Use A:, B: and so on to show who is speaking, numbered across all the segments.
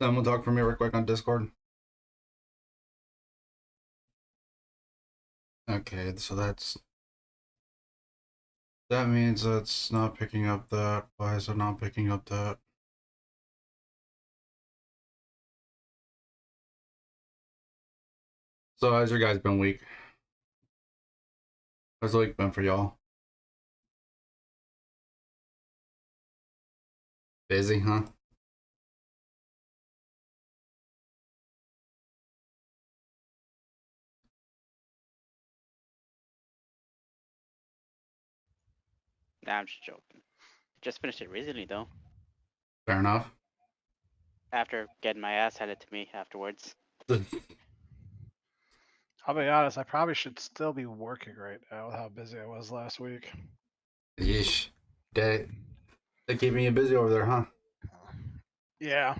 A: Someone talk for me real quick on Discord. Okay, so that means that's not picking up that. Why is it not picking up that? So how's your guys been week? How's the week been for y'all? Busy, huh?
B: Nah, I'm just joking. Just finished it recently though.
A: Fair enough.
B: After getting my ass handed to me afterwards.
C: I'll be honest, I probably should still be working right now with how busy I was last week.
A: Yeesh. They're keeping you busy over there, huh?
C: Yeah.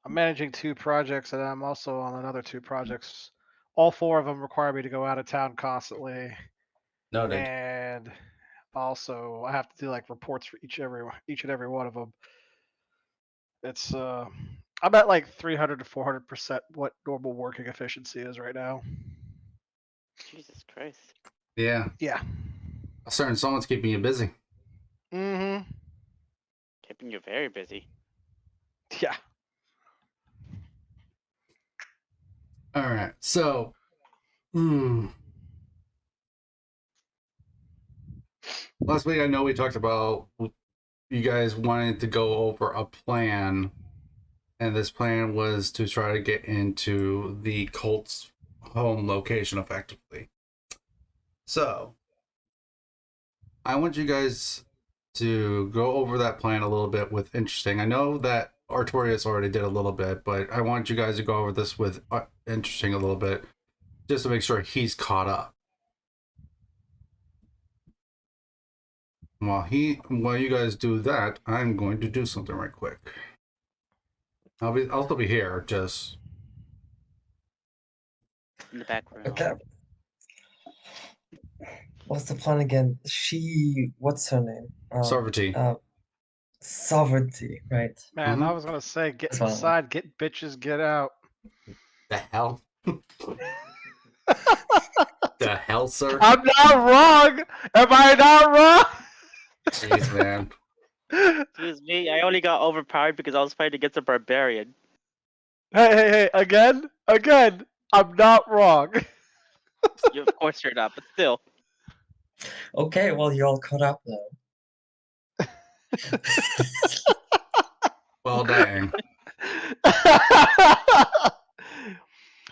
C: I'm managing 2 projects and I'm also on another 2 projects. All 4 of them require me to go out of town constantly.
A: Noted.
C: And also I have to do like reports for each and every one of them. It's I'm at like 300 to 400% what normal working efficiency is right now.
B: Jesus Christ.
A: Yeah.
C: Yeah.
A: A certain someone's keeping you busy.
C: Mhm.
B: Keeping you very busy.
C: Yeah.
A: Alright, so last week I know we talked about you guys wanted to go over a plan, and this plan was to try to get into the cult's home location effectively. So I want you guys to go over that plan a little bit with interesting. I know that Artorias already did a little bit, but I want you guys to go over this with interesting a little bit, just to make sure he's caught up. While you guys do that, I'm going to do something right quick. I'll still be here, just
B: In the background.
D: Okay. What's the plan again? What's her name?
A: sovereignty.
D: Sovereignty, right?
C: Man, I was gonna say, get
D: That's what I want.
C: inside, get bitches, get out.
A: The hell? The hell, sir?
C: I'm not wrong. Am I not wrong?
A: Jeez, man.
B: Excuse me, I only got overpowered because I was fighting against a barbarian.
C: Hey, again. I'm not wrong.
B: Of course you're not, but still.
D: Okay, well, you're all caught up now.
A: Well, dang.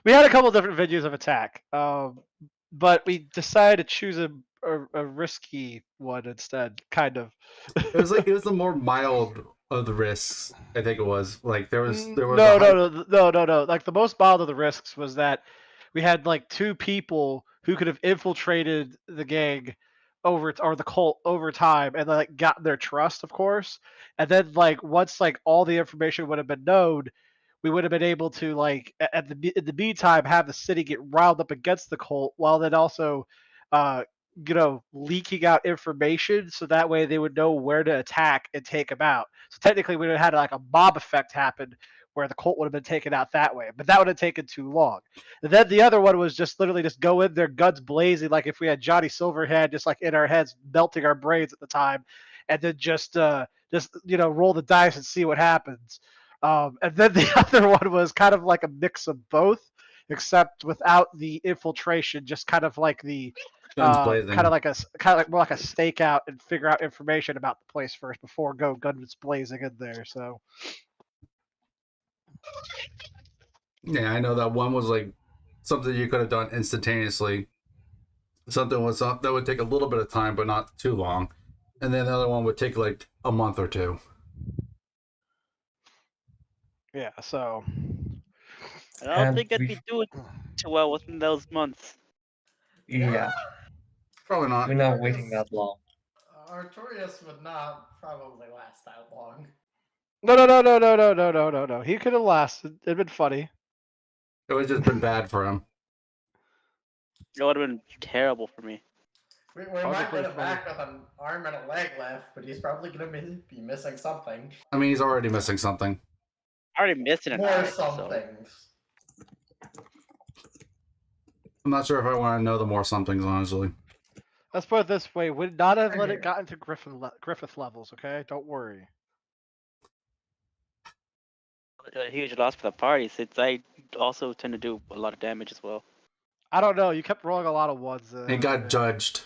C: We had a couple different venues of attack, but we decided to choose a risky one instead, kind of.
A: It was the more mild of the risks. I think it was like there was
C: No. Like the most mild of the risks was that we had like 2 people who could have infiltrated the gang or the cult over time and like got their trust, of course. And then like once like all the information would have been known, we would have been able to like in the meantime have the city get riled up against the cult while then also uh leaking out information so that way they would know where to attack and take them out. So technically we would have had like a mob effect happen where the cult would have been taken out that way, but that would have taken too long. And then the other one was just literally just go in there guns blazing, like if we had Johnny Silverhead just like in our heads melting our brains at the time, and then just roll the dice and see what happens. And then the other one was kind of like a mix of both, except without the infiltration, just kind of like the kind of more like a stakeout and figure out information about the place first before go guns blazing in there. So
A: yeah, I know that one was like something you could have done instantaneously. Something was that would take a little bit of time, but not too long. And then the other one would take like a month or 2.
C: yeah, so
B: I don't think I'd be doing too well within those months.
D: Yeah.
A: Probably not.
D: We're not waiting that long.
E: Artorias would not probably last that long.
C: No. He could have lasted. It'd been funny.
A: It would just been bad for him.
B: It would have been terrible for me.
E: We might get him back with an arm and a leg left, but he's probably going to be missing something.
A: I mean, he's already missing something.
B: I already missed an
E: More
B: eye.
E: some
B: So
E: things.
A: I'm not sure if I want to know the more somethings, honestly.
C: Let's put it this way: would not have let
E: Okay.
C: it got into Griffith levels. Okay, don't worry.
B: a huge loss for the party since I also tend to do a lot of damage as well.
C: I don't know. You kept rolling a lot of ones.
A: It got judged.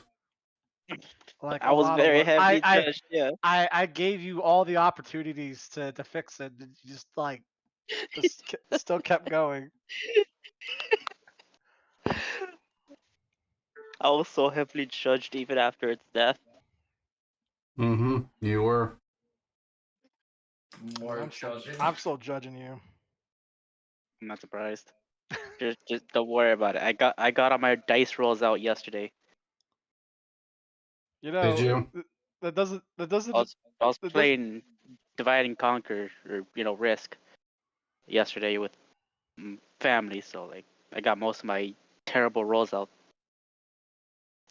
C: Like
B: I
C: a
B: was
C: lot
B: very
C: of ones.
B: heavily judged. Yeah.
C: I gave you all the opportunities to fix it. And you just like still kept going.
B: I was so heavily judged even after its death.
A: Mm-hmm. You were.
E: More
C: I'm
E: judging.
C: still judging you.
B: I'm not surprised. just don't worry about it. I got all my dice rolls out yesterday.
C: You
A: Did
C: know
A: you?
C: that doesn't
B: I was
C: that doesn't
B: playing Divide and Conquer or Risk yesterday with family, so like I got most of my terrible rolls out.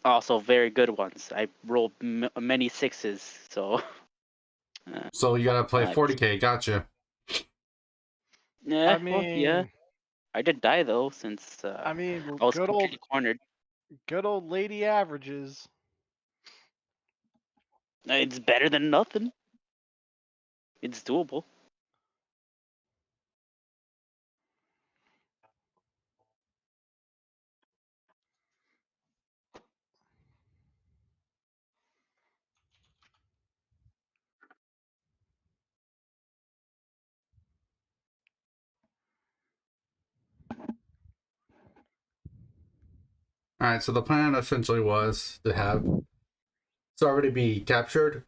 B: Also very good ones. I rolled many sixes, so.
A: So you gotta play
B: Uh,
A: 40k. Gotcha.
B: Yeah,
C: I
B: well, yeah.
C: mean,
B: I did die though, since
C: I mean,
B: I was completely cornered.
C: good old lady averages.
B: It's better than nothing. It's doable.
A: All right. So the plan essentially was to have it's already be captured.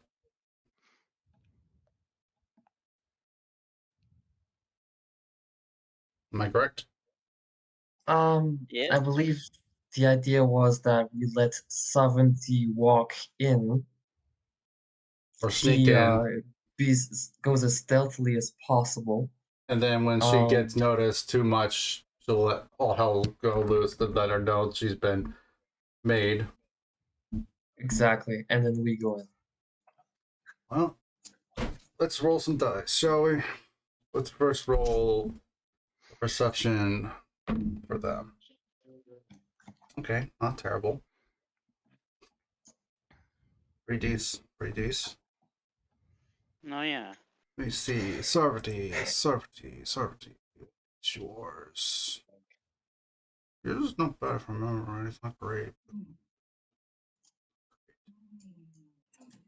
A: Am I correct?
B: Yeah.
D: I believe the idea was that we let Sovereignty walk in.
A: Or sneak
D: She
A: in,
D: goes as stealthily as possible.
A: and then when she gets noticed too much, she'll let all hell go loose to let her know she's been made.
D: Exactly, and then we go in.
A: Well, let's roll some dice, shall we? Let's first roll a perception for them. Okay, not terrible. 3Ds, 3Ds.
B: Oh yeah.
A: Let me see. Sovereignty. It's yours. Yours is not bad if I remember right. It's not great.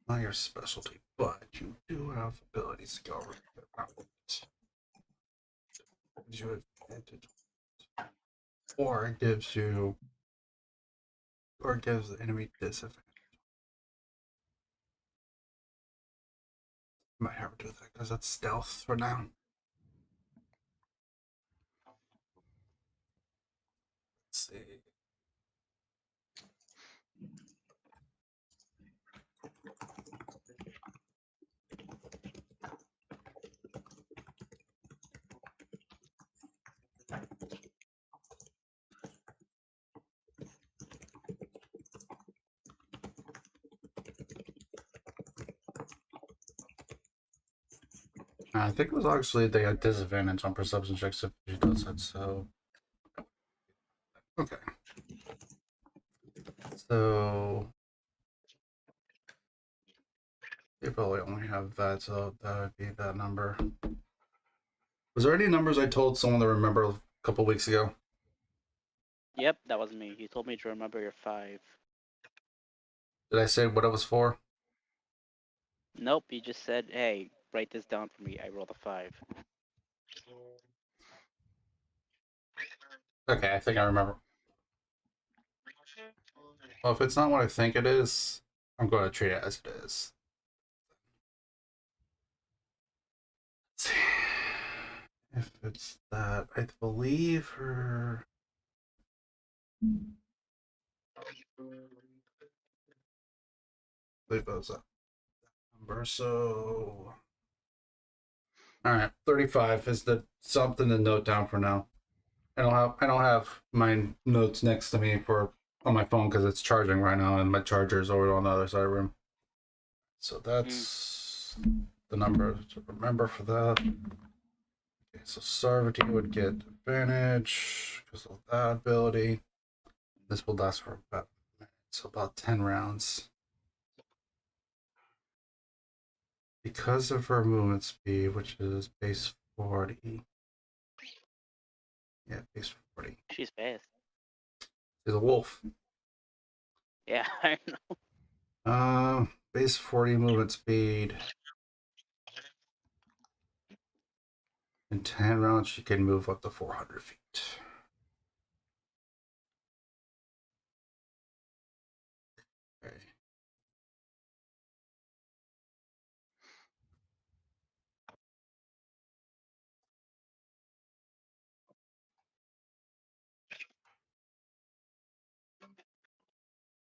A: Not your specialty, but you do have abilities to go around it. Gives you advantage. Or it gives you or it gives the enemy disadvantage. Might have to do that because that's stealth for now. Let's see. I think it was actually they had disadvantage on perception checks if she does that, so okay. So they probably only have that, so that would be that number. Was there any numbers I told someone to remember a couple weeks ago?
B: Yep, that was me. You told me to remember your 5.
A: Did I say what it was for?
B: Nope, you just said, hey, write this down for me. I rolled a 5.
A: Okay, I think I remember. Well, if it's not what I think it is, I'm going to treat it as it is. Let's see. If it's that, I believe her. I believe that was that number. So, all right, 35 is the something to note down for now. I don't have my notes next to me for on my phone because it's charging right now, and my charger is over on the other side of the room. So that's the number to remember for that. Okay, so Sarvati would get advantage because of that ability. This will last for about a minute, so about 10 rounds. Because of her movement speed, which is base 40. Yeah, base 40.
B: She's fast.
A: She's a wolf.
B: Yeah, I know.
A: Base 40 movement speed. In 10 rounds, she can move up to 400 feet. Okay.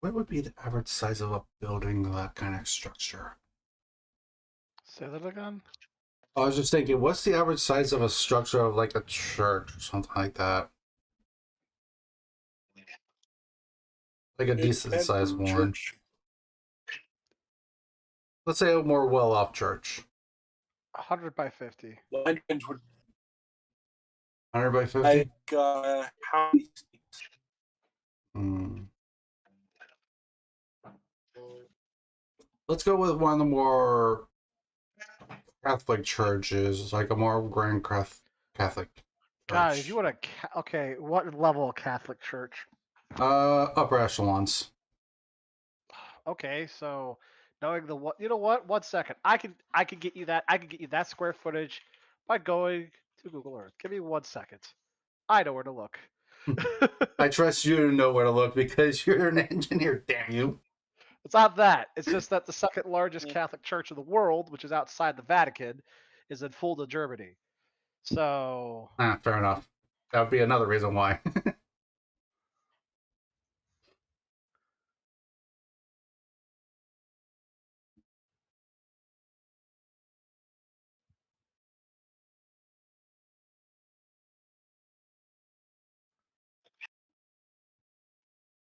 A: What would be the average size of a building, that kind of structure?
C: Say that again.
A: I was just thinking, what's the average size of a structure of like a church or something like that? Like a decent sized one.
F: Church.
A: Let's say a more well off church.
C: 100 by 50.
F: Line range would
A: 100 by 50?
F: like how many seats?
A: Hmm. Let's go with one of the more Catholic churches, like a more grand Catholic church.
C: God, if you want to, okay, what level of Catholic church?
A: Upper echelons.
C: Okay, so knowing the what, you know what? 1 second, I could get you that. I could get you that square footage by going to Google Earth. Give me 1 second. I know where to look.
A: I trust you to know where to look because you're an engineer, damn you.
C: It's not that. It's just that the second largest Catholic church in the world, which is outside the Vatican, is in Fulda, Germany. So
A: Fair enough. That would be another reason why.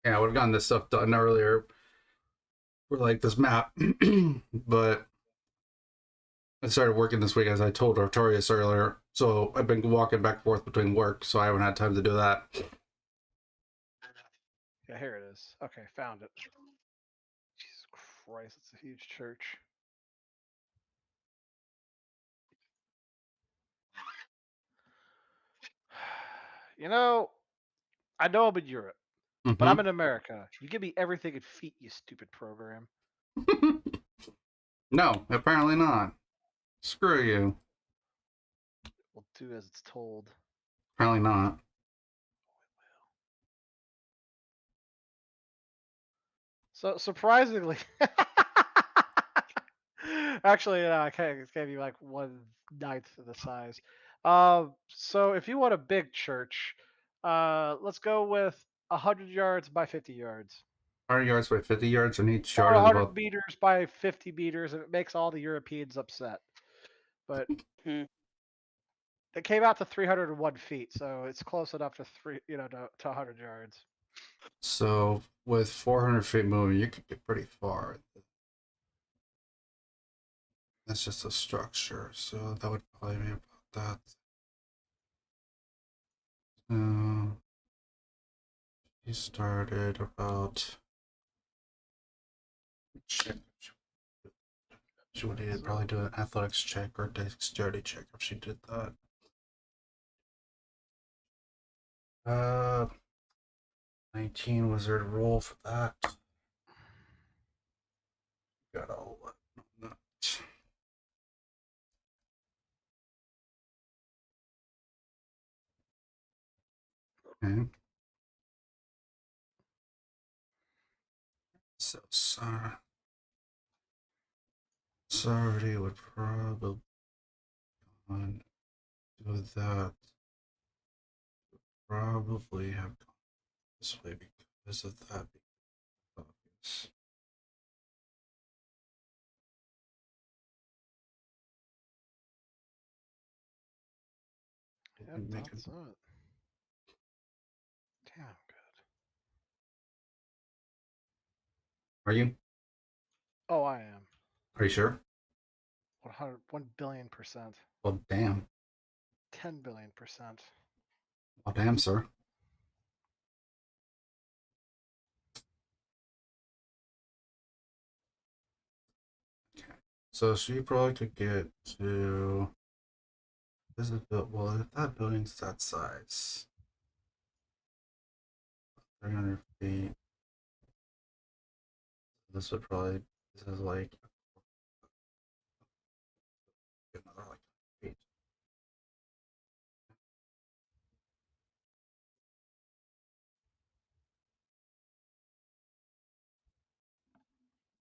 A: Yeah, I would have gotten this stuff done earlier for like this map, but I started working this week as I told Artorius earlier. So I've been walking back and forth between work, so I haven't had time to do that.
C: yeah, here it is. Okay, found it. Jesus Christ, it's a huge church. You know, I know I'm in Europe, but I'm in America. You give me everything in feet, you stupid program.
A: No, apparently not. Screw you.
C: We'll do as it's told.
A: Apparently not.
C: So surprisingly, actually, I can't give you like 1/9 of the size. So if you want a big church, let's go with 100 yards by 50 yards,
A: 100 yards by 50 yards, and each
C: or
A: yard is
C: 100
A: about.
C: meters by 50 meters, and it makes all the Europeans upset. But
B: Hmm.
C: it came out to 301 feet, so it's close enough to to 100 yards.
A: So with 400 feet moving, you could get pretty far. That's just a structure, so that would probably be about that. He started about. Check. She would need to probably do an athletics check or dexterity check if she did that. 19 was her roll for that. Got all that. Okay. So Sardi would probably do that. Probably have gone this way because of that. Obvious.
C: Yep,
A: Make
C: that's it. Damn good.
A: Are you?
C: Oh, I am.
A: Are you sure?
C: 1 billion%.
A: Well, damn.
C: 10 billion%.
A: Oh, damn, sir. Okay. So she probably could get to. This is built. Well, if that building's that size, 300 feet. This would probably. This is like another like feet.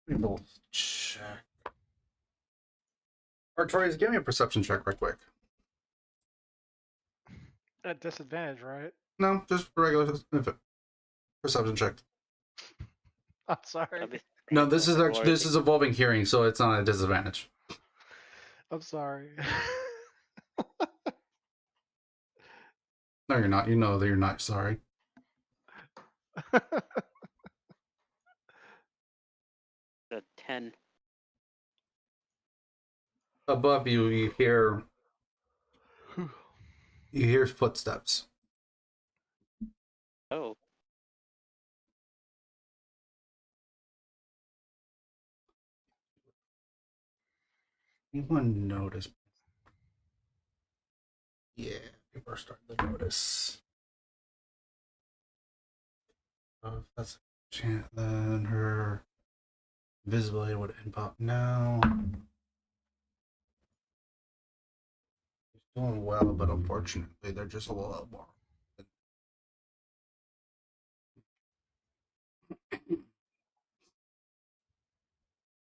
A: People check. Artorius, give me a perception check right quick.
C: At disadvantage, right?
A: No, just regular perception check.
C: I'm sorry.
B: That'd be
A: No, this is actually this
B: rewarding.
A: is evolving hearing, so it's not a disadvantage.
C: I'm sorry.
A: No, you're not. You know that you're not sorry.
B: A 10.
A: Above you, you hear footsteps.
B: Oh.
A: Anyone notice? Yeah, people are starting to notice. If that's a chance, then her visibility would end up now. She's doing well, but unfortunately, they're just a little more.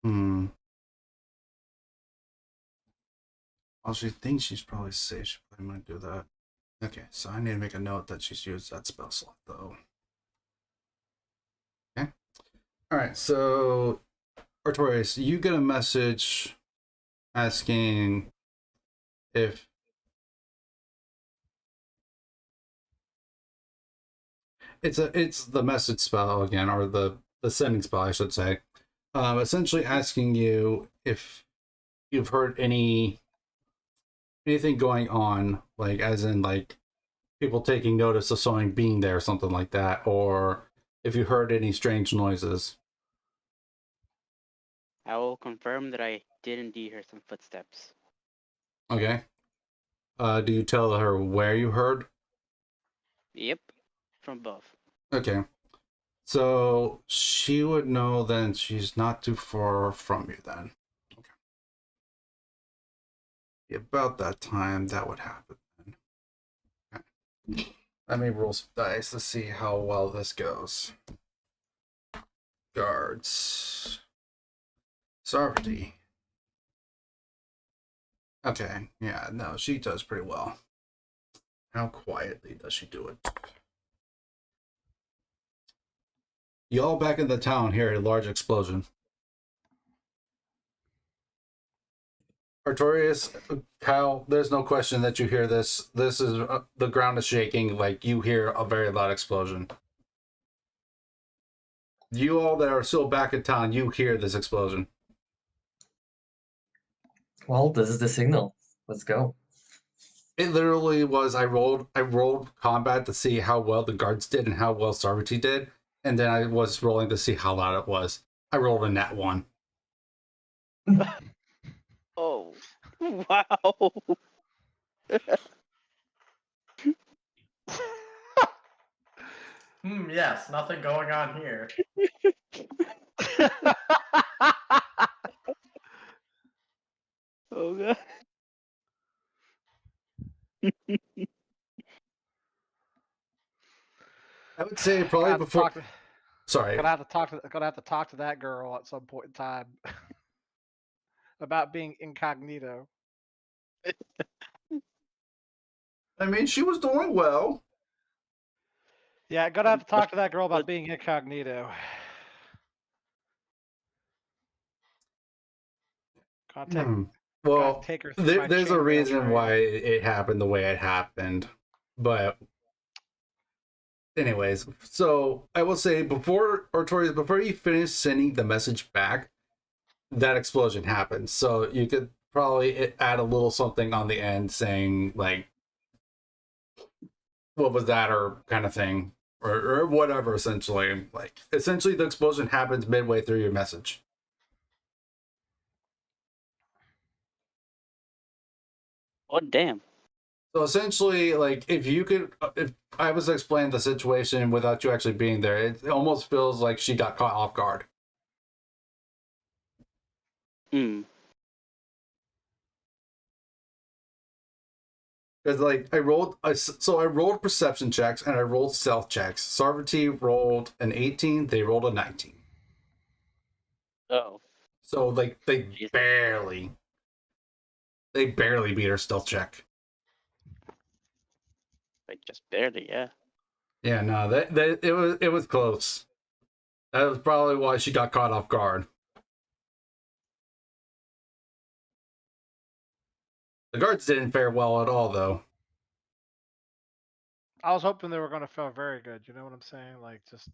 A: Hmm. Well, she thinks she's probably safe. She probably might do that. Okay, so I need to make a note that she's used that spell slot, though. Okay. All right, so Artorius, you get a message asking if it's the message spell again, or the sending spell, I should say. Essentially asking you if you've heard anything going on, like as in like people taking notice of something being there, or something like that, or if you heard any strange noises.
B: I will confirm that I did indeed hear some footsteps.
A: Okay. Do you tell her where you heard?
B: Yep. From above.
A: Okay. So she would know then she's not too far from you then. Okay. About that time that would happen then. Okay. Let me roll some dice to see how well this goes. Guards. Sovereignty. Okay, yeah, no, she does pretty well. How quietly does she do it? Y'all back in the town hear a large explosion. Artorius, Kyle, there's no question that you hear this. This is the ground is shaking. Like you hear a very loud explosion. You all that are still back in town, you hear this explosion.
D: Well, this is the signal. Let's go.
A: It literally was. I rolled combat to see how well the guards did and how well Sarvati did, and then I was rolling to see how loud it was. I rolled a nat 1.
B: Oh. Wow.
E: Yes, nothing going on here.
B: Oh god.
A: I would say
C: Gonna
A: probably
C: have to
A: before.
C: talk to-
A: Sorry.
C: Gonna have to talk to that girl at some point in time about being incognito.
A: I mean, she was doing well.
C: Yeah, gonna have to talk to that girl about being incognito. Gotta take,
A: Well,
C: gotta take her through my
A: there's a
C: chainmail
A: reason
C: train.
A: why it happened the way it happened. But anyways, so I will say before you finish sending the message back, that explosion happened. So you could probably add a little something on the end saying like what was that, or kind of thing, or whatever. Essentially, the explosion happens midway through your message.
B: Oh damn.
A: So essentially, if I was to explain the situation without you actually being there, it almost feels like she got caught off guard.
B: Hmm.
A: Because I rolled perception checks and I rolled stealth checks. Sovereignty rolled an 18, they rolled a 19.
B: Oh.
A: So they
B: Jeez.
A: barely beat her stealth check.
B: Like just barely, yeah.
A: Yeah, no, it was close. That was probably why she got caught off guard. The guards didn't fare well at all, though.
C: I was hoping they were going to feel very good. You know what I'm saying? Like, just.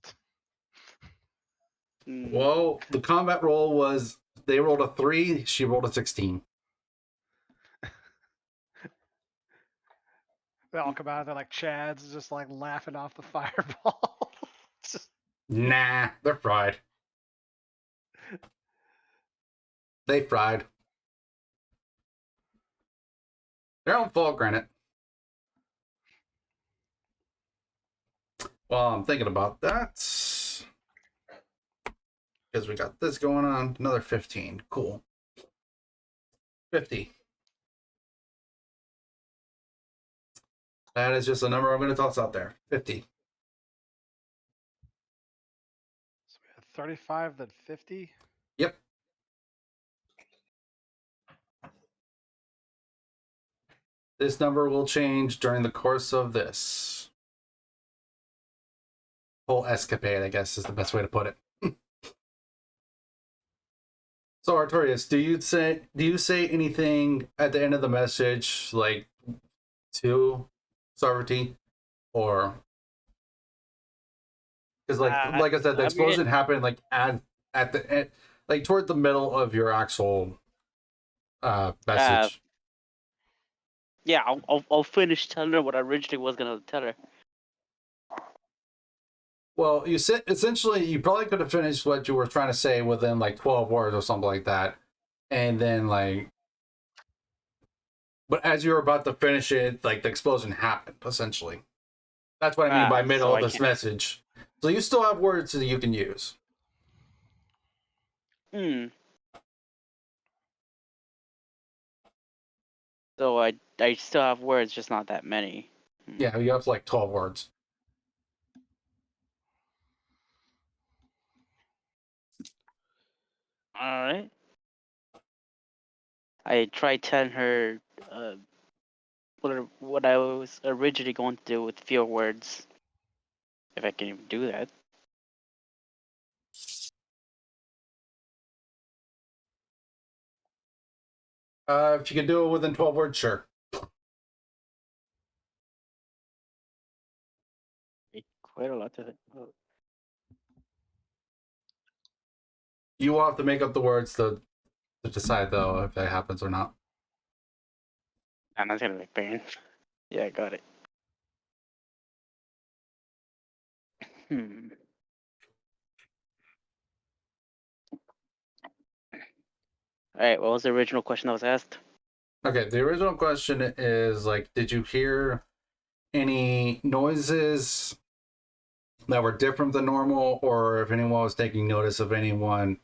A: Well, the combat roll was they rolled a 3, she rolled a 16.
C: They all come out there like Chads, just like laughing off the fireball. Just...
A: Nah, they're fried. They fried. Their own fault, granted. Well, I'm thinking about that. Because we got this going on. Another 15. Cool. 50. That is just a number I'm going to toss out there. 50.
C: So we had 35, then 50.
A: Yep. This number will change during the course of this whole escapade, I guess is the best way to put it. So Artorias, do you say anything at the end of the message, like to Sovereignty, or because like I said, the explosion happened like at the end, like toward the middle of your actual message.
B: Yeah, I'll finish telling her what I originally was gonna tell her.
A: Well, you said essentially you probably could have finished what you were trying to say within like 12 words or something like that, and then but as you were about to finish it, like the explosion happened. Essentially, that's what I mean by middle
B: so
A: of this message. So you still have words that you can use.
B: So I still have words, just not that many.
A: Yeah, you have like 12 words.
B: All right. I tried telling her what I was originally going to do with fewer words, if I can even do that.
A: If you can do it within 12 words, sure.
B: Quite a lot of it.
A: You will have to make up the words to decide though if that happens or not.
B: I'm not gonna make pain. Yeah, I got it. Alright, what was the original question that was asked?
A: Okay, the original question is like, did you hear any noises that were different than normal, or if anyone was taking notice of anyone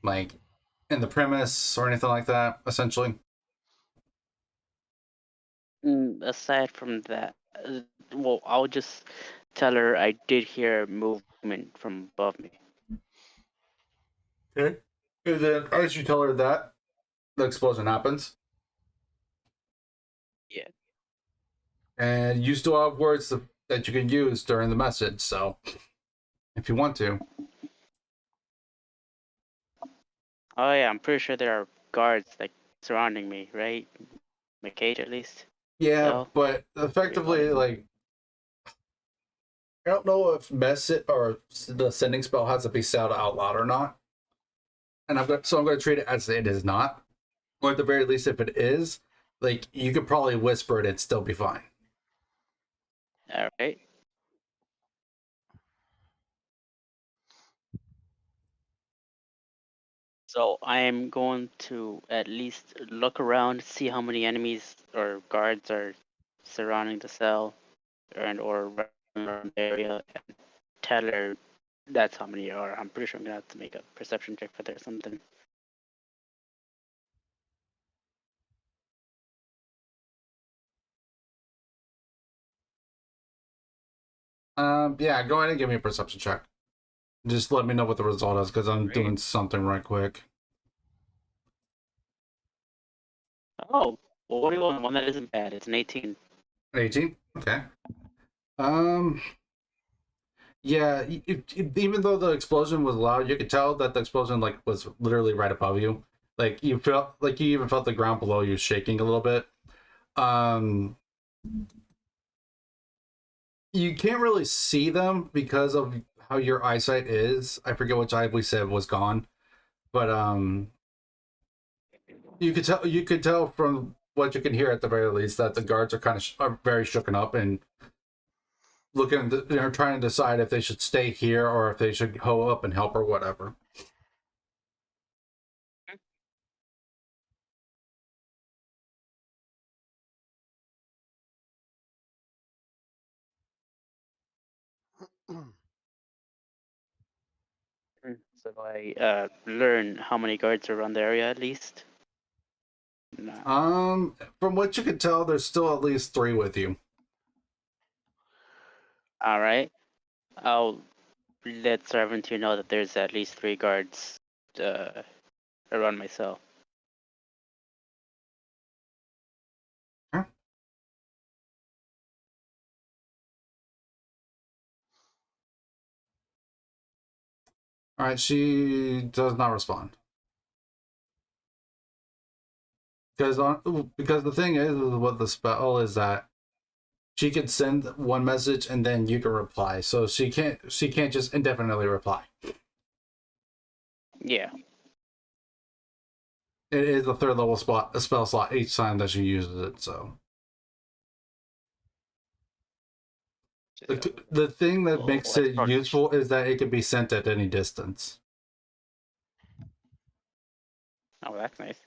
A: like in the premise or anything like that, essentially?
B: Aside from that, well, I'll just tell her I did hear movement from above me.
A: Okay. And then as you tell her that, the explosion happens.
B: Yeah.
A: And you still have words that you can use during the message, so if you want to.
B: Oh yeah, I'm pretty sure there are guards like surrounding me, right? My cage at least.
A: Yeah,
B: So,
A: but effectively, like, I don't know if message or the sending spell has to be said out loud or not. And I'm going to treat it as it is not. Or at the very least, if it is, like, you could probably whisper it and still be fine.
B: All right. So I am going to at least look around, see how many enemies or guards are surrounding the cell, or around the area, and tell her that's how many are. I'm pretty sure I'm gonna have to make a perception check for that or something.
A: Yeah, go ahead and give me a perception check. Just let me know what the result is, because I'm
B: Great.
A: doing something right quick.
B: Oh, well, what do you want? One that isn't bad. It's an 18.
A: 18? Okay. Yeah, even though the explosion was loud, you could tell that the explosion was literally right above you. Like you felt like you even felt the ground below you shaking a little bit. Um, you can't really see them because of how your eyesight is. I forget which eye we said was gone, but you could tell from what you can hear at the very least that the guards are kind of are very shooken up and looking. They're trying to decide if they should stay here or if they should go up and help or whatever.
B: So I learn how many guards are around the area at least. No.
A: From what you could tell, there's still at least 3 with you.
B: All right. I'll let Servant here know that there's at least 3 guards around my cell.
A: Huh? All right, she does not respond. Because the thing is with the spell is that she can send one message and then you can reply. So she can't just indefinitely reply.
B: Yeah.
A: It is a 3rd level a spell slot each time that she uses it. So the thing that makes
B: Let's
A: it
B: start.
A: useful is that it can be sent at any distance.
B: Oh, that's nice.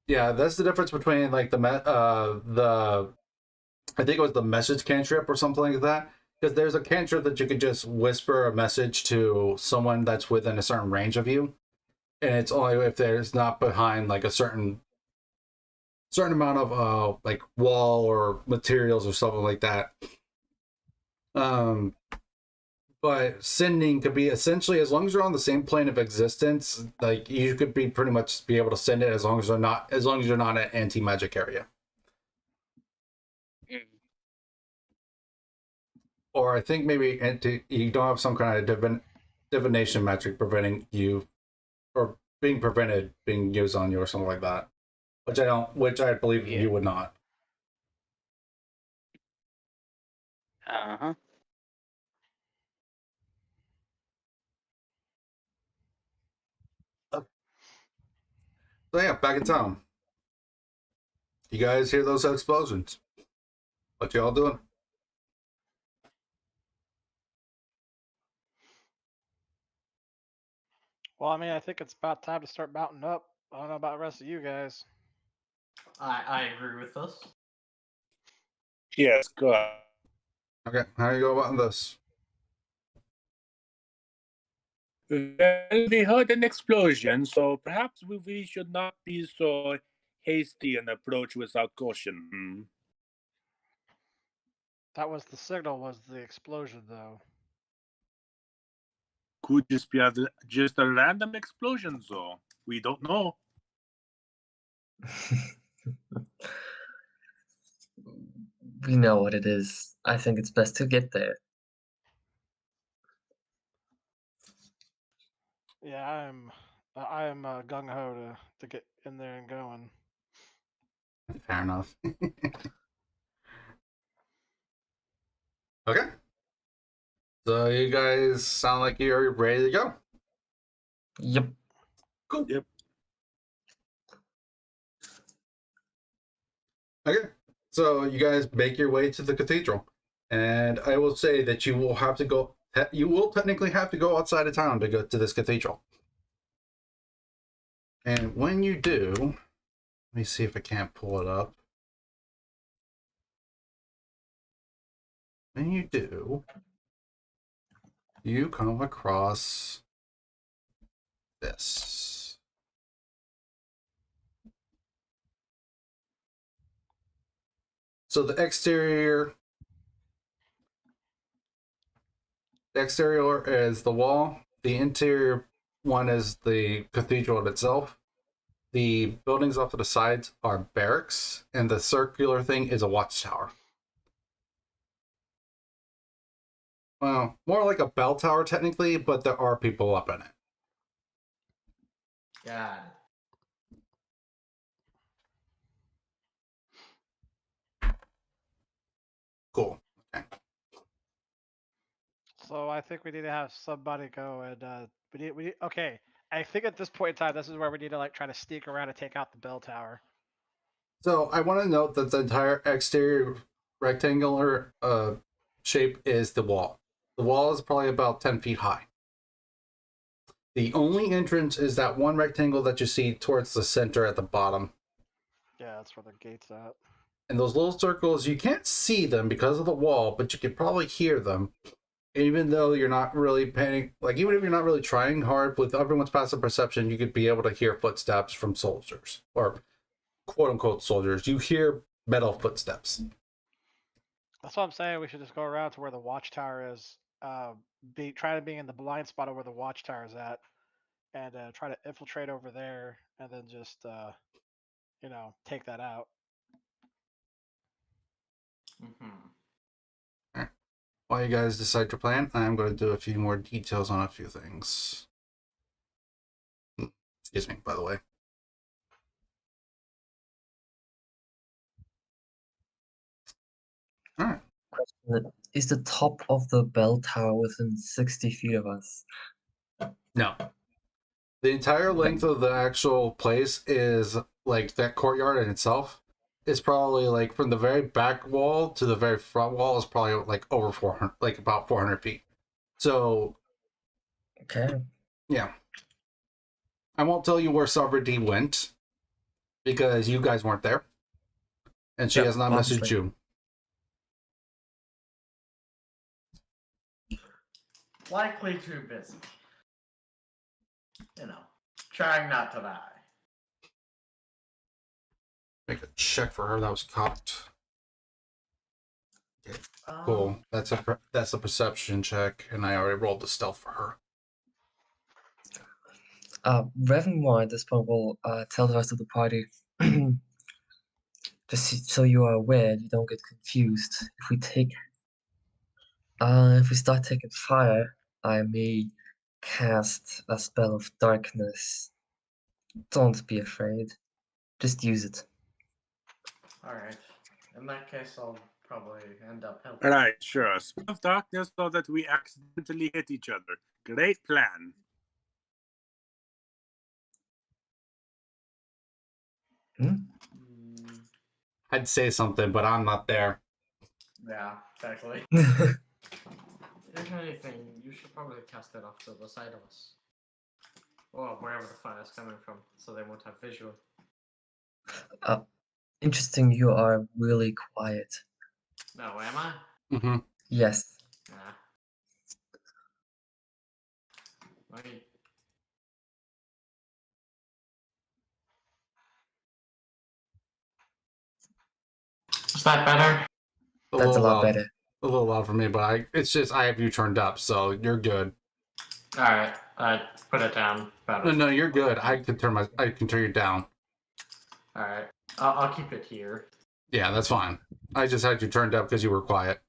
A: Yeah, that's the difference between like the I think it was the message cantrip or something like that. Because there's a cantrip that you could just whisper a message to someone that's within a certain range of you, and it's only if there's not behind like a certain amount of like wall or materials or something like that. Um, but sending could be essentially as long as you're on the same plane of existence, like you could be pretty much be able to send it as long as you're not in an anti magic area. Or I think maybe you don't have some kind of divination magic preventing you or being prevented being used on you or something like that. Which I believe
B: Yeah.
A: you would not.
B: Uh-huh.
A: So yeah, back in town. You guys hear those explosions? What y'all doing?
C: Well, I mean, I think it's about time to start mounting up. I don't know about the rest of you guys.
E: I agree with this.
F: Yes, go ahead.
A: Okay, how do you go about this?
F: Well, we heard an explosion, so perhaps we should not be so hasty and approach without caution.
C: That was the signal, was the explosion, though.
F: Could just be just a random explosion, though. We don't know.
D: We know what it is. I think it's best to get there.
C: Yeah, I am gung ho to get in there and going.
A: Fair enough. Okay. So you guys sound like you're ready to go.
D: Yep.
A: Cool.
F: Yep.
A: Okay. So you guys make your way to the cathedral. And I will say that you will have to go. You will technically have to go outside of town to go to this cathedral. And when you do, let me see if I can't pull it up. When you do, you come across this. So the exterior is the wall. The interior one is the cathedral itself. The buildings off to the sides are barracks, and the circular thing is a watchtower. Well, more like a bell tower technically, but there are people up in it.
E: God.
A: Cool. Okay.
C: So I think we need to have somebody go and we need okay. I think at this point in time, this is where we need to like try to sneak around and take out the bell tower.
A: So I want to note that the entire exterior rectangular shape is the wall. The wall is probably about 10 feet high. The only entrance is that one rectangle that you see towards the center at the bottom.
C: Yeah, that's where the gate's at.
A: And those little circles, you can't see them because of the wall, but you can probably hear them. Even though you're not really paying, like, even if you're not really trying hard with everyone's passive perception, you could be able to hear footsteps from soldiers, or quote unquote soldiers. You hear metal footsteps.
C: That's what I'm saying. We should just go around to where the watchtower is. Try to be in the blind spot of where the watchtower is at, and try to infiltrate over there, and then just take that out.
E: Mm-hmm.
A: While you guys decide your plan, I'm going to do a few more details on a few things. Excuse me, by the way. All right.
D: Question: is the top of the bell tower within 60 feet of us?
A: No. The entire length of the actual place is like that courtyard in itself is probably like from the very back wall to the very front wall is probably like over 400, like about 400 feet. So,
D: Okay.
A: yeah. I won't tell you where Sovereignty went because you guys weren't there. And she
D: Yep,
A: has not messaged
D: obviously.
A: you.
E: Likely too busy. You know, trying not to die.
A: Make a check for her. That was cocked. Okay,
E: Um,
A: cool. That's a perception check, and I already rolled the stealth for her.
D: Revenmore at this point will tell the rest of the party, just so you are aware, you don't get confused. If we start taking fire, I may cast a spell of darkness. Don't be afraid. Just use it.
E: Alright. In that case, I'll probably end up helping.
F: Right, sure. Spell of darkness so that we accidentally hit each other. Great plan.
E: Mm,
A: I'd say something, but I'm not there.
E: yeah, exactly. If anything, you should probably cast it off to the side of us. Or wherever the fire is coming from, so they won't have visual.
D: Interesting, you are really quiet.
E: No, am I?
A: Mm-hmm.
D: Yes.
E: Nah. Wait. Is that better?
D: That's a lot
A: loud.
D: better.
A: A little loud for me, but it's just I have you turned up, so you're good.
E: Alright, I put it down.
A: No, you're good. I can turn you down.
E: Alright, I'll keep it here.
A: Yeah, that's fine. I just had you turned up because you were quiet.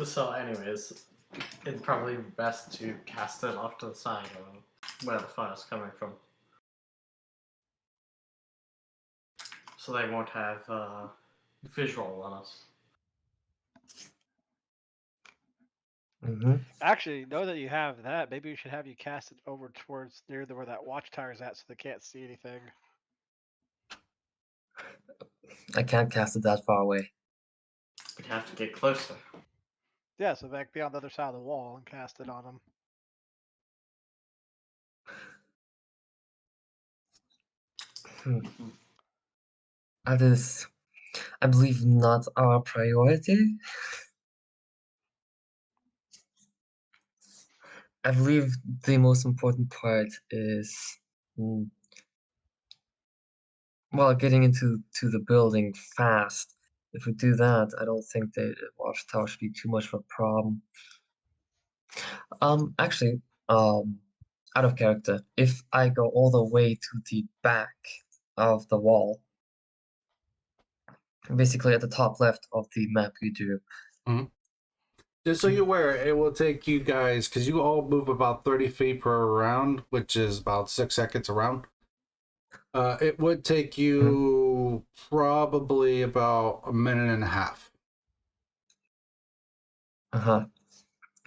E: So, anyways, it's probably best to cast it off to the side of where the fire is coming from. So they won't have visual on us.
C: Actually, know that you have that. Maybe we should have you cast it over towards near where that watchtower is at, so they can't see anything.
D: I can't cast it that far away.
E: have to get closer.
C: Yeah, so they can be on the other side of the wall and cast it on them.
D: That is, I believe, not our priority. I believe the most important part is, well, getting into the building fast. If we do that, I don't think the watchtower should be too much of a problem. Actually, out of character, if I go all the way to the back of the wall, basically at the top left of the map you do.
A: Just so you're aware, it will take you guys, because you all move about 30 feet per round, which is about 6 seconds a round. It would take you probably about a minute and a half.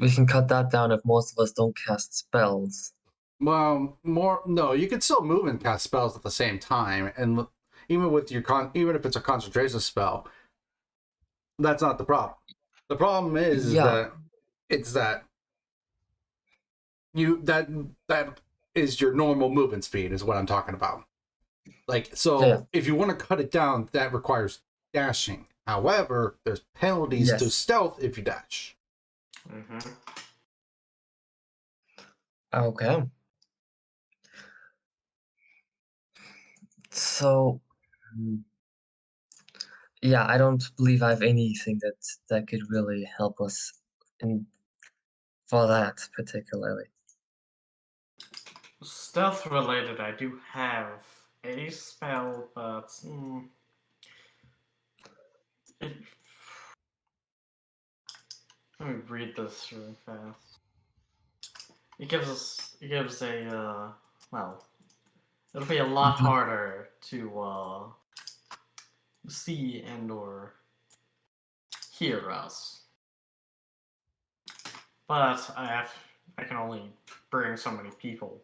D: We can cut that down if most of us don't cast spells.
A: Well, no, you can still move and cast spells at the same time, and even with your even if it's a concentration spell, that's not the problem. The problem is
D: Yeah.
A: that that is your normal movement speed is what I'm talking about. Like, so
D: Yeah.
A: if you want to cut it down, that requires dashing. However, there's penalties to
D: Yes.
A: stealth if you dash.
D: Okay. So, yeah, I don't believe I have anything that could really help us for that particularly.
E: Stealth related, I do have a spell, but let me read this really fast. It gives a well, it'll be a lot harder to see and or hear us. But I can only bring so many people.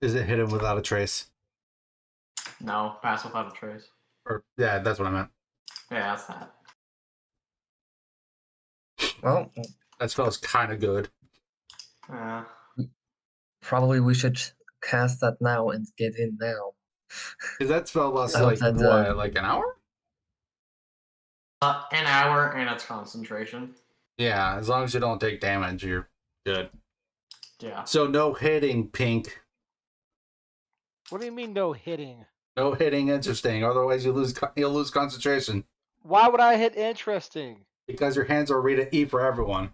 A: Is it hidden without a trace?
E: No, pass without a trace.
A: Or yeah, that's what I meant.
E: Yeah, that's that.
D: Well,
A: That spell's kind of good.
D: probably we should cast that now and get in now.
A: Because that spell lasts
D: I hope
A: like
D: that,
A: what, like an hour?
E: An hour and it's concentration.
A: Yeah, as long as you don't take damage, you're good.
E: Yeah.
A: So no hitting, Pink.
C: What do you mean no hitting?
A: No hitting, interesting. Otherwise, you'll lose concentration
C: Why would I hit interesting?
A: because your hands are ready to eat for everyone.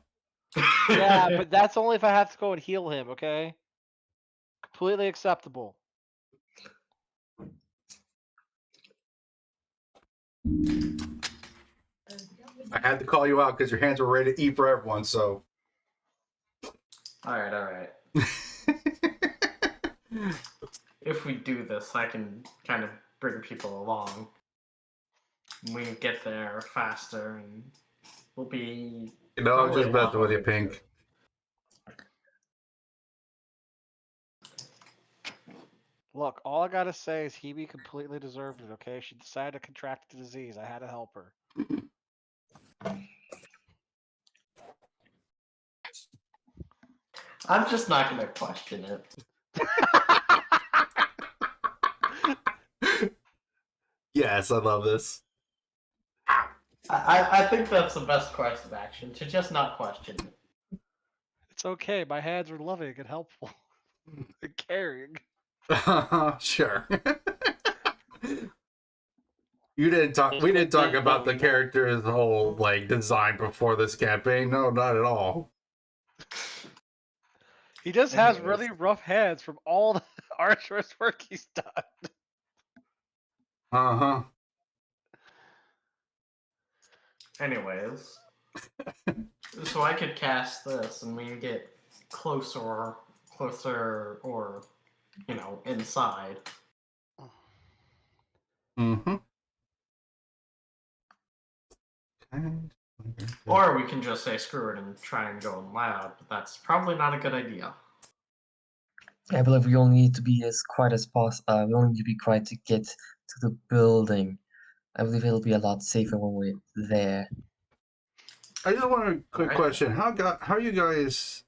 C: Yeah, but that's only if I have to go and heal him, okay? Completely acceptable.
A: I had to call you out because your hands were ready to eat for everyone. So.
E: All right. If we do this, I can kind of bring people along. We can get there faster, and we'll be.
A: You know, I'm
E: probably
A: just
E: a lot
A: messing with you,
E: more
A: Pink.
C: Look, all I gotta say is Hebe completely deserved it, okay? She decided to contract the disease. I had to help her.
E: I'm just not going to question it.
A: Yes, I love this.
E: I think that's the best course of action, to just not question it.
C: It's okay. My hands are loving and helpful and caring.
A: Sure. We didn't talk about the character's whole like design before this campaign. No, not at all.
C: He just has really rough hands from all the arduous work he's done.
A: Uh-huh.
E: Anyways, so I could cast this and we can get closer, or, inside.
A: Mm-hmm.
E: Or we can just say screw it and try and go loud, but that's probably not a good idea.
D: I believe we only need to be as quiet as possible. We only need to be quiet to get to the building. I believe it'll be a lot safer when we're there.
A: I just want a quick
E: Alright.
A: question. How are you guys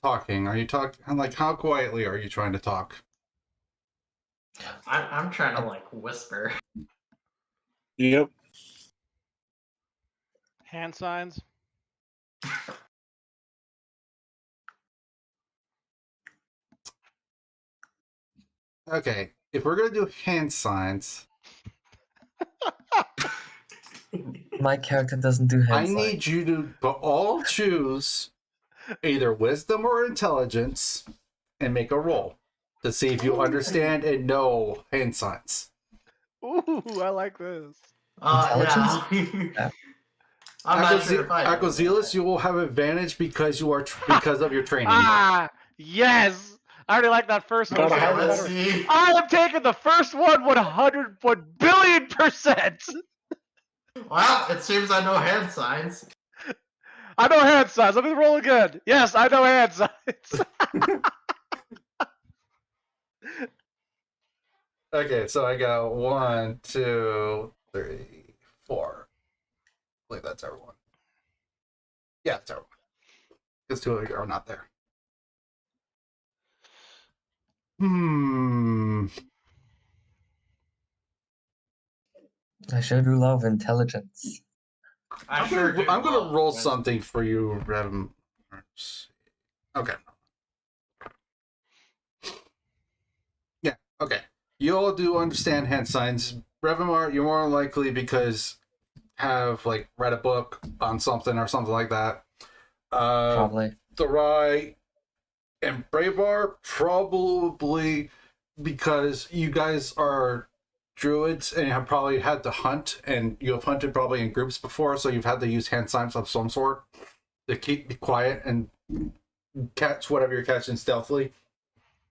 A: talking? Are you talking like how quietly are you trying to talk?
E: I'm trying to like whisper.
F: Yep.
C: Hand signs.
A: Okay, if we're gonna do hand signs,
D: My character doesn't do hand
A: I
D: signs.
A: need you to all choose either wisdom or intelligence and make a roll to see if you understand and know hand signs.
C: Ooh, I like this.
E: Yeah. I'm not sure if I know
A: Acozealus,
E: that.
A: you will have advantage because you are because of your training.
C: Ah, yes. I already like that first one.
F: Gotta
E: Okay,
F: have
C: Better.
E: let's see.
C: I am taking the first one 101 billion%.
E: Well, it seems I know hand signs.
C: I know hand signs. Let me roll again. Yes, I know hand signs.
A: Okay, so I got 1, 2, 3, 4. I believe that's everyone. Yeah, it's everyone. Because 2 of you are not there.
D: I sure do love intelligence.
E: I sure do.
A: I'm gonna
E: love
A: roll
E: wisdom.
A: something for you, Revm. Okay. Yeah, okay. You all do understand hand signs. Revimar, you're more likely because have like read a book on something or something like that.
D: Probably.
A: Thorai and Bravar, probably because you guys are druids and have probably had to hunt, and you have hunted probably in groups before, so you've had to use hand signs of some sort to keep quiet and catch whatever you're catching stealthily.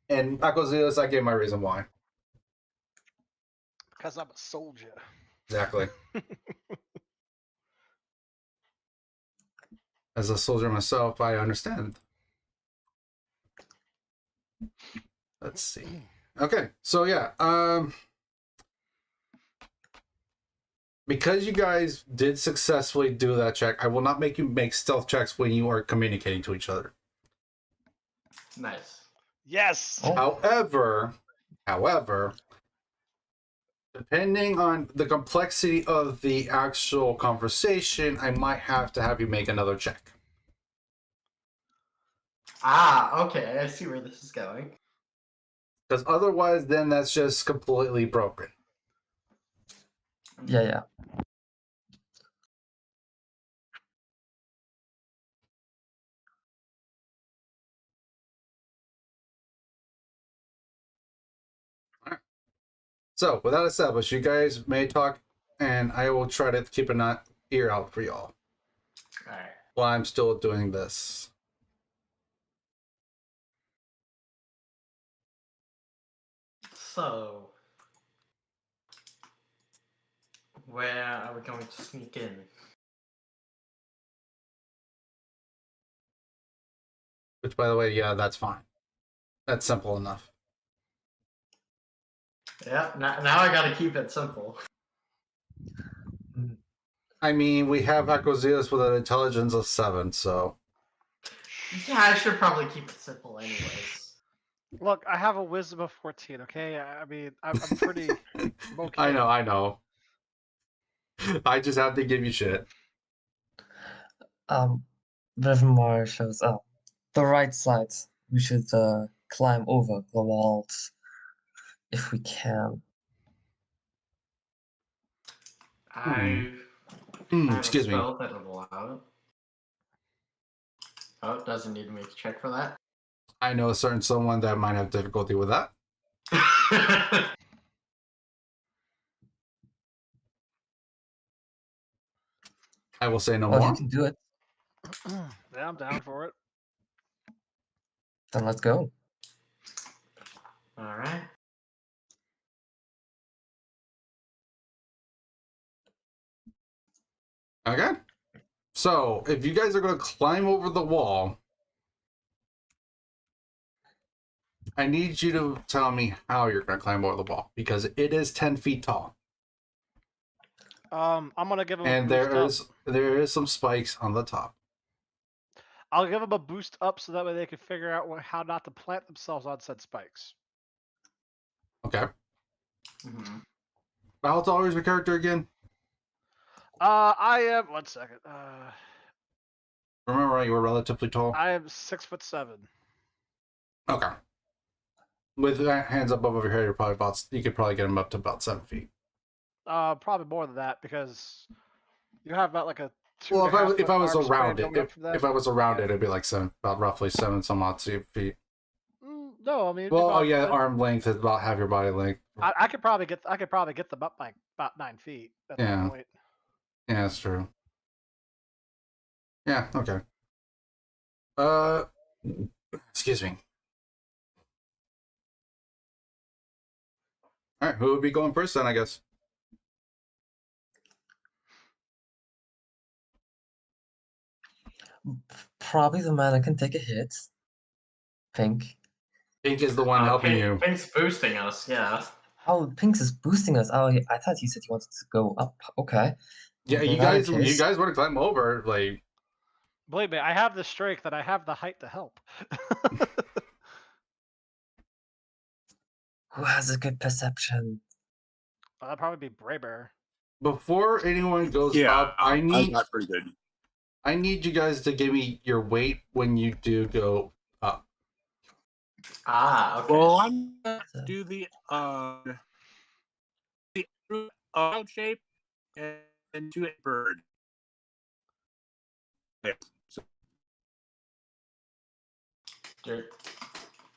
A: And Acozeus, I gave my reason why.
C: Because I'm a soldier.
A: Exactly. As a soldier myself, I understand. Let's see. Okay, so yeah, because you guys did successfully do that check, I will not make you make stealth checks when you are communicating to each other.
E: Nice.
C: Yes.
D: Oh.
A: However, depending on the complexity of the actual conversation, I might have to have you make another check.
E: Ah, okay. I see where this is going.
A: Because otherwise, then that's just completely broken.
D: Yeah.
A: So, with that established, you guys may talk, and I will try to keep an ear out for y'all
E: Alright.
A: while I'm still doing this.
E: So, where are we going to sneak in?
A: Which, by the way, yeah, that's fine. That's simple enough.
E: Yeah, now I gotta keep it simple.
A: I mean, we have Acozeus with an intelligence of 7, so...
E: Yeah, I should probably keep it simple anyways.
C: Look, I have a wisdom of 14. Okay, I mean, I'm pretty. I'm okay.
A: I know. I just have to give you shit.
D: Revimar shows up. The right side. We should climb over the walls if we can.
E: I have
A: Excuse
E: a
A: me.
E: spell that would allow it. Oh, it doesn't need me to check for that.
A: I know a certain someone that might have difficulty with that. I will say no
D: Well,
A: more.
D: you can do it.
C: Yeah, I'm down for it.
D: Then let's go.
E: Alright.
A: Okay. So, if you guys are going to climb over the wall, I need you to tell me how you're going to climb over the wall, because it is 10 feet tall.
C: I'm gonna give him a
A: And
C: boost up.
A: there is some spikes on the top.
C: I'll give them a boost up so that way they can figure out how not to plant themselves on said spikes.
A: Okay.
E: Mm-hmm.
A: How tall is your character again?
C: I am. 1 second.
A: Remember, right? You were relatively tall.
C: I am 6'7".
A: Okay. With hands up above your head, you could probably get him up to about 7 feet.
C: Probably more than that because you have about like a two.
A: Well,
C: and a half
A: if I
C: foot
A: was
C: arm span
A: around it,
C: going up from that.
A: if I was around it, it'd be like about roughly 7 some odd feet.
C: No, I mean. it'd be
A: Well,
C: about,
A: yeah, arm length is about half your body length.
C: I could probably get them up by about 9 feet at
A: Yeah.
C: that point.
A: Yeah, that's true. Yeah. Okay. Excuse me. All right, who would be going first then? I guess.
D: Probably the man that can take a hit. Pink.
A: Pink is the one helping you.
E: Pink's boosting us, yeah.
D: Oh, Pink's is boosting us. Oh, I thought you said you wanted to go up. Okay.
A: Yeah,
D: In
A: you
D: that
A: guys
D: case-
A: want to climb over, like.
C: Believe me, I have the strength and I have the height to help.
D: Who has a good perception?
C: That'd probably be Braybear.
A: Before anyone goes
F: Yeah,
A: up, I need
F: got pretty good.
A: you guys to give me your weight when you do go up.
E: Ah, okay.
F: Well, I'm gonna
D: So-
F: do the out shape and do a bird. Yeah. So,
E: Dude,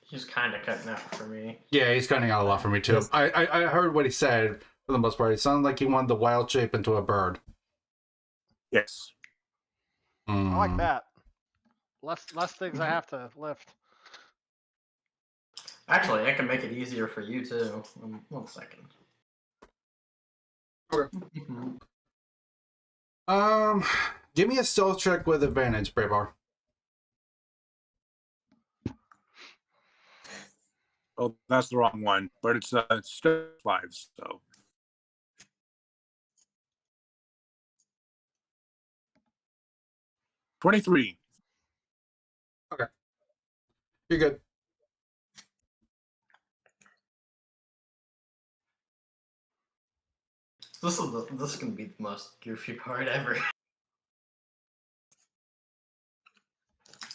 E: he's kind of cutting out for me.
A: Yeah, he's cutting out a lot for me too.
D: Yes.
A: I heard what he said for the most part. It sounded like he wanted the wild shape into a bird.
F: yes.
C: I like
A: Mm.
C: that. Less things I have to lift.
E: Actually, I can make it easier for you too. 1 second.
A: Okay.
E: Mhm.
A: Give me a stealth check with advantage, Braybar.
F: Oh, that's the wrong one, but it's still 5. So 23.
A: You're good.
E: This is gonna be the most goofy part ever.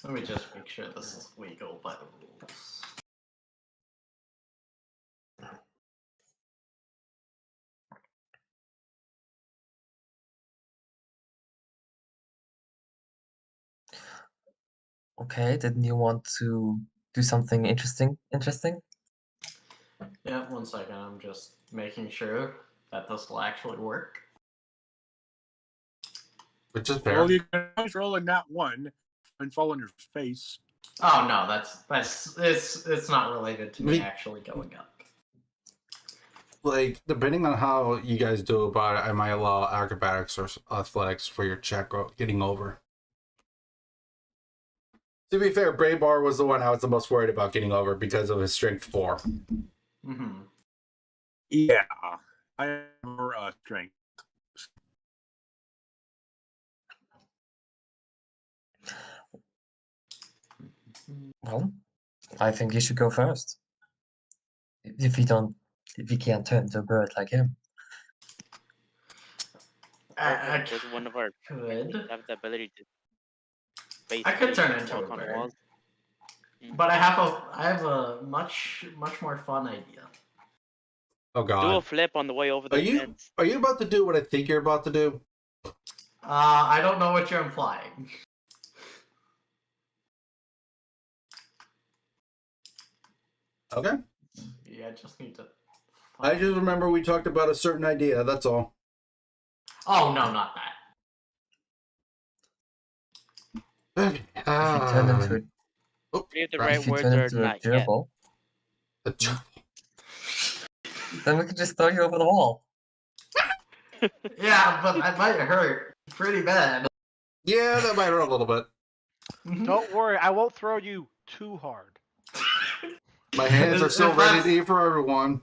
E: Let me just make sure this is legal by the rules.
D: Okay, didn't you want to do something interesting?
E: Yeah, 1 second. I'm just making sure that this will actually work.
A: Which is fair.
F: Well, you can always roll a nat 1 and fall on your face.
E: Oh no, it's not related to me
A: We-
E: actually going up.
A: Like, depending on how you guys do about it, I might allow acrobatics or athletics for your check getting over. To be fair, Braybar was the one I was the most worried about getting over because of his strength 4.
E: Mm-hmm.
F: Yeah, I have more strength.
D: Well, I think you should go first. If you can't turn into a bird like him.
E: I
B: With one of our
E: could,
B: have the ability to base
E: I could turn
B: walk
E: into a
B: on
E: bird.
B: walls.
E: but I have a much more fun idea.
A: Oh
B: Do a
A: god.
B: flip on the way over the
A: Are you
B: fence.
A: about to do what I think you're about to do?
E: I don't know what you're implying.
A: Okay.
E: Yeah, I just need to.
A: I just remember we talked about a certain idea, that's all.
E: Oh no, not that.
A: Okay.
D: If you turn into a,
B: If the
A: right.
B: right
D: if you
B: words
D: turn
B: are
D: into a
B: not yet.
D: gerbil, then we can just throw you over the wall.
E: Yeah, but that might hurt pretty bad.
A: Yeah, that might hurt a little bit.
C: Don't worry, I won't throw you too hard.
A: My hands are
E: If
A: still ready
E: that's-
A: to eat for everyone.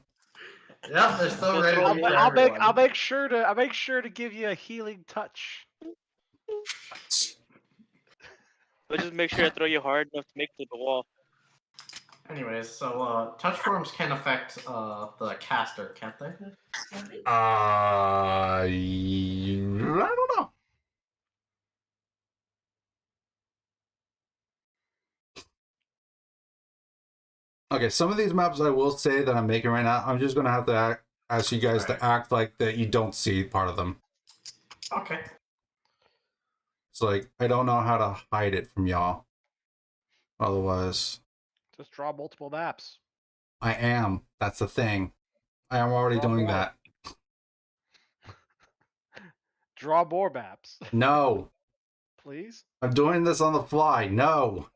E: Yep, they're still
B: Go
E: ready
B: throw
E: to
B: it.
E: eat
C: I'll
E: everyone.
C: make sure to give you a healing touch.
B: But just make sure to throw you hard enough to make it to the wall.
E: Anyways, so touch forms can affect the caster, can't they?
A: I don't know. Okay, some of these maps I will say that I'm making right now, I'm just gonna have to ask you guys to act like that you don't see part of them.
E: Okay.
A: It's like I don't know how to hide it from y'all. Otherwise,
C: Just draw multiple maps.
A: I am. That's the thing. I am already
C: Draw
A: doing
C: more.
A: that.
C: Draw more maps,
A: No,
C: please.
A: I'm doing this on the fly. No,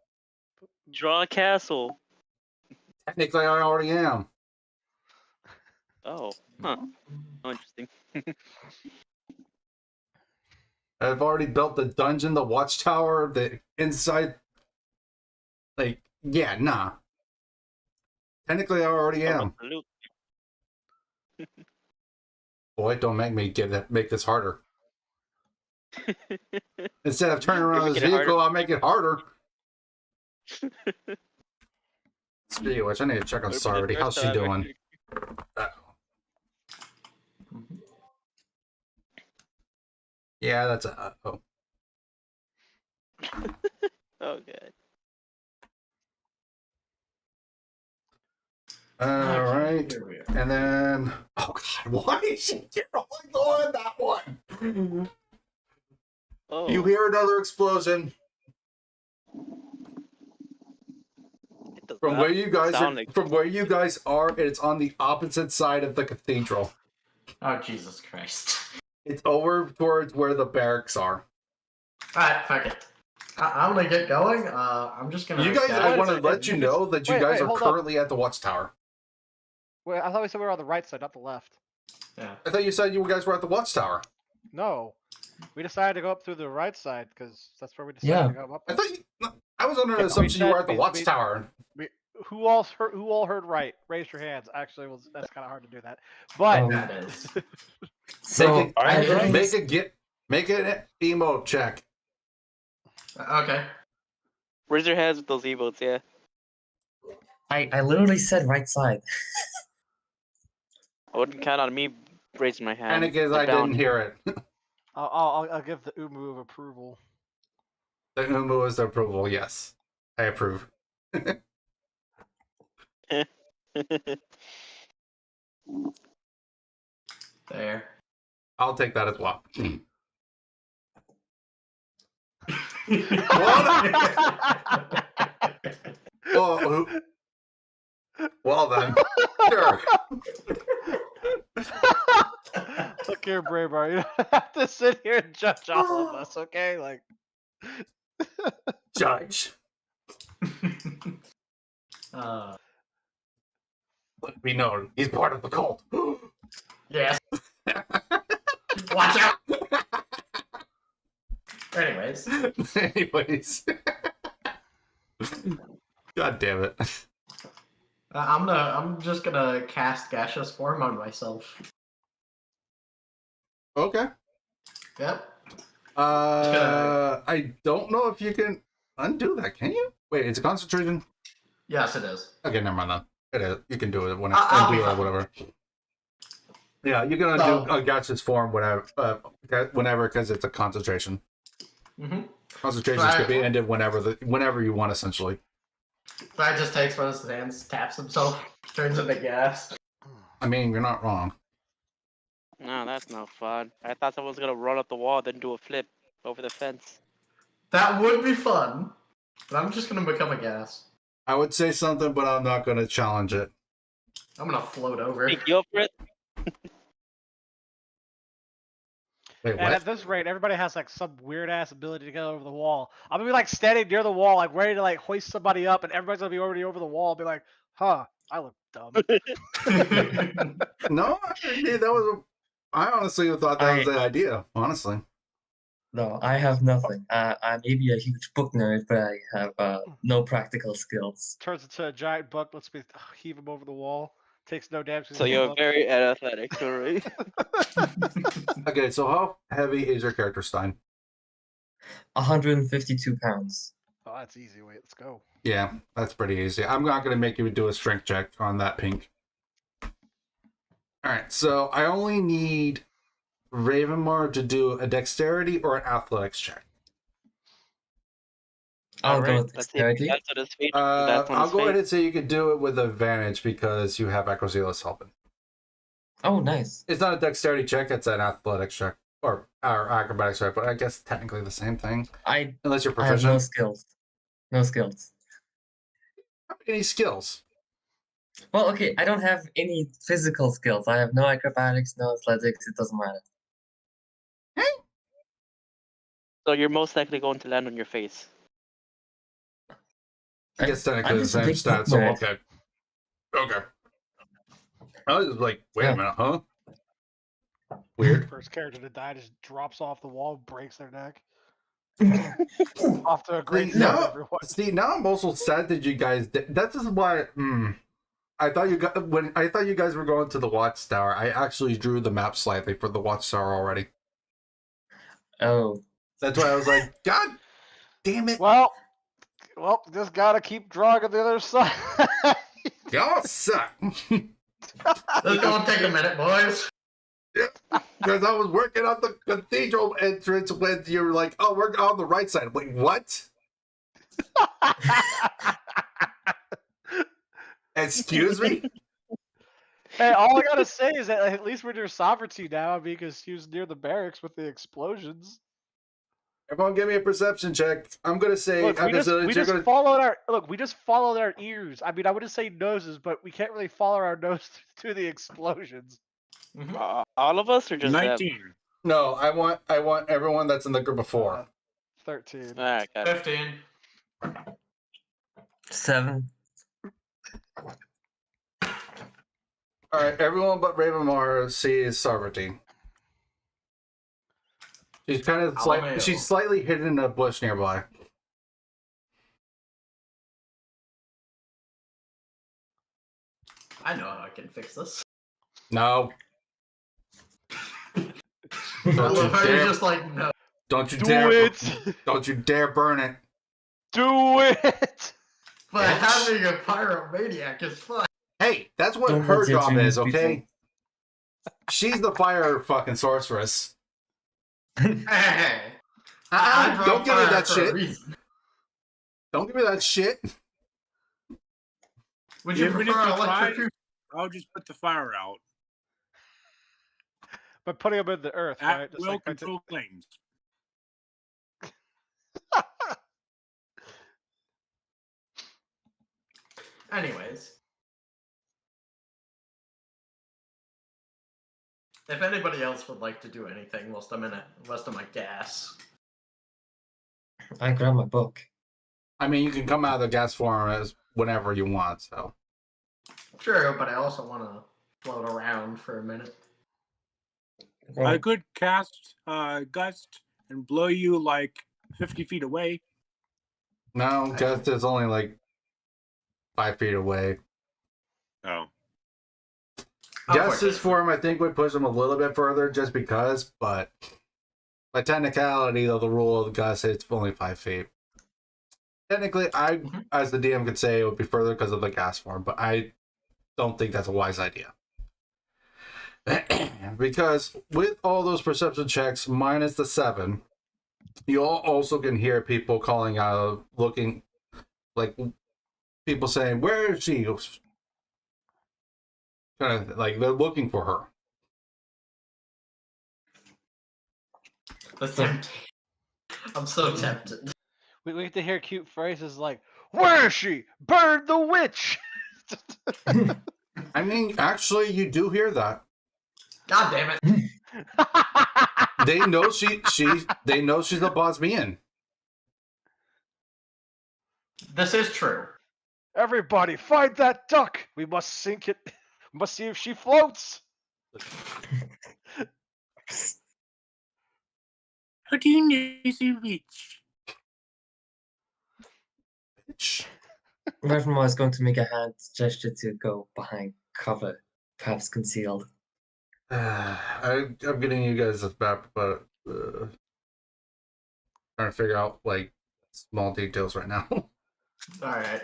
B: Draw a castle.
A: technically I already am.
B: Oh, huh. Oh, interesting.
A: I've already built the dungeon, the watchtower, the inside. Like, yeah, nah. Technically, I already
B: What
A: am.
B: about the loot?
A: Boy, don't make me make this harder. Instead of turning
B: You're
A: around this
B: making it harder.
A: vehicle, I'll make it harder. Speaking of which, I need to check on
B: Would've been the
A: Sarvati.
B: first
A: How's she
B: time I
A: doing? Yeah, that's a. Oh.
B: Oh, good.
A: All right.
E: Here we are.
A: And then. Oh, God. Why is she only going that one?
B: Oh.
A: You hear another explosion.
B: It does
A: From
B: not
A: where you guys
B: sound
A: are,
B: like-
A: from where you guys are, it's on the opposite side of the cathedral.
E: Oh, Jesus Christ.
A: It's over towards where the barracks are.
E: Alright, fuck it. I'm gonna get going. I'm just gonna.
A: You guys, I
C: Wait a
A: want to
C: second.
A: let you know that you
C: Wait,
A: guys are
C: hold up.
A: currently at the watchtower.
C: Wait, I thought we said we were on the right side, not the left.
E: Yeah.
A: I thought you said you guys were at the watchtower.
C: No, we decided to go up through the right side because that's where we decided
D: Yeah.
C: to go up.
A: I thought I was under the
C: Yeah, we
A: assumption you were
C: said
A: at the
C: we-
A: watchtower.
C: Who all heard right? Raise your hands. Actually, that's kind of hard to do that. But
E: That is.
D: So
A: Make an emote check.
E: Okay.
B: Raise your hands with those emotes, yeah.
D: I literally said right side.
B: I wouldn't count on me raising my hand.
A: Panic is
B: The
A: I didn't
B: bounty.
A: hear it.
C: I'll give the Umu of approval.
A: The Umu is the approval. Yes, I approve.
E: There.
A: I'll take that as well. Well then, sure.
C: Look here, Braebar. You don't have to sit here and judge all of us, okay? Like,
A: Judge. We know he's part of the cult.
E: Yes. Watch out. Anyways.
A: God damn it.
E: I'm just gonna cast gaseous form on myself.
A: Okay.
E: Yep.
A: I don't know if you can undo that. Can you? Wait, it's a concentration.
E: Yes, it is.
A: Okay, never mind then. It is. You can do it whenever.
E: I'll be
A: Undo it or
E: fine.
A: whatever. Yeah, you can undo a gaseous form whenever, because it's a concentration.
E: Mm-hmm.
A: Concentrations could be ended whenever you want, essentially.
E: Brad just takes one of his hands, taps himself, turns into gas.
A: I mean, you're not wrong.
B: No, that's no fun. I thought someone was gonna run up the wall, then do a flip over the fence.
E: That would be fun, but I'm just gonna become a gas.
A: I would say something, but I'm not going to challenge it.
E: I'm gonna float over.
B: Pick you up for it?
A: Wait,
C: and
A: what?
C: at this rate, everybody has like some weird ass ability to get over the wall. I'm gonna be like standing near the wall, like ready to like hoist somebody up, and everybody's gonna be already over the wall. And be like, "Huh, I look dumb."
A: No, I honestly thought that was the idea. Honestly,
D: No, I have nothing. I may be a huge book nerd, but I have no practical skills.
C: Turns into a giant book. Let's heave him over the wall. Takes no damage. 'cause
B: So
C: he's
B: you're
C: above-
B: very athletic, alright?
A: Okay, so how heavy is your character, Stein?
D: 152 pounds.
C: Oh, that's easy. Wait, let's go.
A: Yeah, that's pretty easy. I'm not going to make you do a strength check on that pink. All right, so I only need Ravenmar to do a dexterity or an athletics check.
D: I'll go
B: Alright,
D: with
B: let's see if
D: dexterity.
B: that's what his fate. That's on
A: I'll
B: his
A: go
B: fate.
A: ahead and say you can do it with advantage because you have Acrozealous helping.
D: Oh, nice.
A: It's not a dexterity check; it's an athletics check or acrobatics check. But I guess technically the same thing,
D: I
A: unless you're
D: I have
A: proficient.
D: no skills. No skills.
A: Any skills?
D: Well, okay, I don't have any physical skills. I have no acrobatics, no athletics. It doesn't matter.
B: So you're most likely going to land on your face.
A: I guess technically
D: I'm
A: the
D: just a
A: same
D: big
A: stats. So
D: nerd.
A: okay. Okay. I was just like, wait a
D: Yeah.
A: minute, huh? Weird.
C: First character to die just drops off the wall, breaks their neck. Off to a great
A: See,
C: start,
A: now,
C: everyone.
A: see, now I'm also sad that you guys did. That's just why. I thought you guys were going to the Watchtower. I actually drew the map slightly for the Watchtower already.
D: Oh.
A: That's why I was like, God damn it!
C: Well, just gotta keep drawing on the other side.
A: Y'all suck.
E: It's gonna take a minute, boys.
A: Because I was working on the cathedral entrance when you were like, "Oh, we're on the right side." Wait, what? Excuse me?
C: Hey, all I gotta say is that at least we're near sovereignty now, because he was near the barracks with the explosions.
A: Everyone, give me a perception check. I'm gonna say.
C: Look, we just
A: gonna...
C: followed our ears. I mean, I wouldn't say noses, but we can't really follow our nose to the explosions.
B: All of us or just them?
F: 19.
A: No, I want everyone that's in the group of 4.
C: 13.
B: Alright, got it.
E: 15.
D: 7.
A: All right, everyone but Ravenmar sees sovereignty. She's kind of she's slightly hidden in a bush nearby.
E: I know how I can fix this.
A: No.
E: I
A: Don't you
E: love how
A: dare!
E: you're just like, no.
A: Don't you
C: Do
A: dare!
C: it!
A: Don't you dare burn it!
C: Do it!
E: But
A: Bitch.
E: having a pyromaniac is fun.
A: Hey, that's what
D: Don't
A: her
D: let your
A: job
D: dreams
A: is,
D: be
A: okay?
D: true.
A: She's the fire fucking sorceress.
E: Hey, I draw
A: Don't give me
E: fire
A: that
E: for a
A: shit.
E: reason.
A: Don't give me that shit.
E: Would you
F: Even if
E: prefer
F: you
E: electric?
F: tried, I'll just put the fire out.
C: But putting them in the earth,
F: At
C: right? Just
F: will
C: like I did.
F: control flames.
E: Anyways. If anybody else would like to do anything whilst I'm in it, whilst I'm at gas.
D: I grab my book.
A: I mean, you can come out of the gas form as whenever you want, so.
E: True, but I also want to float around for a minute.
F: I could cast Gust and blow you like 50 feet away.
A: No, Gust is only like 5 feet away.
F: Oh.
A: Gust's form, I think, would push him a little bit further just because, but by technicality of the rule of Gust, it's only 5 feet. Technically, I, as the DM, could say it would be further because of the gas form, but I don't think that's a wise idea. Because with all those perception checks minus the 7, you all also can hear people calling out, looking, like people saying, "Where is she?" Kind of like they're looking for her.
E: The tempting. I'm so tempted.
C: We get to hear cute phrases like, "Where is she? Burn the witch!"
A: I mean, actually, you do hear that.
E: God damn it.
A: They know they know she's a Bosmian.
E: This is true.
C: Everybody, find that duck! We must sink it. We must see if she floats.
F: How do you know she's rich?
A: Bitch.
D: Ravenmar is going to make a hand gesture to go behind cover, perhaps concealed.
A: I'm getting you guys this back, but trying to figure out like small details right now.
E: Alright.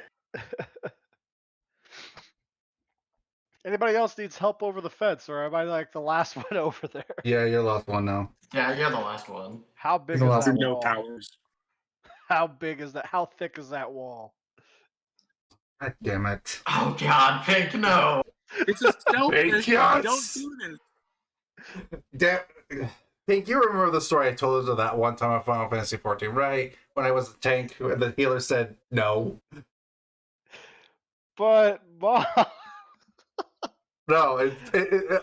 C: Anybody else needs help over the fence, or am I like the last one over there?
A: Yeah, you're the last one now.
E: Yeah, you're the last one.
C: How big
D: The
C: is
D: last
C: that
F: No
C: wall?
F: towers.
C: How big is that? How thick is that wall?
A: God damn it.
E: Oh god, Pink, no!
F: It's a stealth
A: Big
F: mission.
A: yes!
F: Don't do this.
A: Damn. Pink, you remember the story I told you that one time on Final Fantasy 14, right? When I was the tank and the healer said no.
C: But Mom,
A: No,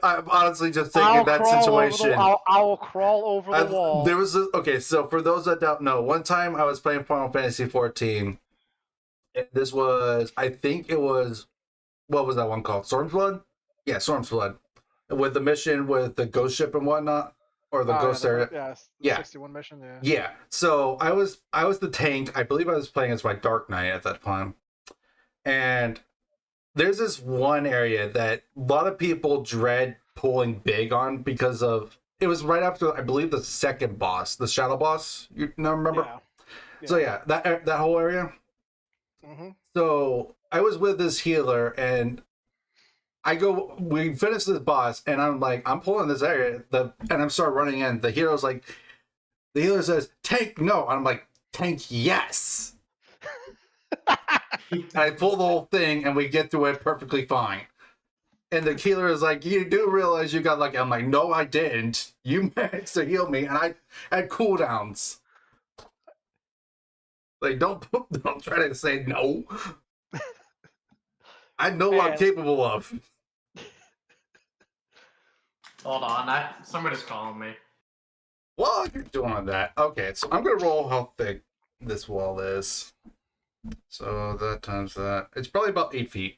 A: I'm honestly just thinking
C: I'll
A: that
C: crawl
A: situation.
C: over the. I will crawl over the wall.
A: There was okay, so for those that don't know, one time I was playing Final Fantasy 14. And this was, I think it was, what was that one called? Storm's Blood? Yeah, Storm's Blood. With the mission with the ghost ship and whatnot, or the ghost area.
C: The
A: Yeah.
C: 61 mission. Yeah.
A: Yeah. So I was the tank. I believe I was playing as my Dark Knight at that time. And there's this one area that a lot of people dread pulling big on because of it was right after I believe the second boss, the shadow boss. You know, remember?
C: Yeah.
A: So yeah, that whole area.
C: Mm-hmm.
A: So I was with this healer and we finished this boss and I'm like, I'm pulling this area, and I'm start running in. The healer says, tank no. And I'm like, tank yes. I pull the whole thing and we get through it perfectly fine. And the healer is like, you do realize you got lucky. I'm like, no, I didn't. You managed to heal me and I had cooldowns. Like, don't try to say no. I know what I'm
C: Man.
A: capable of.
E: Hold on, somebody's calling me.
A: While you're doing that, okay, so I'm gonna roll how thick this wall is. So that times that, it's probably about 8 feet.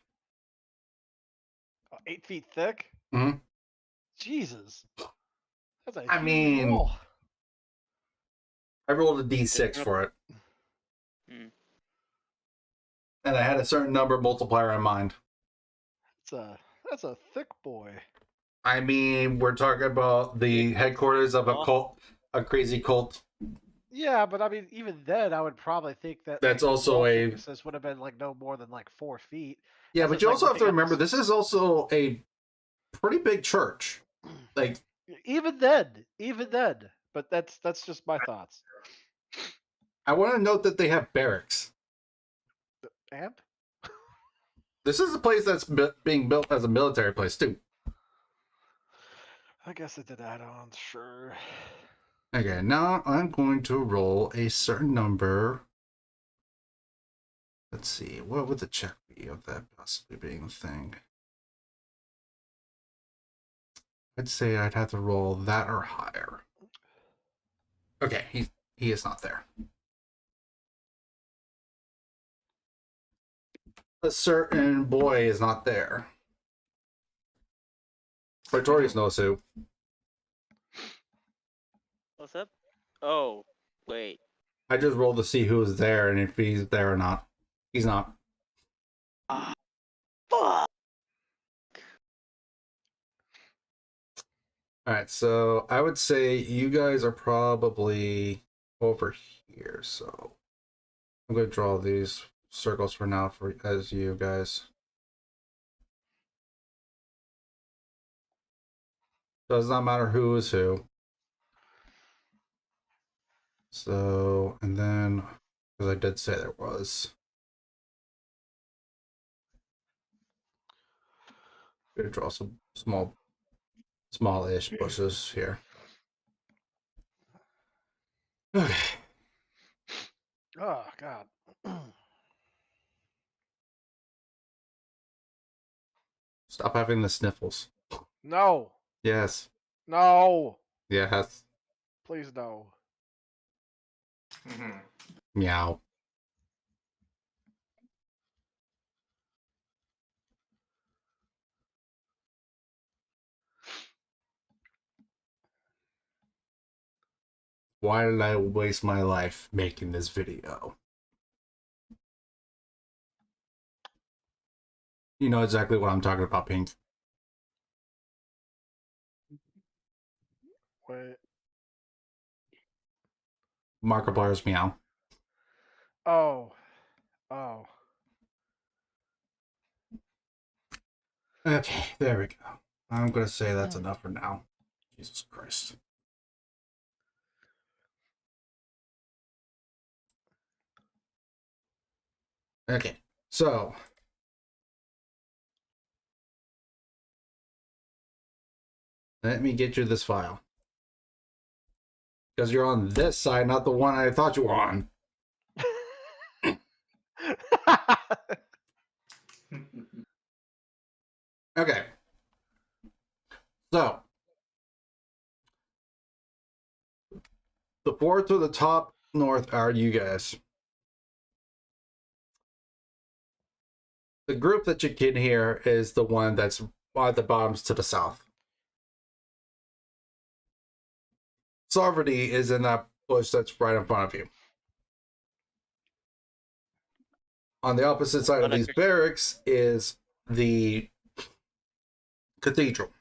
C: 8 feet thick.
A: Mhm.
C: Jesus. That's a
A: I
C: huge
A: mean-
C: wall.
A: I rolled a d6 for it.
B: Hmm.
A: And I had a certain number multiplier in mind.
C: That's a thick boy.
A: I mean, we're talking about the headquarters of a cult, a crazy cult.
C: Yeah, but I mean, even then, I would probably think that
A: That's
C: like,
A: also
C: wall
A: a-
C: thicknesses would have been like no more than like 4 feet.
A: Yeah,
C: As
A: but
C: in,
A: you
C: like,
A: also have to
C: looking at
A: remember this is also a pretty big church. Like,
C: Even then. But that's just my thoughts.
A: I want to note that they have barracks.
C: And
A: This is a place that's being built as a military place too.
C: I guess it did add on. Sure.
A: Okay, now I'm going to roll a certain number. Let's see, what would the check be of that possibly being a thing? I'd say I'd have to roll that or higher. Okay, he is not there. A certain boy is not there. Pretorius knows who.
B: What's up? Oh, wait.
A: I just rolled to see who is there and if he's there or not. He's not.
B: Ah, fuck.
A: Alright, so I would say you guys are probably over here, so I'm going to draw these circles for now as you guys. Does not matter who is who. So, and then, because I did say there was. Gonna draw some smallish bushes here. Okay.
C: Oh God.
A: Stop having the sniffles.
C: No.
A: Yes.
C: No.
A: Yes.
C: Please no.
E: Mhm.
A: Meow. Why did I waste my life making this video? You know exactly what I'm talking about, Pink.
C: Wait.
A: Markiplier's meow.
C: Oh. Oh.
A: Okay, there we go. I'm gonna say that's enough for now. Jesus Christ. Okay, so let me get you this file. Because you're on this side, not the one I thought you were on. Okay. So, the four to the top north are you guys. The group that you can hear is the one that's at the bottoms to the south. Sovereignty is in that bush that's right in front of you. On the opposite side of these barracks is the cathedral.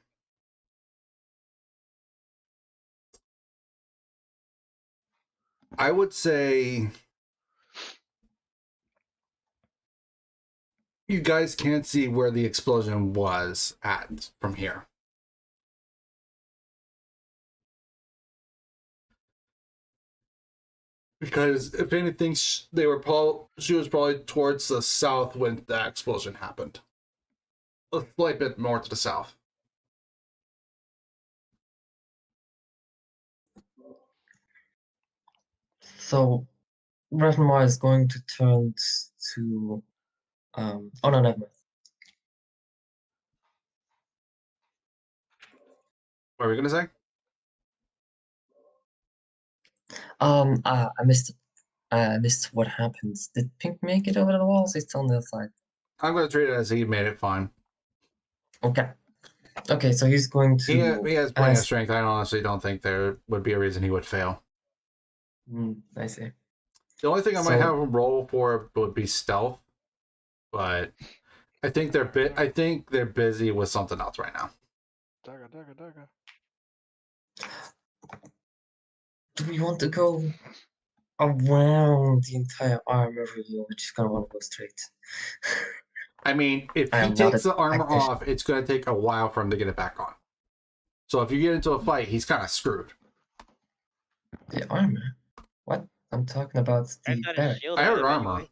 A: I would say you guys can't see where the explosion was at from here. Because if anything, she was probably towards the south when the explosion happened. A slight bit more to the south.
D: So Reznor is going to turn to oh no, never mind.
A: What were we gonna say?
D: I missed what happens. Did Pink make it over the walls? It's on the other side.
A: I'm gonna treat it as he made it fine.
D: Okay. Okay, so he's going to
A: He has plenty of
D: ask.
A: strength. I honestly don't think there would be a reason he would fail.
D: I see.
A: The only thing I might
D: So-
A: have him roll for would be stealth, but I think they're busy with something else right now.
C: Dagger.
D: Do we want to go around the entire armor review? We're just gonna want to go straight.
A: I mean, if
D: I
A: he
D: am not
A: takes
D: a
A: the armor
D: tactician.
A: off, it's going to take a while for him to get it back on. So if you get into a fight, he's kind of screwed.
D: The armor? What? I'm talking about
B: I
D: the
B: got a
D: barrack.
B: shield
A: I
B: on
A: heard
B: him
A: armor.
B: anyway.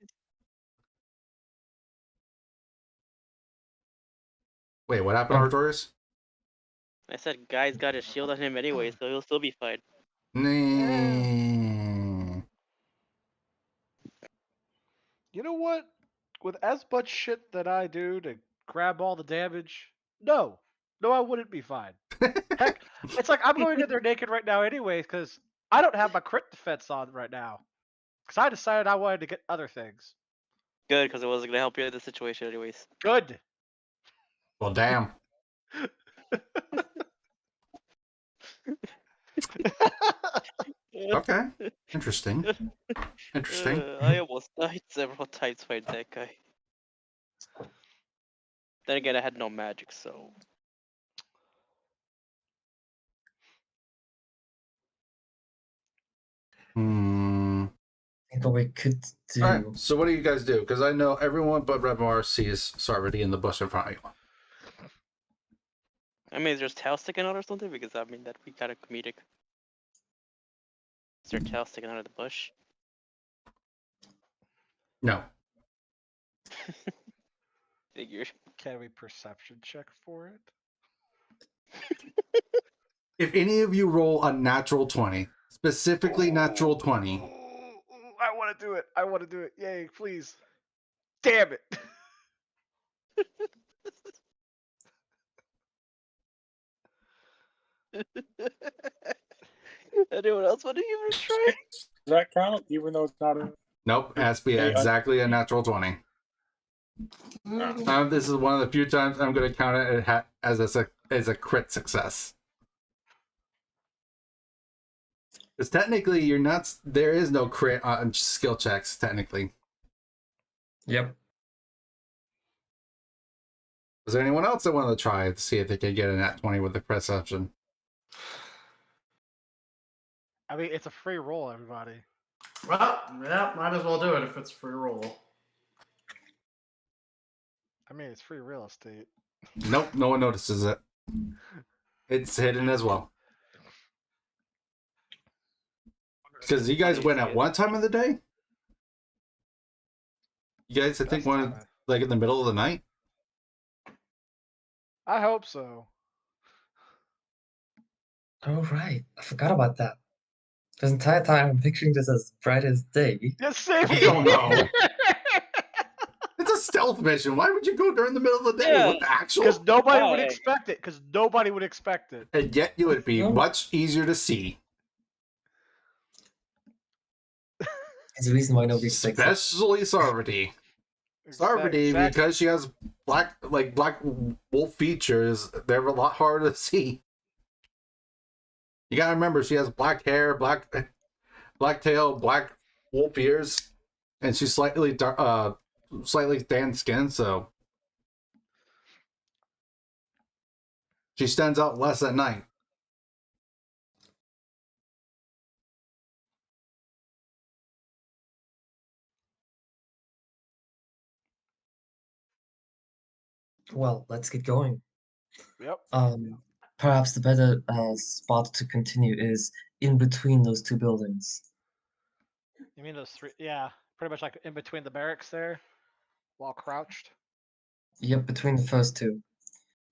A: Wait, what happened,
D: Oh.
A: Artorias?
B: I said, guy's got a shield on him anyway, so he'll still be fine.
A: Nah.
C: You know what? With as much shit that I do to grab all the damage, no, I wouldn't be fine. Heck, it's like I'm going in there naked right now, anyways, because I don't have my crit defense on right now. Because I decided I wanted to get other things.
B: Good, because it wasn't gonna help you in this situation anyways.
C: Good.
A: Well, damn. Okay. Interesting. Interesting.
B: I almost died several times fighting that guy. Then again, I had no magic, so.
A: Hmm.
D: I think what we could do.
A: All right. So what do you guys do? Because I know everyone but Redmar sees Sarvati in the bush in front of you.
B: I mean, is there tail sticking out or something? Because I mean, that'd be kind of comedic. Is there tail sticking out of the bush?
A: No.
B: Figured.
C: Can we perception check for it?
A: If any of you roll a natural 20, specifically natural 20,
C: I want to do it. I want to do it. Yay, please. Damn it.
B: Anyone else want to even try?
F: Does that count, even though it's not a...
A: nope, it has to be exactly a natural 20. This is one of the few times I'm going to count it as a crit success. Because technically, you're not. There is no crit on skill checks. Technically,
D: Yep.
A: Was there anyone else that wanted to try to see if they could get a nat 20 with the perception?
C: I mean, it's a free roll, everybody.
E: Well, yeah, might as well do it if it's free roll.
C: I mean, it's free real estate.
A: Nope, no one notices it. It's hidden as well. Because you guys went at what time of the day? You guys, I think,
C: Best
A: went
C: time.
A: like in the middle of the night?
C: I hope so.
D: Oh, right. I forgot about that. This entire time I'm picturing this as bright as day.
C: Yes, same
A: Hell no.
C: here.
A: It's a stealth mission. Why would you go during the middle of the day?
B: Yeah.
A: What the actual?
C: Because nobody would
B: Why?
C: expect it. Because nobody would expect it.
A: And yet you would be
D: No.
A: much easier to see.
D: There's a reason why nobody expects it.
A: Especially Sarvati. Sarvati,
C: Exactly.
A: because she has black wolf features, they're a lot harder to see. You gotta remember, she has black hair, black tail, black wolf ears, and she's slightly tan skin, so she stands out less at night.
D: Well, let's get going.
C: Yep.
D: Perhaps the better spot to continue is in between those two buildings.
C: You mean those three? Yeah, pretty much like in between the barracks there, while crouched.
D: Yep, between the first two.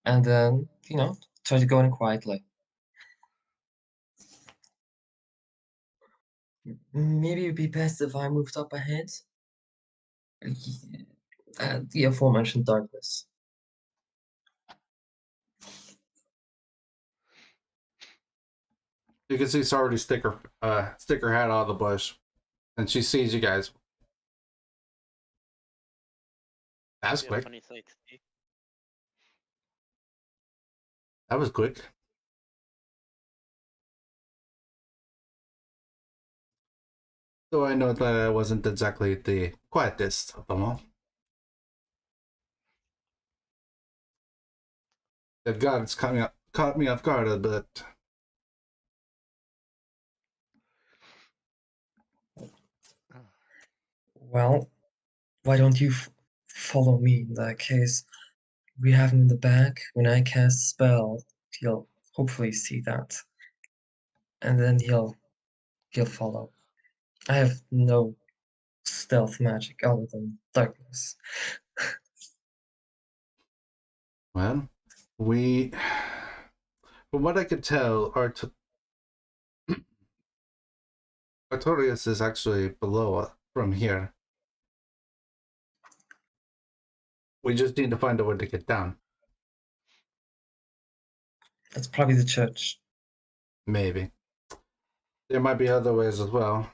D: And then, try to go in quietly. Maybe it'd be best if I moved up ahead. The aforementioned darkness.
A: You can see Sarvati stick her head out of the bush, and she sees you guys. That's quick.
B: 26.
A: That was quick. So I know that I wasn't exactly the quietest of them all. The gods caught me off guard a bit.
D: Well, why don't you follow me in that case? We have him in the back. When I cast a spell, he'll hopefully see that. And then he'll follow. I have no stealth magic other than darkness.
A: Well, from what I could tell, Artorias is actually below from here. We just need to find a way to get down.
D: That's probably the church.
A: Maybe. There might be other ways as well.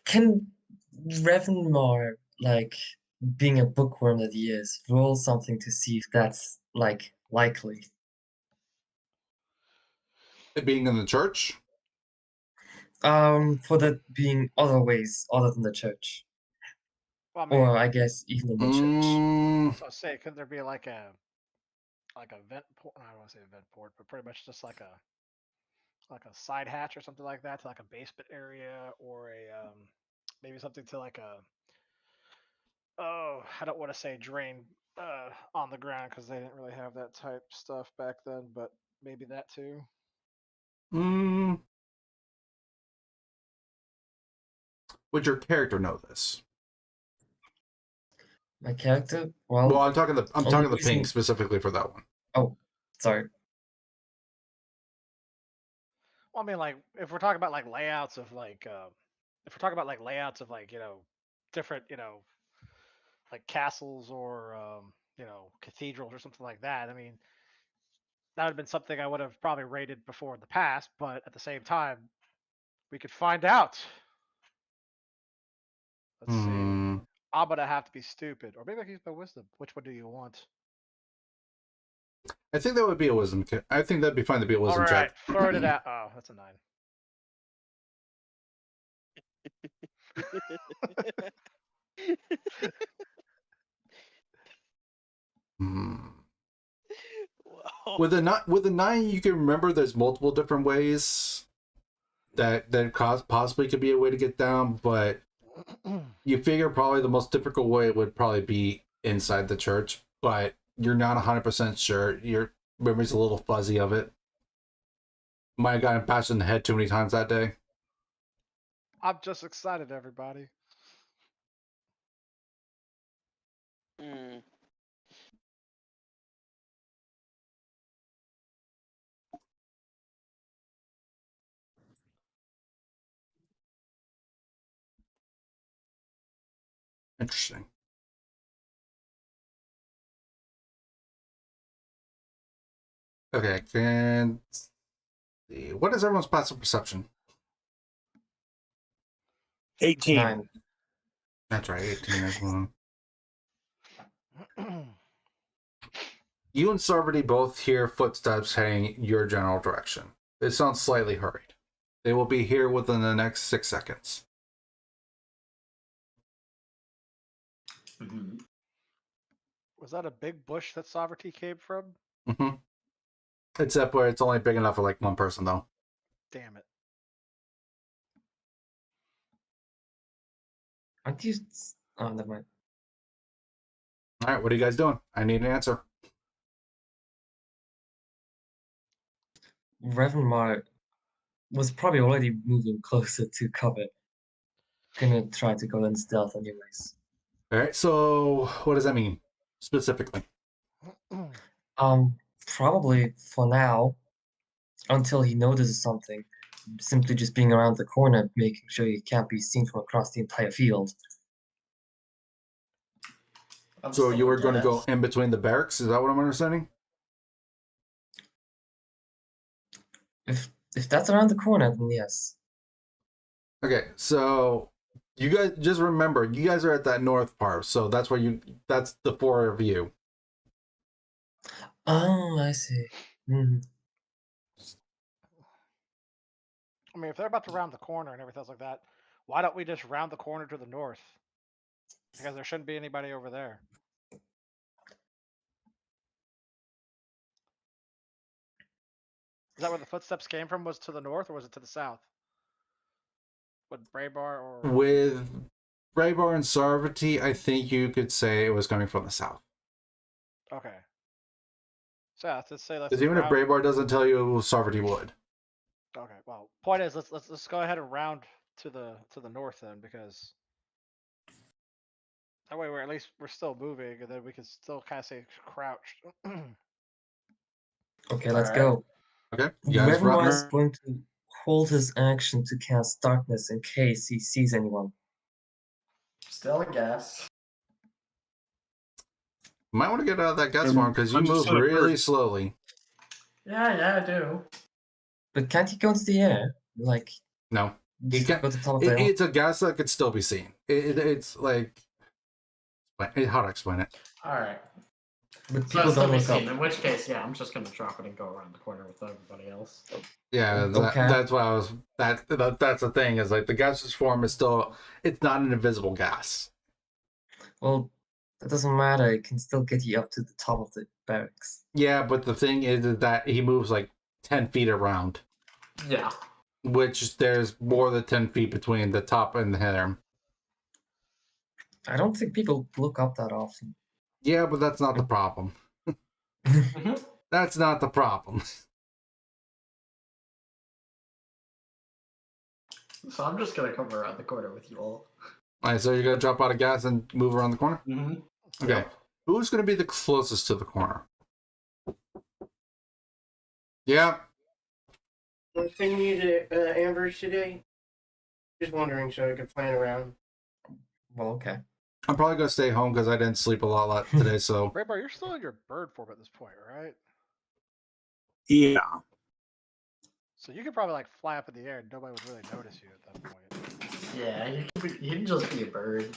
D: Can Revenmar, being a bookworm that he is, roll something to see if that's likely?
A: It being in the church?
D: For that being other ways other than the church.
C: Well, I mean,
D: Or I guess even in the church.
C: so say, could there be like a vent port? I don't want to say a vent port, but pretty much just like a side hatch or something like that to like a basement area, or a maybe something to like a I don't want to say drain on the ground because they didn't really have that type stuff back then, but maybe that too.
A: Would your character know this?
D: My character?
A: Well, I'm talking the
D: reason-
A: pink specifically for that one.
D: Oh, sorry.
C: Well, I mean, like if we're talking about like layouts of different like castles or cathedrals or something like that. I mean, that would have been something I would have probably rated before in the past, but at the same time, we could find out. Let's see. I'm gonna have to be stupid, or maybe I can use my wisdom. Which one do you want?
A: I think that would be a wisdom. I think that'd be fine to be a wisdom
C: All right,
A: check.
C: throw it out. Oh, that's a 9.
A: Hmm.
B: Whoa.
A: With the nine, you can remember there's multiple different ways that possibly could be a way to get down, but you figure probably the most typical way would probably be inside the church, but you're not 100% sure. Your memory's a little fuzzy of it. Might have gotten bashed in the head too many times that day.
C: I'm just excited, everybody.
B: Hmm.
A: Interesting. Okay, can see. What is everyone's passive perception?
F: 18.
D: 9.
A: That's right, 18 is one. You and Sarvati both hear footsteps heading your general direction. It sounds slightly hurried. They will be here within the next 6 seconds.
E: Mm-hmm.
C: Was that a big bush that Sovereignty came from?
A: Mm-hmm. Except where it's only big enough for like one person, though.
C: Damn it.
D: Aren't you? Oh, never mind.
A: All right, what are you guys doing? I need an answer.
D: Revermar was probably already moving closer to cover. Gonna try to go in stealth anyways.
A: All right, so what does that mean specifically?
D: Probably for now, until he notices something. Simply just being around the corner, making sure he can't be seen from across the entire field.
A: So you were going to go
E: guess.
A: in between the barracks? Is that what I'm understanding?
D: If that's around the corner, then yes.
A: Okay, so you guys just remember, you guys are at that north part, so that's where that's the four of you.
D: Oh, I see. Hmm.
C: I mean, if they're about to round the corner and everything else like that, why don't we just round the corner to the north? Because there shouldn't be anybody over there. Is that where the footsteps came from? Was to the north or was it to the south? Would Braybar or
A: With Braybar and Sarvati, I think you could say it was coming from the south.
C: okay? So yeah, let's say let's
A: Because even if
C: round.
A: Braybar doesn't tell you, Sarvati would.
C: Okay, well, point is let's go ahead and round to the north then, because that way we're still moving, and then we can still kind of stay crouched.
D: Okay, let's
E: Alright.
D: go.
A: Okay, you guys
D: Revermar is
A: run.
D: going to hold his action to cast darkness in case he sees anyone.
E: Still a guess.
A: Might want to get out of that guess form because you
F: I'm just
A: move
F: trying to
A: really
F: bird.
A: slowly.
E: Yeah, I do.
D: But can't he go into the air? Like,
A: No, he
D: just
A: can't.
D: go to the top of the hill?
A: It's a guess that could still be seen. It's like, how to explain it?
E: Alright.
D: But
E: So
D: people
E: it's still
D: don't
E: be
D: look up.
E: seen. In which case, yeah, I'm just gonna drop it and go around the corner with everybody else.
A: Yeah,
D: Okay.
A: that's why I was. That's the thing is like the gaseous form is still. It's not an invisible gas.
D: Well, that doesn't matter. It can still get you up to the top of the barracks.
A: Yeah, but the thing is that he moves like 10 feet around,
E: Yeah.
A: which there's more than 10 feet between the top and the header.
D: I don't think people look up that often.
A: Yeah, but that's not the problem.
E: Mm-hmm.
A: That's not the problem.
E: So I'm just gonna come around the corner with you all.
A: All right, so you're gonna drop out of gas and move around the corner.
E: Mm-hmm.
A: Okay, who's gonna be the closest to the corner? Yeah,
G: Want to send you to Amber's today? Just wondering so I could plan around.
D: Well, okay.
A: I'm probably gonna stay home because I didn't sleep a lot today. So
C: Braybar, you're still in your bird form at this point, right?
F: Yeah.
C: So you could probably like fly up in the air and nobody would really notice you at that point.
E: Yeah, you can just be a bird.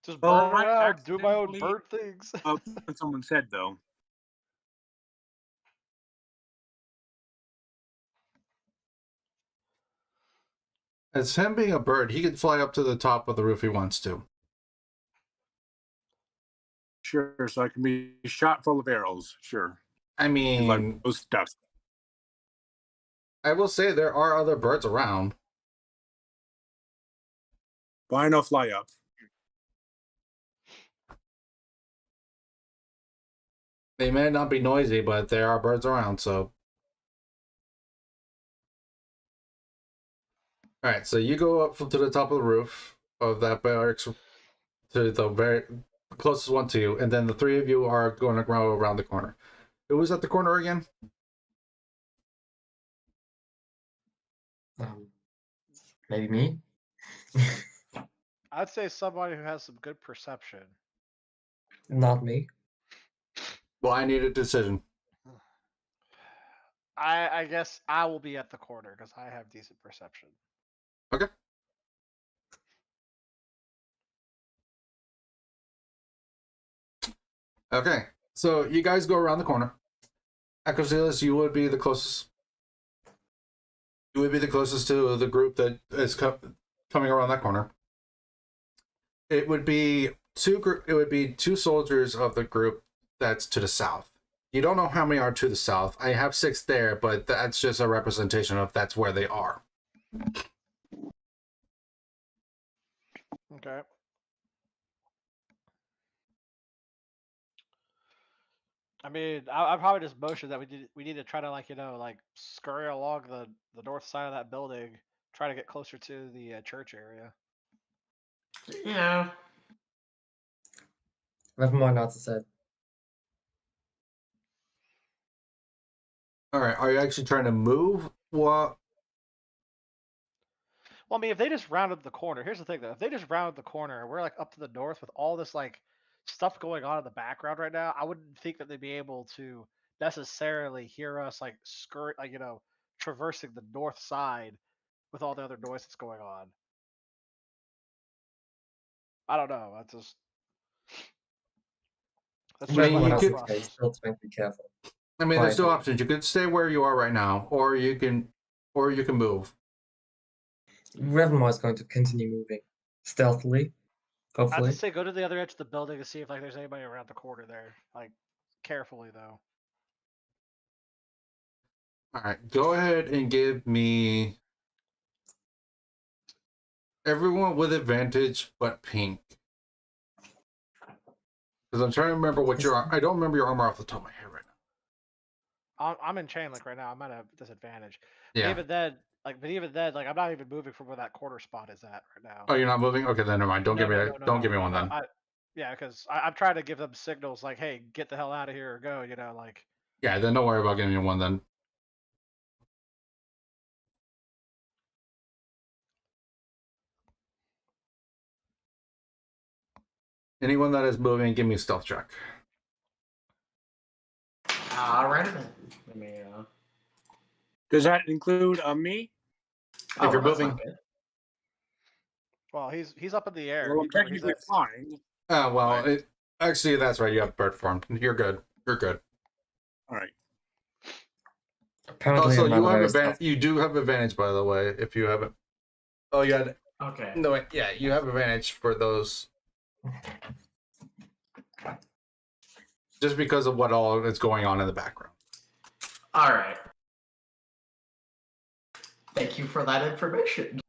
C: Just
F: Oh,
C: bird
F: I
C: around, do my own
F: accidentally-
C: bird things.
F: What someone said though.
A: As him being a bird, he can fly up to the top of the roof if he wants to.
F: Sure, so I can be shot full of arrows. Sure.
A: I mean,
F: Like those stuff.
A: I will say there are other birds around.
F: Fine, I'll fly up.
A: They may not be noisy, but there are birds around, so. Alright, so you go up to the top of the roof of that barracks to the very closest one to you, and then the three of you are going to go around the corner. Who was at the corner again?
D: Maybe me?
C: I'd say somebody who has some good perception.
D: Not me.
A: Well, I need a decision.
C: I guess I will be at the corner because I have decent perception.
A: Okay. Okay, so you guys go around the corner. Acrozelis, you would be the closest. You would be the closest to the group that is coming around that corner. It would be two soldiers of the group that's to the south. You don't know how many are to the south. I have 6 there, but that's just a representation of that's where they are.
C: Okay. I mean, I probably just motion that we need to try to like scurry along the north side of that building, try to get closer to the church area.
E: Yeah.
D: Nevermind, not said.
A: All right, are you actually trying to move? What?
C: Well, I mean, if they just rounded the corner, here's the thing though. If they just rounded the corner, we're like up to the north with all this like stuff going on in the background right now. I wouldn't think that they'd be able to necessarily hear us like traversing the north side with all the other noise that's going on. I don't know. That's
A: I
C: just
A: mean,
C: my
A: you
C: thought
A: could-
C: process.
D: Still trying to be careful.
A: I mean, there's two
D: Quietly.
A: options. You could stay where you are right now, or you can move.
D: Revermore is going to continue moving stealthily,
C: I'd
D: hopefully.
C: just say go to the other edge of the building to see if like there's anybody around the corner there. Like carefully though.
A: All right, go ahead and give me everyone with advantage but pink. Because I'm trying to remember what your I don't remember your armor off the top of my head right now.
C: I'm in chain link right now. I'm at a disadvantage.
A: Yeah.
C: But even then, like I'm not even moving from where that corner spot is at right now.
A: Oh, you're not moving? Okay, then never mind. Don't give me one then.
C: Yeah, because I'm trying to give them signals like, hey, get the hell out of here or go. Like.
A: Yeah, then don't worry about giving me one then. Anyone that is moving, give me a stealth check.
E: Alright then. Let me.
F: Does that include me?
A: If you're
E: that's
A: moving.
E: not good.
C: Well, he's up in the air.
F: Well, I'm
C: He's
F: technically
C: at-
F: flying.
A: Oh, well,
F: Right.
A: actually, that's right. You have bird form. You're good. You're good.
F: All right.
D: Apparently,
A: Also,
D: I'm
A: you
D: not
A: have
D: very
A: advantage.
D: stealthy.
A: You do have advantage, by the way, if you haven't. Oh, you had.
E: Okay.
A: No, wait, yeah, you have advantage for those. Just because of what all is going on in the background.
E: Alright. Thank you for that information.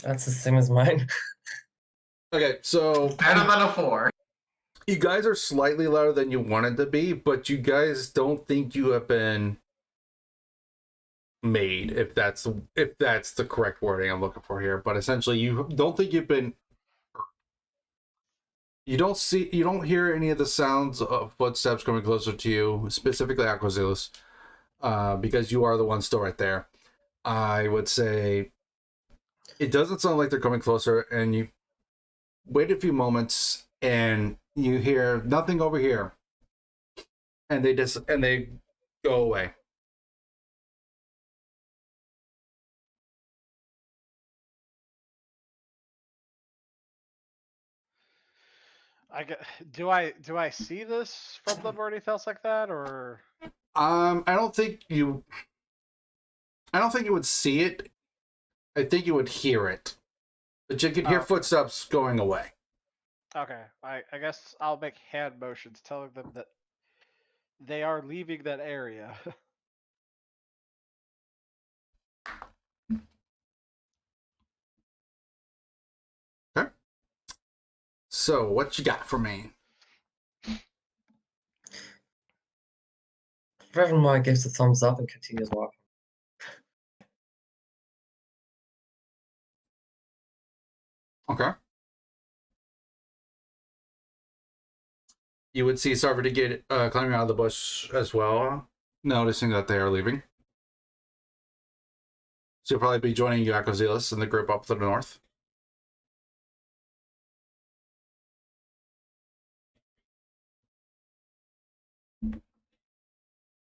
D: That's the same as mine.
A: Okay, so
E: Better than a 4.
A: you guys are slightly louder than you wanted to be, but you guys don't think you have been made, if that's the correct wording I'm looking for here. But essentially, you don't think you've been. You don't hear any of the sounds of footsteps coming closer to you, specifically Aquazilus, because you are the one still right there. I would say it doesn't sound like they're coming closer, and you wait a few moments, and you hear nothing over here, and they go away.
C: Do I see this from them or anything else like that, or?
A: I don't think you. I don't think you would see it. I think you would hear it. But you could hear footsteps going away.
C: Okay, I guess I'll make hand motions telling them that they are leaving that area.
A: Okay. So, what you got for me?
D: Reverend gives a thumbs up and continues walking.
A: Okay. You would see Sarver to get climbing out of the bush as well, noticing that they are leaving. So you'll probably be joining Yakozilis and the group up to the north.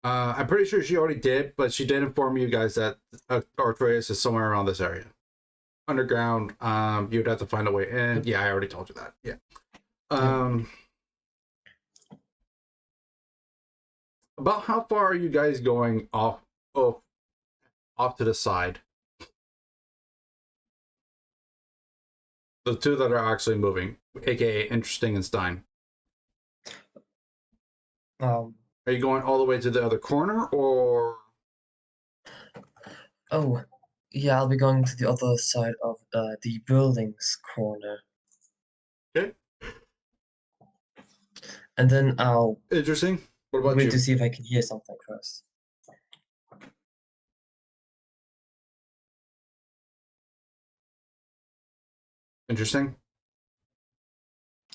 A: I'm pretty sure she already did, but she did inform you guys that Artorias is somewhere around this area. Underground, you'd have to find a way in. Yeah, I already told you that. Yeah. About how far are you guys going off to the side? The two that are actually moving, aka Interesting and Stein. Are you going all the way to the other corner, or?
D: Oh, yeah, I'll be going to the other side of the building's corner.
A: Okay.
D: And then I'll
A: Interesting. What about
D: wait
A: you?
D: to see if I can hear something first.
A: Interesting.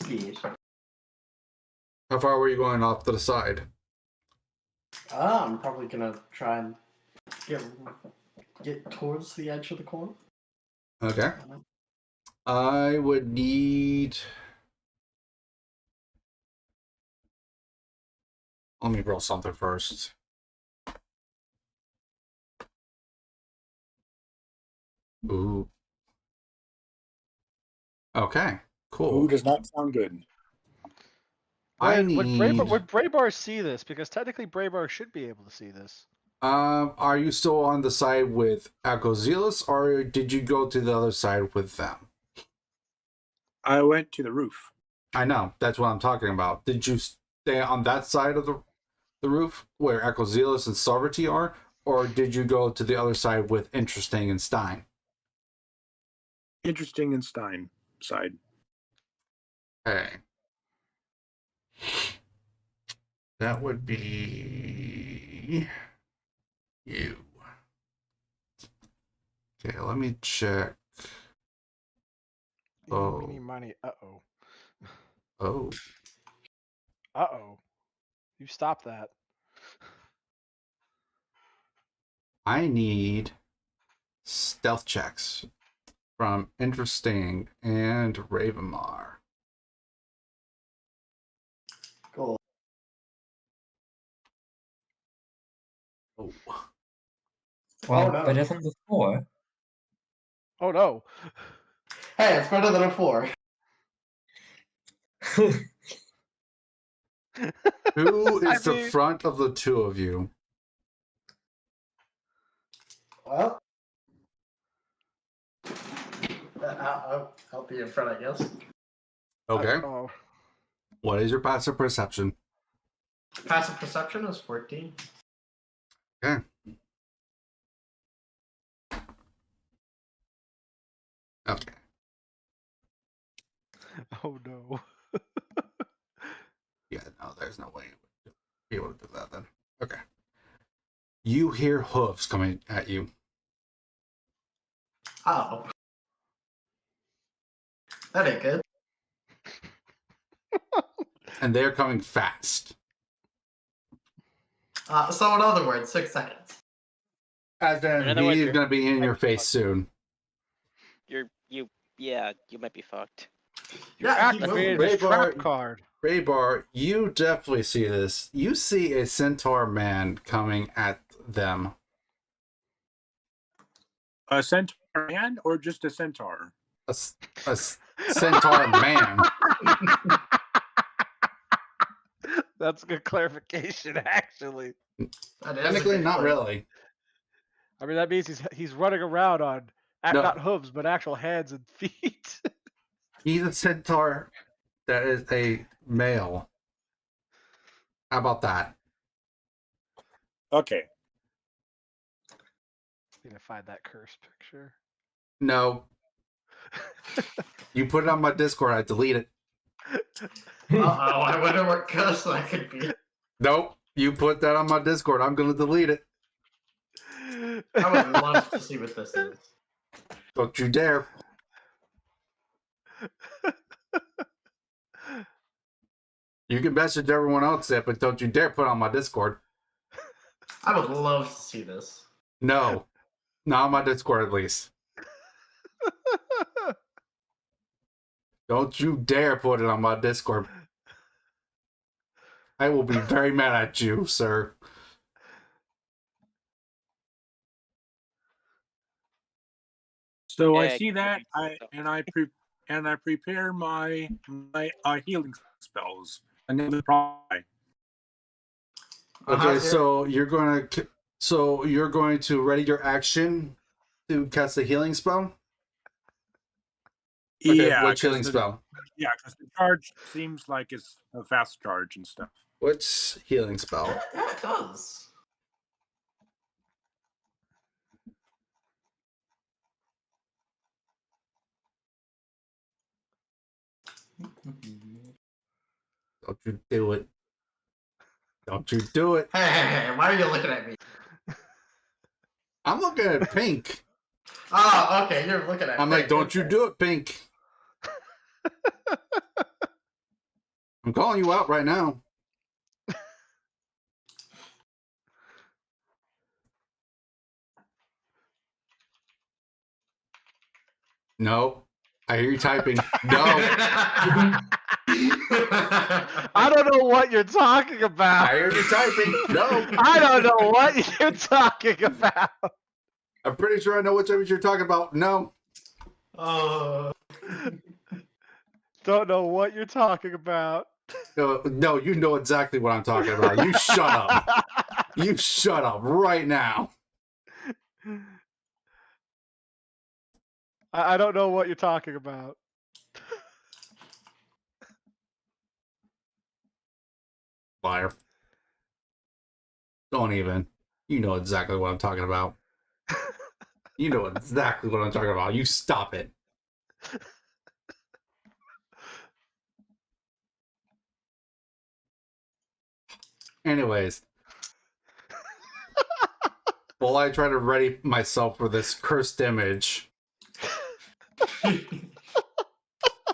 E: Yes.
A: How far were you going off to the side?
E: I'm probably gonna try and get towards the edge of the corner.
A: Okay. I would need. Let me roll something first. Ooh. Okay. Cool.
F: Ooh, does not sound good.
C: Would Braybar see this? Because technically Braybar should be able to see this.
A: Are you still on the side with Akozilis, or did you go to the other side with them?
F: I went to the roof.
A: I know, that's what I'm talking about. Did you stay on that side of the roof where Akozilis and Sarvati are, or did you go to the other side with Interesting and Stein?
F: Interesting and Stein side.
A: Okay. That would be you. Okay, let me check. Oh.
C: Meeny, miny, uh-oh.
A: Oh.
C: Uh-oh. You stop that.
A: I need stealth checks from Interesting and Ravenmar.
E: Cool.
A: Oh.
D: Well,
E: no.
D: better than before.
C: Oh no.
E: Hey, it's better than a 4.
A: Who is
C: I
A: the front of the two of you?
E: Well, I'll be in front, I guess.
A: Okay.
C: Oh.
A: What is your passive perception?
E: Passive perception is 14.
A: Okay. Okay.
C: Oh no.
A: Yeah, no, there's no way you would be able to do that then. Okay. You hear hooves coming at you.
E: Oh. That ain't good.
A: And they're coming fast.
E: So in other words, 6 seconds.
A: As
B: In
A: in,
B: other words,
A: he's
B: you're-
A: going to be in your face soon.
B: You might be fucked.
E: Yeah, keep
C: Activated
E: moving.
C: the trap
A: Raybar-
C: card.
A: Raybar, you definitely see this. You see a centaur man coming at them.
F: A centaur man or just a centaur?
A: A centaur man.
C: That's a good clarification, actually.
E: That is a
A: Technically,
E: good
A: not
E: point.
A: really.
C: I mean, that means he's running around on
A: No.
C: not hooves, but actual hands and feet.
A: He's a centaur that is a male. How about that?
F: Okay.
C: Need to find that curse picture.
A: No. You put it on my Discord, I delete it.
E: Uh-oh, I wonder what curse that could be.
A: Nope. You put that on my Discord, I'm gonna delete it.
E: I would love to see what this is.
A: Don't you dare. You can message everyone else that, but don't you dare put it on my Discord.
E: I would love to see this.
A: No. Not on my Discord, at least. Don't you dare put it on my Discord. I will be very mad at you, sir.
F: So I
B: Yeah,
F: see that,
B: so-
F: I prepare my healing spells, and then try.
A: Okay, so you're going to ready your action to cast a healing spell? Okay,
F: Yeah,
A: which healing
F: 'cause the-
A: spell?
F: Yeah, because the charge seems like it's a fast charge and stuff.
A: Which healing spell?
E: Yeah, it does.
A: Don't you do it. Don't you do it.
E: Hey, why are you looking at me?
A: I'm looking at Pink.
E: Oh, okay, you're looking at me.
A: I'm like, don't you do it, Pink. I'm calling you out right now. No. I hear you typing. No.
C: I don't know what you're talking about.
A: I hear you typing. No.
C: I don't know what you're talking about.
A: I'm pretty sure I know which image you're talking about. No.
C: Don't know what you're talking about.
A: No, you know exactly what I'm talking about. You shut up. You shut up right now.
C: I don't know what you're talking about.
A: Liar. Don't even. You know exactly what I'm talking about. You know exactly what I'm talking about. You stop it. Anyways. While I try to ready myself for this cursed image.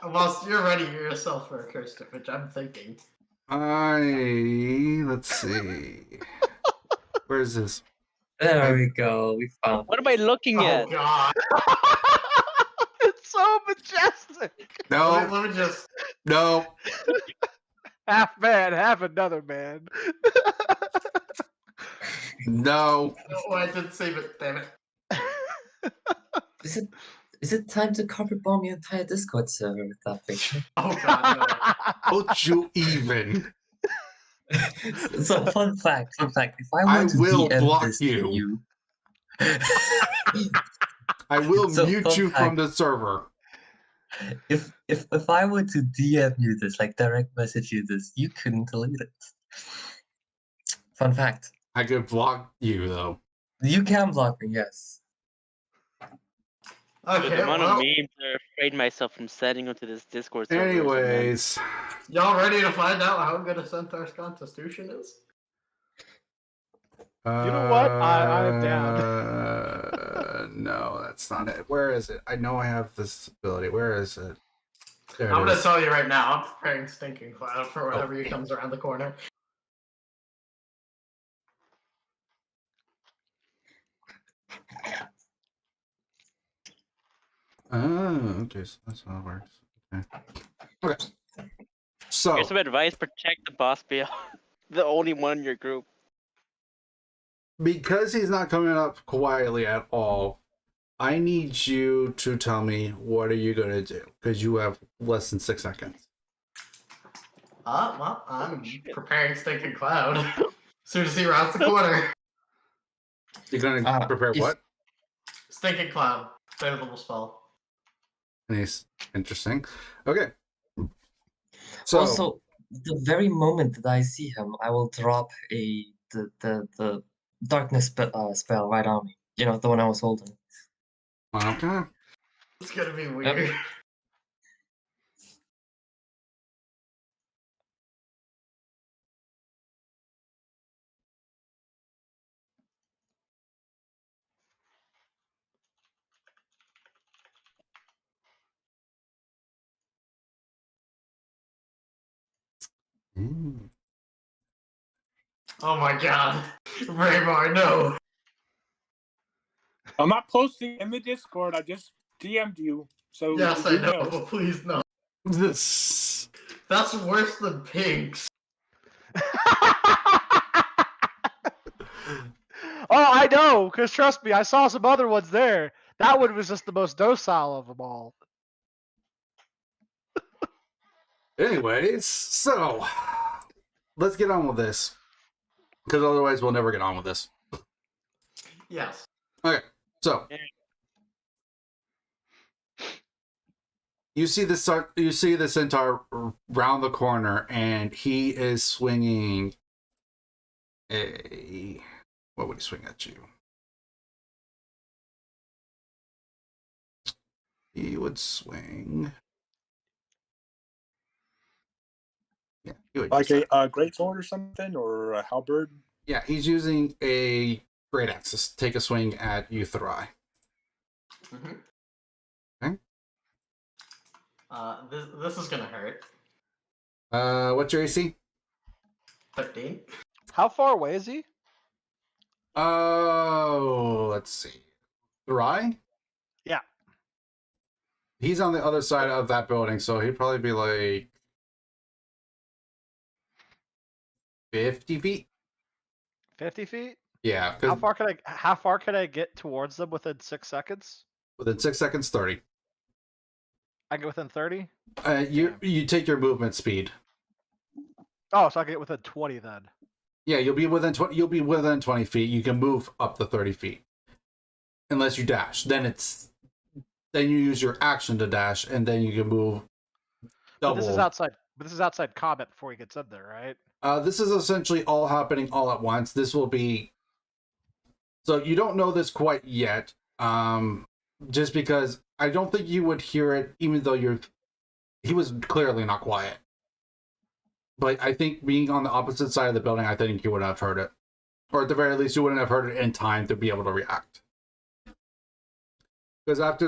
E: Whilst you're ready yourself for a cursed image, I'm thinking.
A: Let's see. Where is this?
D: There we go. We found.
B: What am I looking
E: Oh
B: at?
E: god.
C: It's so majestic.
A: No,
E: Let me just.
A: no.
C: Half man, half another man.
A: No.
E: Oh, I did save it, damn it.
D: Is it time to carpet bomb your entire Discord server with that picture?
E: Oh god,
A: Don't you even.
D: So fun fact. If I
A: I
D: were to
A: will
D: DM
A: block
D: this to
A: you.
D: you,
A: I will
D: So,
A: mute
D: fun
A: you
D: fact.
A: from the server.
D: if I were to DM you this, like direct message you this, you couldn't delete it. Fun fact.
A: I could block you though.
D: You can block me, yes.
B: With
E: Okay,
B: the amount of
E: well,
B: memes I afraid myself from setting onto this Discord server. is immense.
A: Anyways,
E: y'all ready to find out how good a Centaur's Constitution is?
C: You know what? I am down.
A: No, that's not it. Where is it? I know I have this ability. Where is it? There
E: I'm
A: it
E: gonna
A: is.
E: tell you right now, I'm preparing Stinking Cloud for whenever he comes around the corner.
A: Oh, okay, so that's how it works. Okay. Okay. So
B: Here's some advice: protect the Bosmia, the only one in your group.
A: because he's not coming up quietly at all, I need you to tell me what are you gonna do, because you have less than 6 seconds.
E: Well, I'm preparing Stinking Cloud. As soon as he rounds the corner.
A: You're gonna prepare
D: if-
A: what?
E: Stinking Cloud. Third level spell.
A: Nice. Interesting. Okay. So
D: Also, the very moment that I see him, I will drop the darkness spell right on me. You know, the one I was holding.
A: okay.
E: It's gonna be weird.
A: Mm.
E: Oh my god. Raymar, no.
F: I'm not posting in the Discord. I just DM'd you. So
E: Yes, I
F: you
E: know, but please no.
A: This.
E: That's worse than pigs.
C: Oh, I know, because trust me, I saw some other ones there. That one was just the most docile of them all.
A: Anyways, so let's get on with this, because otherwise we'll never get on with this.
E: Yes.
A: Okay, so you see the centaur round the corner, and he is swinging a. What would he swing at you? He would swing. Yeah, he would
F: like
A: use
F: a great sword or something, or a halberd.
A: Yeah, he's using a great axe to take a swing at Eutherai.
E: Mm-hmm.
A: Okay.
E: This is gonna hurt.
A: What's your AC?
E: 15.
C: How far away is he?
A: Oh, let's see. Thurai?
C: Yeah.
A: He's on the other side of that building, so he'd probably be like 50 feet.
C: 50 feet?
A: Yeah.
C: How far can I get towards them within 6 seconds?
A: Within 6 seconds, 30.
C: I can get within 30?
A: You take your movement speed.
C: Oh, so I can get within 20 then.
A: Yeah, you'll be within 20. You'll be within 20 feet. You can move up to 30 feet, unless you dash. Then you use your action to dash, and then you can move double.
C: But this is outside. But this is outside combat before he gets in there, right?
A: This is essentially all happening all at once. This will be. So you don't know this quite yet, just because I don't think you would hear it, even though he was clearly not quiet. But I think being on the opposite side of the building, I think you would have heard it. Or at the very least, you wouldn't have heard it in time to be able to react. Because after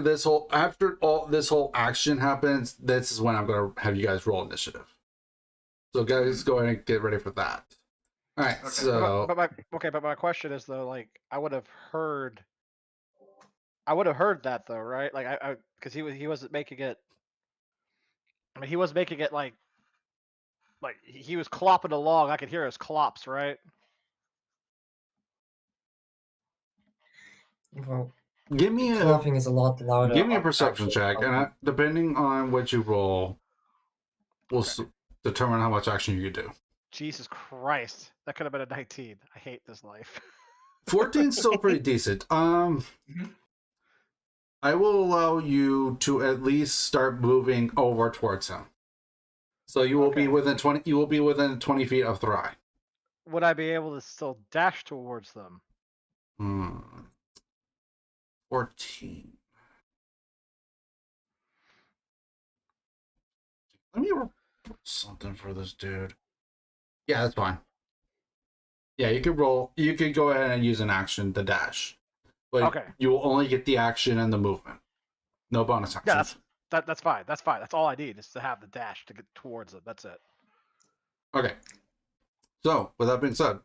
A: all this whole action happens, this is when I'm going to have you guys roll initiative. So guys, go ahead and get ready for that. All right,
E: Okay.
A: so...
C: But my question is though, like, I would have heard that though, right? Like, because he wasn't making it. I mean, he was making it like he was clopping along. I could hear his clops, right?
D: Well,
A: Give me
D: coughing is a lot louder.
A: Give me a perception
D: actually.
A: check, and depending on what you roll, we'll determine how much action you can do.
C: Jesus Christ, that could have been a 19. I hate this life.
A: 14's still pretty decent. I will allow you to at least start moving over towards him. So you will be within 20. You will be within 20 feet of Thry.
C: Would I be able to still dash towards them?
A: 14. Let me roll something for this dude. Yeah, that's fine. Yeah, you could roll. You could go ahead and use an action to dash, but you will only get the action and the movement. No bonus actions.
C: Yeah, that's fine. That's fine. That's all I need is to have the dash to get towards them. That's it.
A: Okay. So, with that being said,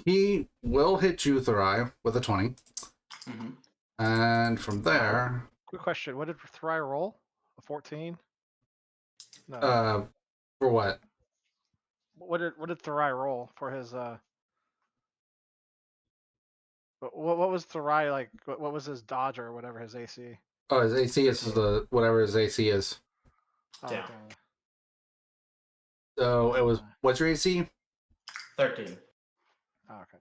A: he will hit you, Thurai, with a 20.
E: Mm-hmm.
A: And from there...
C: Quick question. What did Thry roll? A 14? No.
A: For what?
C: What did Thry roll for his what was Thry like? What was his dodge or whatever his AC?
A: Oh, his AC is whatever his AC is.
C: Oh,
E: Yeah.
C: okay.
A: So it was, what's your AC?
E: 13.
C: Oh, okay.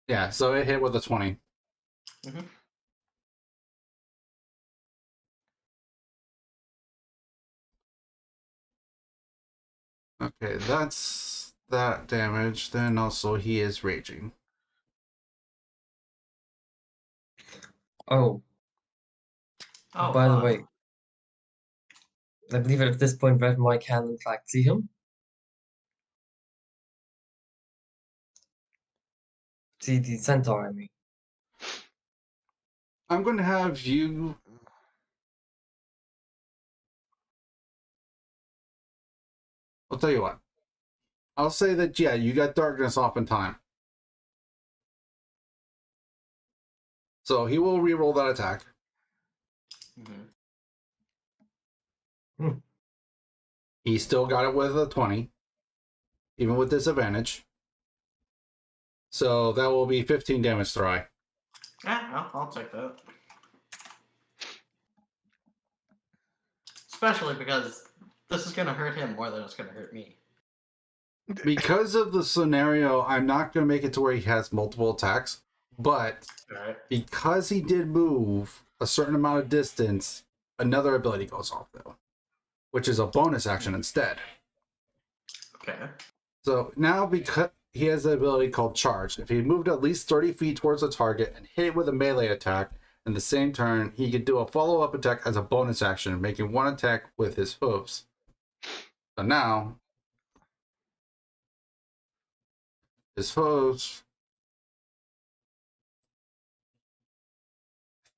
A: Yeah, so it hit with a 20.
E: Mhm.
A: Okay, that's that damage. Then also he is raging.
D: Oh,
E: Oh,
D: by the
E: fuck.
D: way, I believe at this point Red Mike can in fact see him. See the centaur, I mean.
A: I'm going to have you. I'll tell you what. I'll say that, yeah, you got darkness off in time. So he will reroll that attack.
E: Mhm.
A: He still got it with a 20, even with disadvantage. So that will be 15 damage to Rai.
E: Yeah, I'll take that. Especially because this is gonna hurt him more than it's gonna hurt me.
A: Because of the scenario, I'm not going to make it to where he has multiple attacks. But
E: Alright.
A: because he did move a certain amount of distance, another ability goes off, though, which is a bonus action instead.
E: Okay.
A: So now, because he has the ability called Charge, if he moved at least 30 feet towards the target and hit it with a melee attack, in the same turn, he could do a follow-up attack as a bonus action, making one attack with his hooves. So now, his hooves,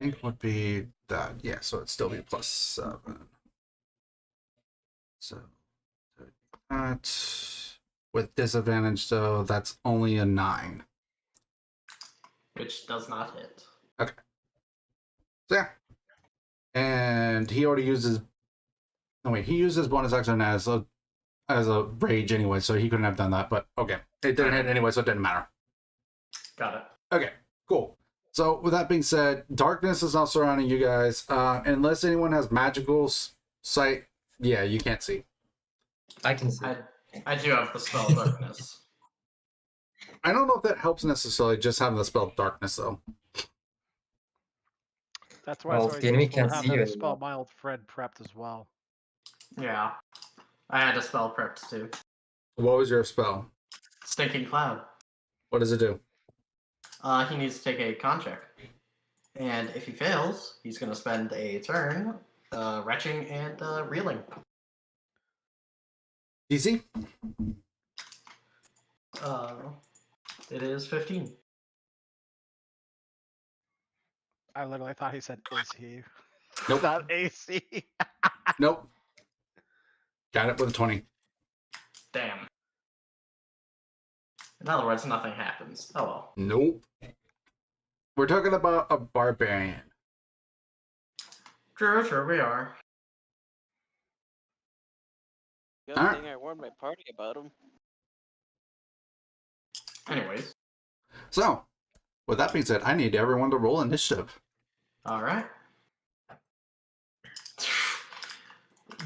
A: I think, would be that. Yeah, so it'd still be +7. So that, with disadvantage, though, that's only a 9.
E: Which does not hit.
A: Okay. So yeah. And he already uses. Oh wait, he uses bonus action as a rage anyway, so he couldn't have done that. But okay, it didn't hit anyway, so it didn't matter.
E: Got it.
A: Okay, cool. So with that being said, darkness is now surrounding you guys. Unless anyone has magical sight, yeah, you can't see.
D: I can see.
E: I do have the spell darkness.
A: I don't know if that helps necessarily, just having the spell darkness though.
C: That's why
D: Well,
C: it's always
D: the enemy
C: useful to
D: can't
C: have
D: see you
C: that spell
D: anymore.
C: my old friend prepped as well.
E: Yeah. I had a spell prepped too.
A: What was your spell?
E: Stinking Cloud.
A: What does it do?
E: He needs to take a con check. And if he fails, he's going to spend a turn retching and reeling.
A: DC?
E: It is 15.
C: I literally thought he said, "Is he?"
A: Nope.
C: Not AC.
A: Nope. Got it with a 20.
E: Damn. In other words, nothing happens. Oh well.
A: Nope. We're talking about a barbarian.
E: True, we are.
B: Good
A: Alright.
B: thing I warned my party about him.
E: Anyways.
A: So, with that being said, I need everyone to roll initiative.
E: Alright.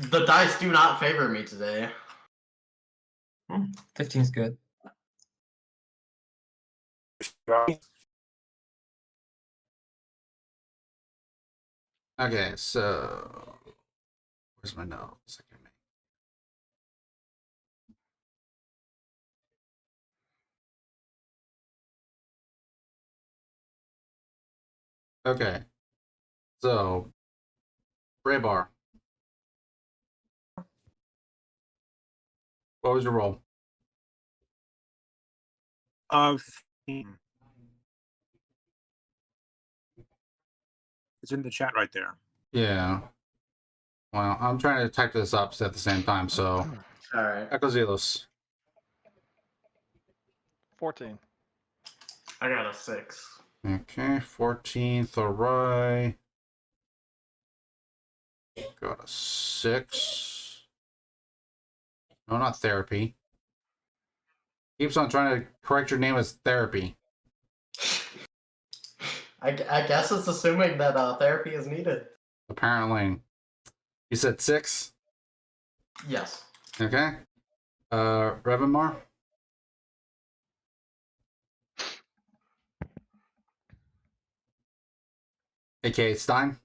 E: The dice do not favor me today.
D: 15 is good.
A: Okay, so where's my notes? Okay, so Braybar, what was your roll?
F: It's in the chat right there.
A: Yeah. Well, I'm trying to type this up at the same time, so
E: Alright.
A: Echozelos.
C: 14.
E: I got a 6.
A: Okay, 14th, Thorai. Got a 6. No, not therapy. Keeps on trying to correct your name as therapy.
E: I guess it's assuming that therapy is needed.
A: Apparently. You said 6?
E: Yes.
A: Okay. Revimar? aka Stein.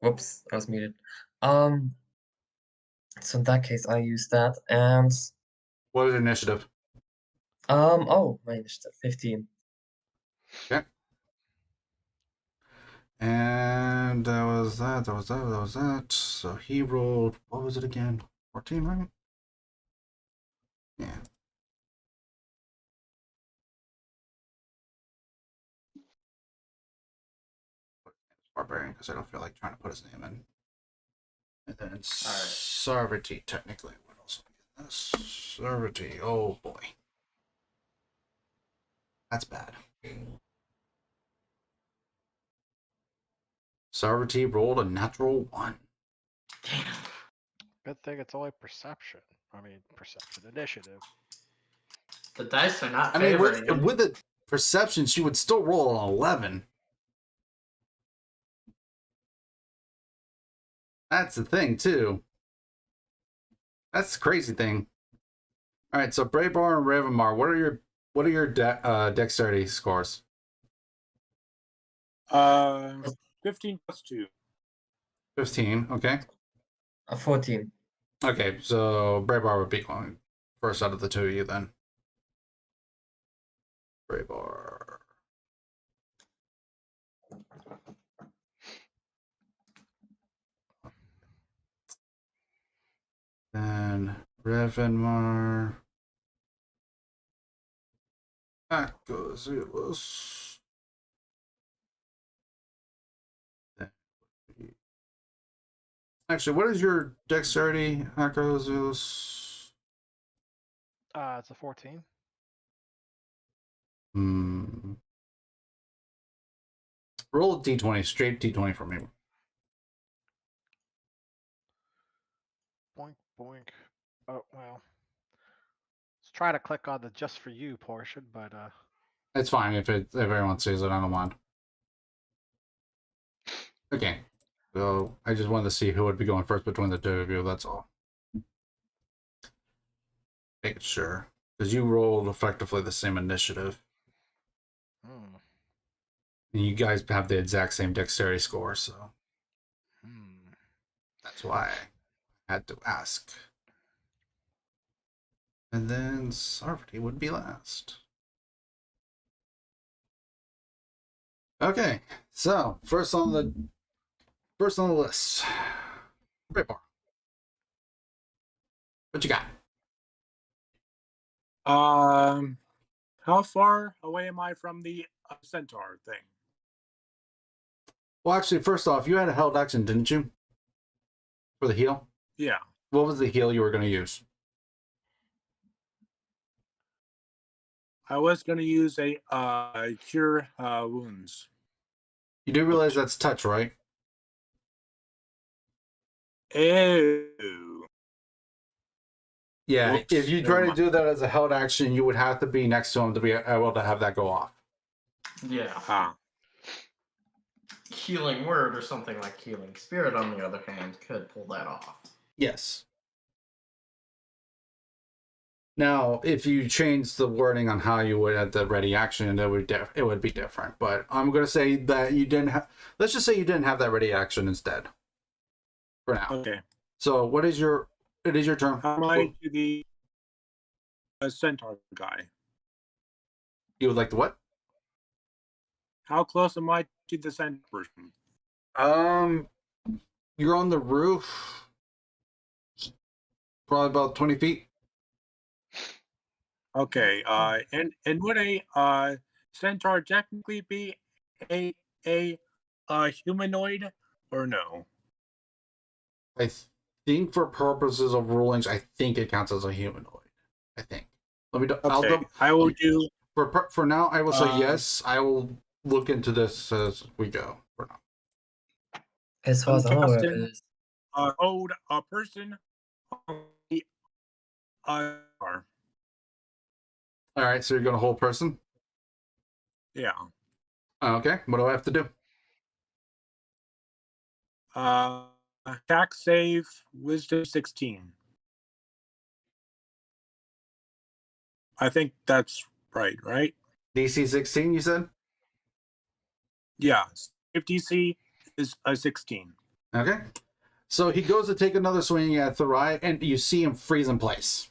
D: Whoops, I was muted. So in that case, I use that, and
A: What is your initiative?
D: oh, my initiative 15.
A: Okay. And that was that. That was that. That was that. So he rolled. What was it again? 14, right? Yeah. Barbarian, because I don't feel like trying to put his name in. And then Sarvity, technically. What else? Sarvity. Oh boy. That's bad. Sarvity rolled a natural 1.
C: Good thing it's only perception. I mean, perception initiative.
E: The dice are not
A: I mean,
E: favoring him.
A: with the perception, she would still roll an 11. That's the thing, too. That's the crazy thing. All right, so Braybar and Ravamar, what are your dexterity scores?
F: 15 plus 2.
A: 15. Okay.
D: 14.
A: Okay, so Braybar would be going first out of the two of you then. Braybar. Then Revanmar. Akazulus. Actually, what is your dexterity, Akazulus?
C: It's a 14.
A: Roll a d20, straight d20 for me.
C: Boink, boink. Oh, well. Let's try to click on the just for you portion, but
A: It's fine if everyone sees it, I don't mind. Okay. So I just wanted to see who would be going first between the two of you, that's all. Making sure. Because you rolled effectively the same initiative.
C: hmm.
A: And you guys have the exact same dexterity score, so
C: Hmm.
A: that's why I had to ask. And then Sarvati would be last. Okay, so first on the list. Braybar. What you got?
F: How far away am I from the centaur thing?
A: Well, actually, first off, you had a held action, didn't you? For the heal?
F: Yeah.
A: What was the heal you were going to use?
F: I was going to use a cure wounds.
A: You do realize that's touch, right?
F: Ew.
A: Yeah,
F: Whoops,
A: if you
F: never
A: try to
F: mind.
A: do that as a held action, you would have to be next to him to be able to have that go off.
E: Yeah.
F: Ah.
E: Healing word or something like healing spirit, on the other hand, could pull that off.
A: Yes. Now, if you change the wording on how you would at the ready action, it would be different. But I'm going to say that you didn't have. Let's just say you didn't have that ready action instead. For now.
F: Okay.
A: So, what is your? It is your turn.
F: How am I to the centaur guy?
A: You would like to what?
F: How close am I to the centaur person?
A: You're on the roof. Probably about 20 feet.
F: Okay. And would a centaur technically be a humanoid or no?
A: I think for purposes of rulings, I think it counts as a humanoid. I think. Let me.
F: Okay. I will do.
A: For now, I will say yes. I will look into this as we go. For now.
D: As far as I'm aware, it is.
F: Hold a person on the car.
A: All right, so you're going to hold person.
F: Yeah.
A: Okay. What do I have to do?
F: Attack save wisdom 16. I think that's right?
A: DC 16, you said?
F: Yeah. If DC is a 16.
A: Okay. So he goes to take another swing at Thurai, and you see him freeze in place.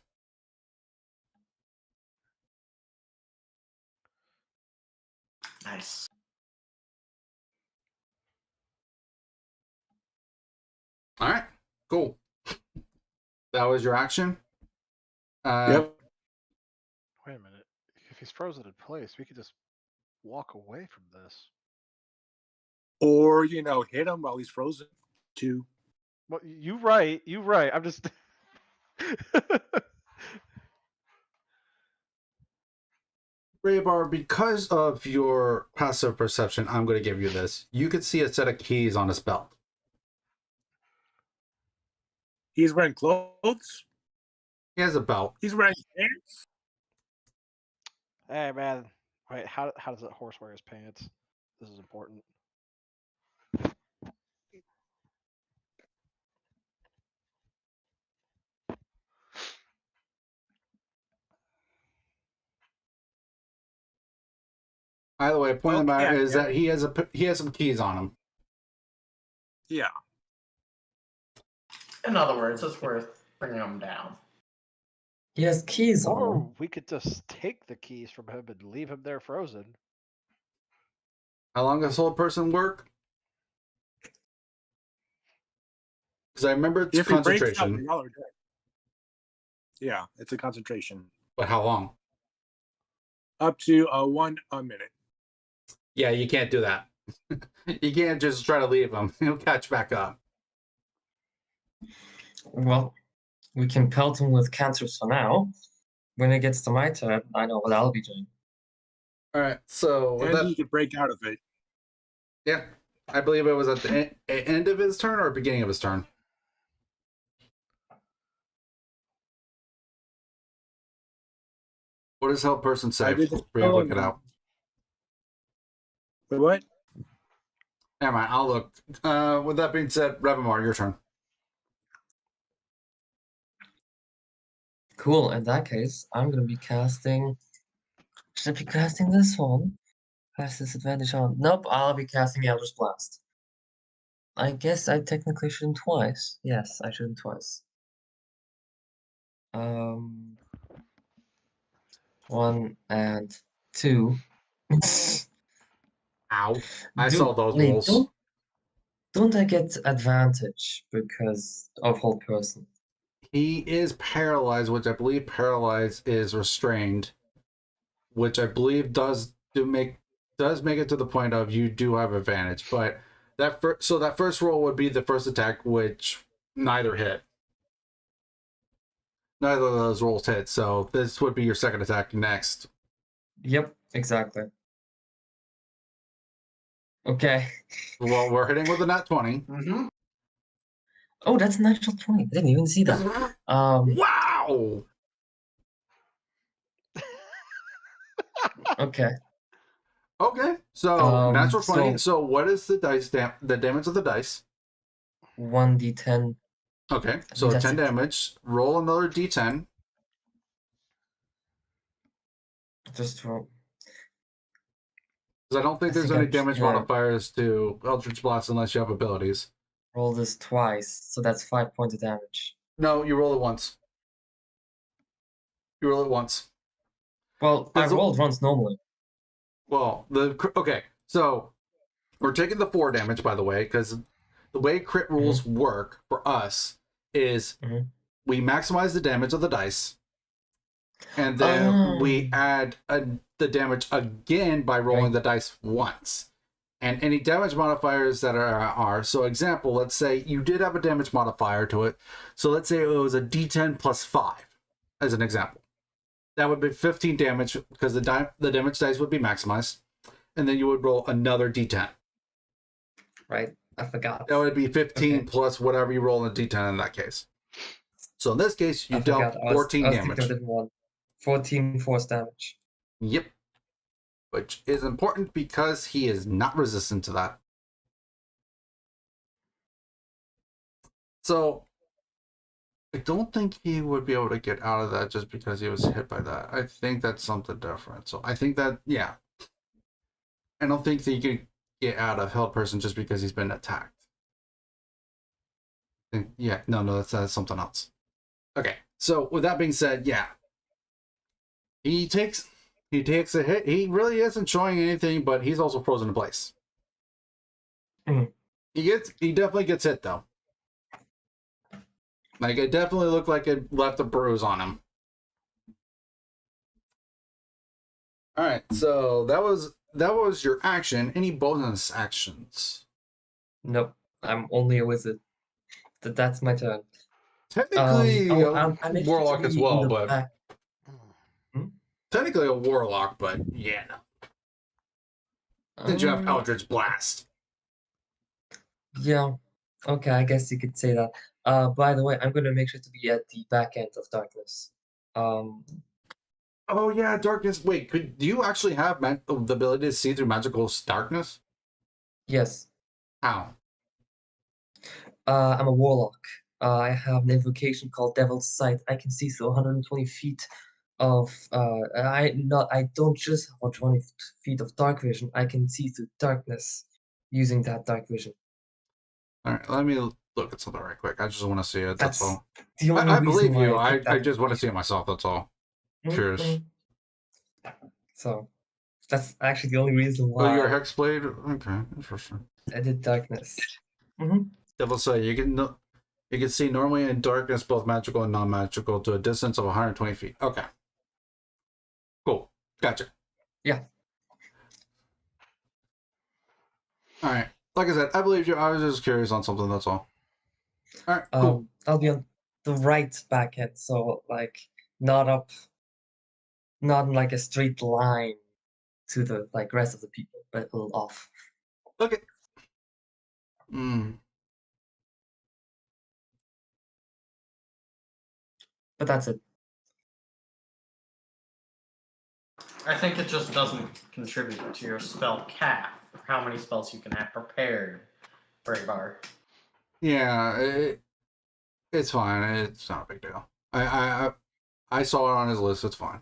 E: Nice.
A: All right. Cool. That was your action.
F: Yep.
C: Wait a minute. If he's frozen in place, we could just walk away from this.
F: Or, hit him while he's frozen, too.
C: Well, you right. You right. I'm just.
A: Raybar, because of your passive perception, I'm going to give you this. You could see a set of keys on his belt.
F: He's wearing clothes.
A: He has a belt.
F: He's wearing pants.
C: Hey man, wait. How does that horse wear his pants? This is important.
A: By the way, point of the matter
F: Okay,
A: is that he has some keys on him.
F: Yeah.
E: In other words, it's worth bringing him down.
D: He has keys on him.
C: Or we could just take the keys from him and leave him there frozen.
A: How long does hold person work? Because I remember it's
F: If he breaks out,
A: concentration.
F: y'all are dead. Yeah, it's a concentration.
A: But how long?
F: Up to 1 minute.
A: Yeah, you can't do that. You can't just try to leave him. He'll catch back up.
D: Well, we can pelt him with cancers for now. When it gets to my turn, I know what I'll be doing.
A: All right. So with
F: And
A: that,
F: he could break out of it.
A: yeah, I believe it was at the end of his turn or beginning of his turn. What does help person say?
F: I did the
A: We look it out.
F: Wait, what?
A: Never mind. I'll look. With that being said, Revamar, your turn.
D: Cool. In that case, I'm gonna be casting. Should I be casting this one? Has disadvantage on. Nope, I'll be casting Eldritch Blast. I guess I technically shouldn't twice. Yes, I shouldn't twice. 1 and 2.
A: Ow. I saw those
D: wait,
A: rolls.
D: don't I get advantage because of hold person?
A: He is paralyzed, which I believe paralyzed is restrained, which I believe does make it to the point of you do have advantage. But that first roll would be the first attack, which neither hit. Neither of those rolls hit, so this would be your second attack next.
D: Yep, exactly. Okay.
A: Well, we're hitting with a nat 20.
E: Mm-hmm.
D: Oh, that's a natural 20. I didn't even see that.
A: Wow!
D: Okay.
A: Okay, so natural 20.
D: So
A: So what is the the damage of the dice?
D: 1d10.
A: Okay, so
D: That's
A: 10
D: it.
A: damage. Roll another d10.
D: Just roll.
A: Because I don't think
D: I
A: there's
D: think
A: any
D: I'm
A: damage
D: gonna
A: modifiers to Eldritch Blast unless you have abilities.
D: roll this twice, so that's 5 points of damage.
A: No, you roll it once. You roll it once.
D: Well, I rolled once normally.
A: Well, okay, so we're taking the 4 damage, by the way, because the way crit rules work for us is we maximize the damage of the dice, and then we add the damage again by rolling the dice once. And any damage modifiers that are so example, let's say you did have a damage modifier to it. So let's say it was a d10 plus 5, as an example. That would be 15 damage because the damage dice would be maximized. And then you would roll another d10.
D: Right, I forgot.
A: That would be 15 plus whatever you roll in a d10 in that case. So in this case, you dealt 14 damage.
D: 14 force damage.
A: Yep. Which is important because he is not resistant to that. So I don't think he would be able to get out of that just because he was hit by that. I think that's something different. So I think that, yeah. I don't think that you could get out of Held Person just because he's been attacked. Yeah, no, that's something else. Okay, so with that being said, yeah. He takes a hit. He really isn't showing anything, but he's also frozen in place.
D: Mhm.
A: He definitely gets hit though. Like it definitely looked like it left a bruise on him. All right, so that was your action. Any bonus actions?
D: Nope, I'm only a wizard. That's my turn.
A: Technically,
D: I'm
A: a
D: actually
A: warlock
D: to
A: as
D: be in
A: well,
D: the
A: but
D: back. Hmm?
A: technically a warlock, but yeah, no. Since you have
D: Um,
A: Eldritch Blast.
D: yeah, okay, I guess you could say that. By the way, I'm gonna make sure to be at the back end of darkness.
A: Oh yeah, darkness. Wait, do you actually have the ability to see through magical darkness?
D: Yes.
A: How?
D: I'm a warlock. I have an invocation called Devil's Sight. I can see through 120 feet of I don't just have 120 feet of dark vision. I can see through darkness using that dark vision.
A: All right, let me look at something right quick. I just want to see it. That's all.
D: The only
A: I
D: reason
A: believe
D: why
A: you.
D: I
A: I
D: picked that.
A: just want to see it myself. That's all. Curious.
D: So that's actually the only reason
A: Oh,
D: why
A: you're a Hexblade? Okay, interesting.
D: I did darkness. Mm-hmm.
A: Devil say you can see normally in darkness both magical and non-magical to a distance of 120 feet. Okay. Cool. Gotcha.
D: Yeah.
A: All right. Like I said, I believe you. I was just curious on something. That's all. All right. Cool.
D: I'll be on the right back end, so like not up, not in like a straight line to the like rest of the people, but a little off.
A: Okay. Hmm.
D: But that's it.
E: I think it just doesn't contribute to your spell cap, how many spells you can have prepared for a bar.
A: Yeah. It's fine. It's not a big deal. I saw it on his list. It's fine.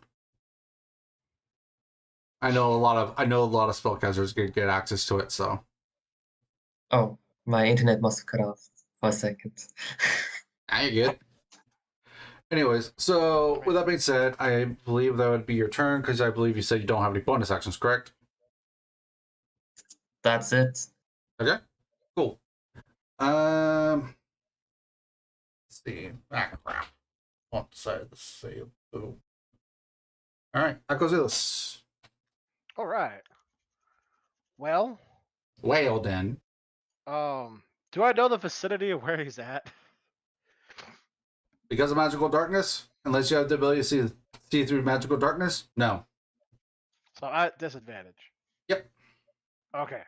A: I know a lot of spellcasters get access to it. So.
D: Oh, my internet must have cut off for a second.
A: I get. Anyways, so with that being said, I believe that would be your turn because I believe you said you don't have any bonus actions, correct?
D: That's it.
A: Okay, cool. Let's see. Ah, crap. Won't decide to say boo. All right, Akozilis.
C: All right. Well,
A: Well then,
C: do I know the vicinity of where he's at?
A: because of magical darkness, unless you have the ability to see through magical darkness, no.
C: So I'm at disadvantage.
A: Yep.
C: Okay,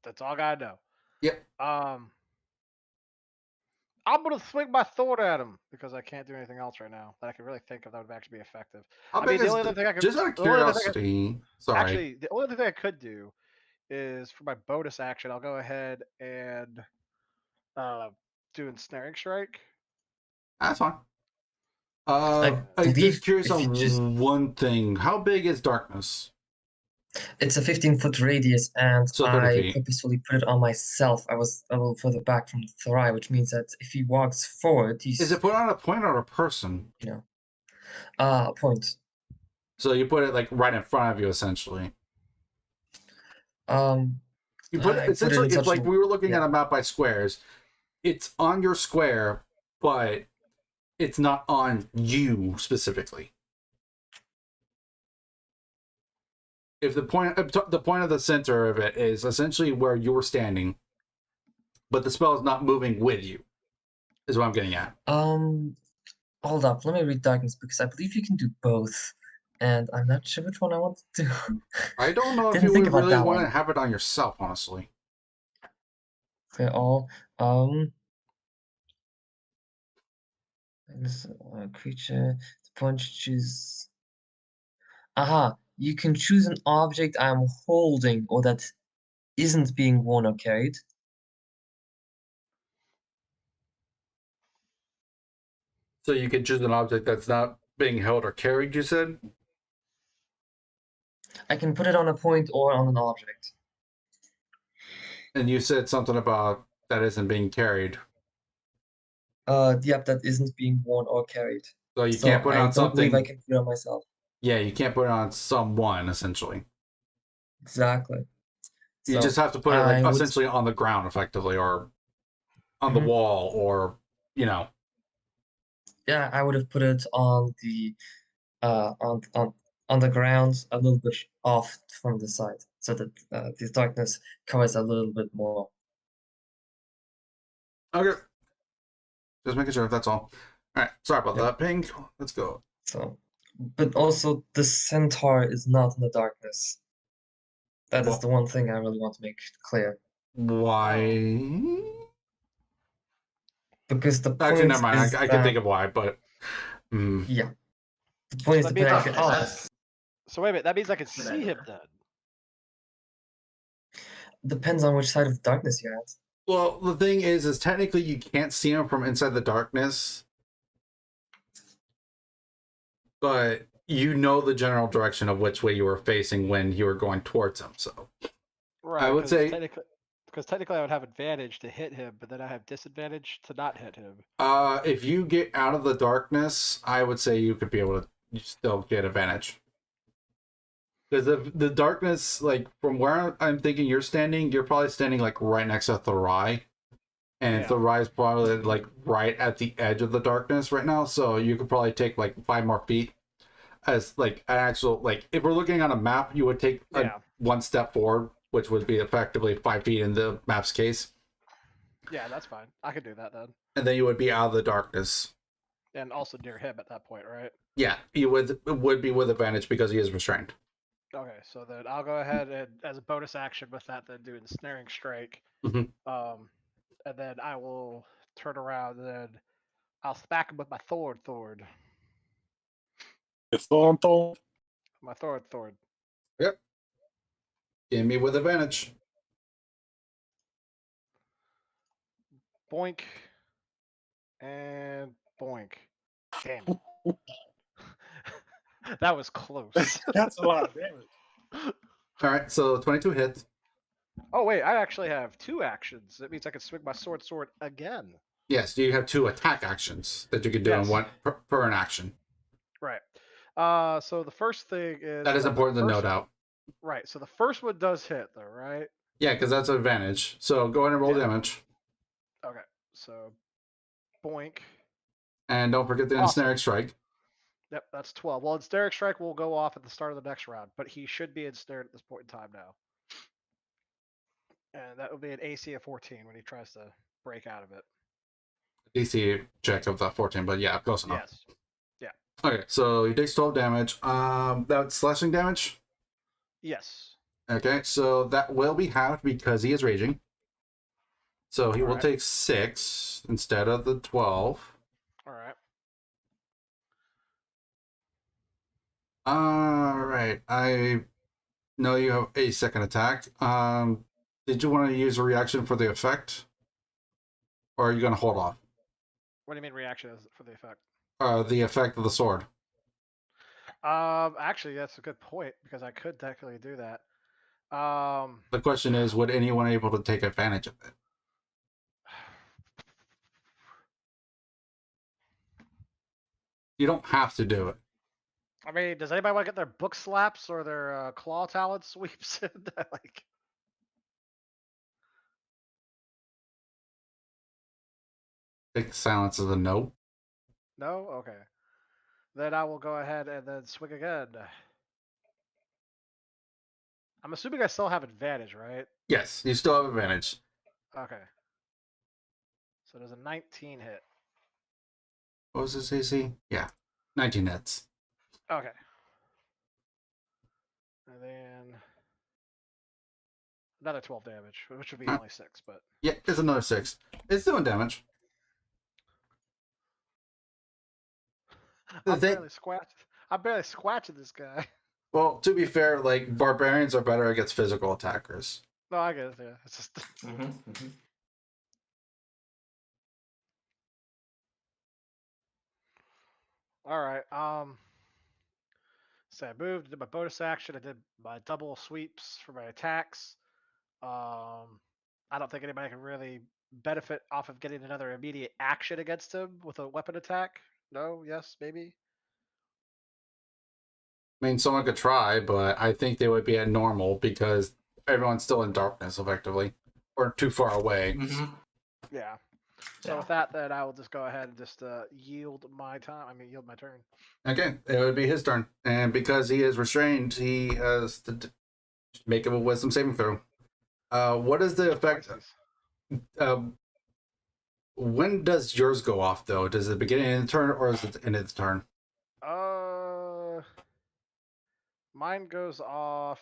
C: that's all I gotta know.
A: Yep.
C: I'm gonna swing my sword at him because I can't do anything else right now that I can really think of that would actually be effective.
A: How big
C: the
A: is
C: only other thing I could
A: just out of
C: the only other thing
A: curiosity? Sorry.
C: actually, the only other thing I could do is for my bonus action, I'll go ahead and do ensnaring strike.
A: That's fine.
D: I
A: I'm just
D: believe
A: curious
D: if you
A: on
D: just
A: one thing. How big is darkness?
D: it's a 15-foot radius, and
A: So 30
D: I
A: feet.
D: purposefully put it on myself. I was a little further back from the Thrai, which means that if he walks forward, he's
A: Is it put on a point or a person?
D: a point.
A: So you put it like right in front of you, essentially. You put
D: I
A: it essentially.
D: put it in
A: It's like
D: such a-
A: we were looking
D: yeah.
A: at a map by squares. It's on your square, but it's not on you specifically. If the point of the center of it is essentially where you're standing, but the spell is not moving with you, is what I'm getting at.
D: Hold up, let me read darkness because I believe you can do both, and I'm not sure which one I want to do.
A: I don't know if
D: Didn't
A: you
D: think
A: would
D: about
A: really
D: that
A: want to
D: one.
A: have it on yourself, honestly.
D: They're all this creature. The point you choose. Aha! You can choose an object I'm holding or that isn't being worn or carried.
A: So you can choose an object that's not being held or carried, you said?
D: I can put it on a point or on an object.
A: And you said something about that isn't being carried.
D: Yep, that isn't being worn or carried.
A: So you
D: So
A: can't put it
D: I
A: on
D: don't believe I
A: something.
D: can put it on myself.
A: Yeah, you can't put it on someone, essentially.
D: Exactly.
A: You
D: So
A: just have to put it like
D: I would,
A: essentially on the ground, effectively, or on the
D: Mhm.
A: wall, or you know.
D: yeah, I would have put it on the on the ground a little bit off from the side, so that the darkness covers a little bit more.
A: Okay. Just making sure, that's all. Alright, sorry about
D: Yep.
A: that, Pink. Let's go.
D: So, but also the centaur is not in the darkness. That is
A: Well-
D: the one thing I really want to make clear.
A: Why?
D: Because the
A: Actually,
D: point
A: never mind.
D: is
A: I can think
D: that,
A: of why, but
D: yeah, the point is
C: that
D: the
C: means
D: fact
C: I
D: that,
C: can-
E: that's
C: So wait a minute. That means I can
E: Good
C: see him
E: idea.
C: then.
D: depends on which side of the darkness you're at.
A: well, the thing is technically you can't see him from inside the darkness, but you know the general direction of which way you were facing when you were going towards him. So
C: Right.
A: would say-
C: because technically I would have advantage to hit him, but then I have disadvantage to not hit him.
A: if you get out of the darkness, I would say you could be able to still get advantage. Because the darkness, like from where I'm thinking you're standing, you're probably standing like right next to Thorai. And
C: Yeah.
A: Thorai is probably like right at the edge of the darkness right now. So you could probably take like 5 more feet as like an actual, like if we're looking on a map, you would take
C: Yeah.
A: one step forward, which would be effectively 5 feet in the map's case.
C: Yeah, that's fine. I could do that then.
A: And then you would be out of the darkness.
C: And also near him at that point, right?
A: Yeah, you would be with advantage because he is restrained.
C: Okay, so then I'll go ahead and, as a bonus action with that, then do ensnaring strike.
A: Mhm.
C: And then I will turn around and then I'll smack him with my Thord.
F: The Thorn.
C: My Thord.
A: Yep. Give me with advantage.
C: Boink. And boink. Damn it. That was close.
F: That's a lot of damage.
A: All right, so 22 hits.
C: Oh wait, I actually have 2 actions. That means I can swing my sword again.
A: Yes, you have 2 attack actions that you can do in
C: Yes.
A: one per an action.
C: Right. So the first thing is
A: That is
C: the
A: important to
C: first-
A: note out.
C: Right. So the first one does hit though, right?
A: Yeah, because that's an advantage. So go ahead and roll
C: Yeah.
A: damage.
C: Okay. So boink.
A: And don't forget the
C: Awesome.
A: ensnaring strike.
C: Yep, that's 12. Well, ensnaring strike will go off at the start of the next round, but he should be ensnared at this point in time now. And that will be an AC of 14 when he tries to break out of it.
A: DC check of that 14, but yeah, close enough.
C: Yes. Yeah.
A: Okay, so he takes 12 damage. That's slashing damage.
C: Yes.
A: Okay, so that will be halved because he is raging. So he will
C: Alright.
A: take 6 instead of the 12.
C: All right.
A: Alright, I know you have a second attack. Did you want to use a reaction for the effect? Or are you going to hold off?
C: What do you mean reaction is for the effect?
A: The effect of the sword.
C: Actually, that's a good point because I could technically do that.
A: The question is, would anyone able to take advantage of it? You don't have to do it.
C: I mean, does anybody want to get their book slaps or their claw talent sweeps? Like,
A: Take the silence as a no.
C: no? Okay. Then I will go ahead and then swing again. I'm assuming I still have advantage, right?
A: Yes, you still have advantage.
C: Okay. So there's a 19 hit.
A: What was this AC? Yeah, 19 hits.
C: Okay. And then another 12 damage, which would be
A: Huh?
C: only 6, but
A: Yeah, it's another 6. It's doing damage. The
C: I'm
A: thing-
C: barely squatching this guy.
A: Well, to be fair, like barbarians are better against physical attackers.
C: No, I get it. Yeah, it's just All right. So I moved, did my bonus action. I did my double sweeps for my attacks. I don't think anybody can really benefit off of getting another immediate action against him with a weapon attack. No, yes, maybe.
A: I mean, someone could try, but I think they would be at normal because everyone's still in darkness, effectively, or too far away.
E: Mm-hmm.
C: Yeah. So
E: Yeah.
C: with that, then I will just go ahead and just yield my time. I mean, yield my turn.
A: Okay, it would be his turn, and because he is restrained, he has to make a wisdom saving throw. What is the effect? When does yours go off, though? Does it begin in the turn, or is it the end of the turn?
C: Mine goes off.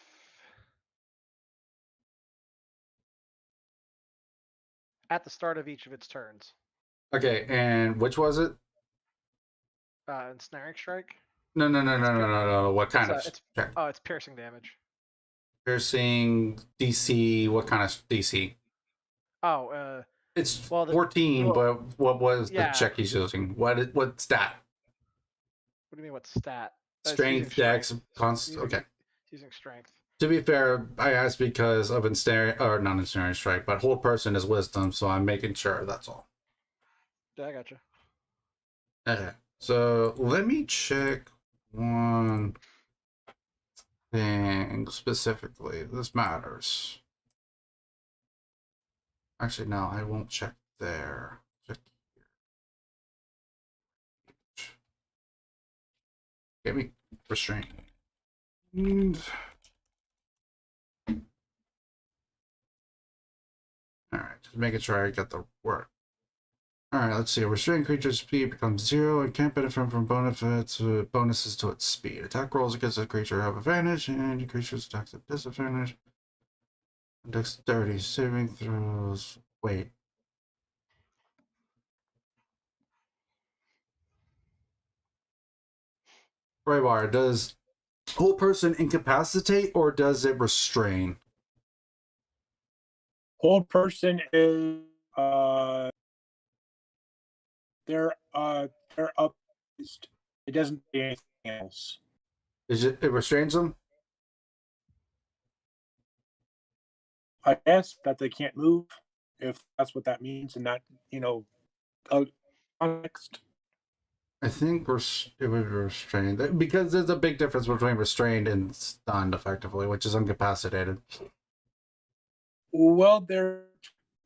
C: At the start of each of its turns.
A: Okay, and which was it?
C: Ensnaring strike.
A: No. What kind of
C: It's
A: check?
C: it's piercing damage.
A: Piercing DC. What kind of DC?
C: Oh,
A: It's
C: well,
A: 14, but what was the
C: yeah.
A: check he's using? What stat?
C: What do you mean? What stat? It's using
A: Strength, dex,
C: Using-
A: okay.
C: It's using strength.
A: To be fair, I asked because of ensnaring, or not ensnaring strike, but hold person is wisdom, so I'm making sure, that's all.
C: Yeah, I gotcha.
A: Okay, so let me check one thing specifically. This matters. Actually, no, I won't check there. Check here. Get me restraint. Alright, just making sure I get the word. Alright, let's see. A restrained creature's speed becomes 0 and can't benefit from bonuses to its speed. Attack rolls against the creature have advantage, and your creature's attacks at disadvantage. Dexterity saving throws. Wait. Braybar, does whole person incapacitate or does it restrain?
F: Whole person is they're up. It doesn't do anything else.
A: It restrains them?
F: I guess that they can't move, if that's what that means, and not context.
A: I think it would be restrained because there's a big difference between restrained and stunned, effectively, which is incapacitated.
F: Well, they're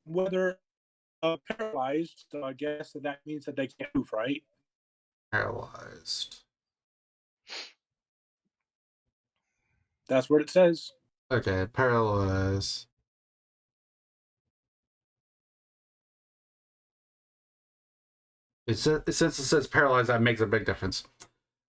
F: whether paralyzed, so I guess that means that they can't move, right?
A: Paralyzed.
F: That's what it says.
A: Okay, paralyzed. Since it says paralyzed, that makes a big difference.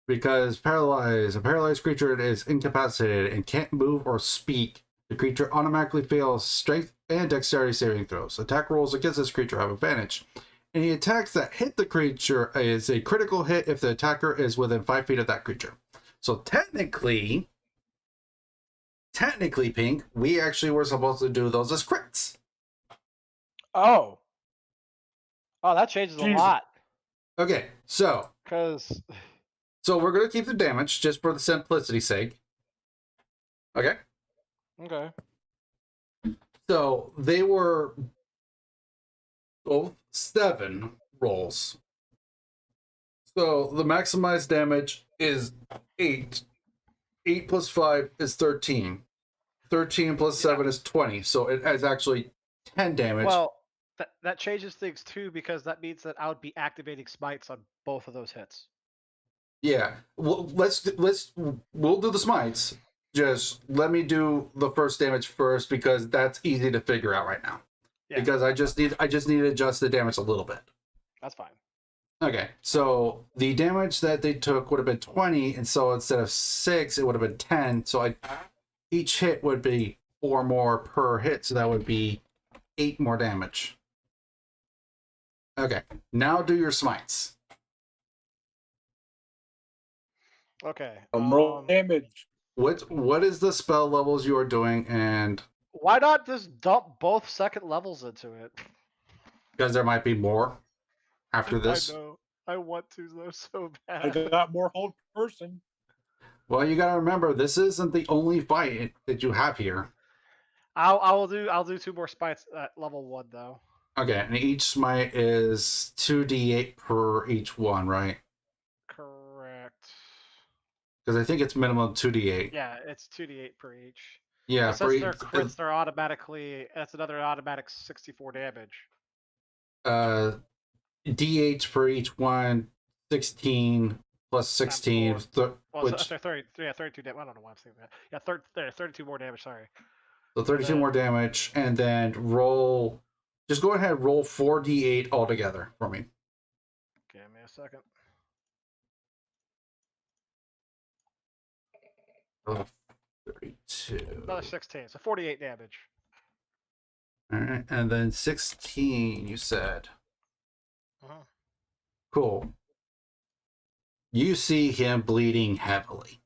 A: Because a paralyzed creature is incapacitated and can't move or speak. The creature automatically fails strength and dexterity saving throws. Attack rolls against this creature have advantage. Any attacks that hit the creature is a critical hit if the attacker is within 5 feet of that creature. So technically, Pink, we actually were supposed to do those as crits.
C: Oh, that changes a
F: Jesus.
C: lot.
A: Okay, so
C: Because
A: we're gonna keep the damage just for the simplicity's sake. Okay.
C: okay.
A: So they were both 7 rolls. So the maximized damage is 8. 8 plus 5 is 13. 13 plus 7 is 20. So it has actually 10 damage.
C: Well, that changes things too, because that means that I would be activating smites on both of those hits.
A: Yeah. Well, we'll do the smites. Just let me do the first damage first because that's easy to figure out right now.
C: Yeah.
A: Because I just need to adjust the damage a little bit.
C: That's fine.
A: Okay, so the damage that they took would have been 20, and so instead of 6, it would have been 10. So each hit would be 4 more per hit, so that would be 8 more damage. Okay, now do your smites.
C: Okay.
F: Roll damage.
A: What is the spell levels you are doing, and
C: Why not just dump both second levels into it?
A: because there might be more after this.
C: I want to though so
F: I
C: bad.
F: got more hold person.
A: Well, you gotta remember, this isn't the only fight that you have here.
C: I'll do 2 more spites at level 1 though.
A: Okay, and each smite is 2d8 per each one, right?
C: Correct.
A: Because I think it's minimum 2d8.
C: Yeah, it's 2d8 per each.
A: Yeah,
C: But
A: for
C: since they're
A: each,
C: crits, they're automatically. That's another automatic 64 damage.
A: d8 for each one, 16 plus 16,
C: Well,
A: which
C: so 30, yeah, 32 damage. I don't know why I'm saying that. Yeah, 32 more damage. Sorry.
A: so 32
C: then-
A: more damage, and then roll. Just go ahead and roll 4d8 altogether for me.
C: Give me a second.
A: Oh, 32.
C: Another 16, so 48 damage.
A: All right, and then 16. You said.
C: Uh-huh.
A: Cool. You see him bleeding heavily.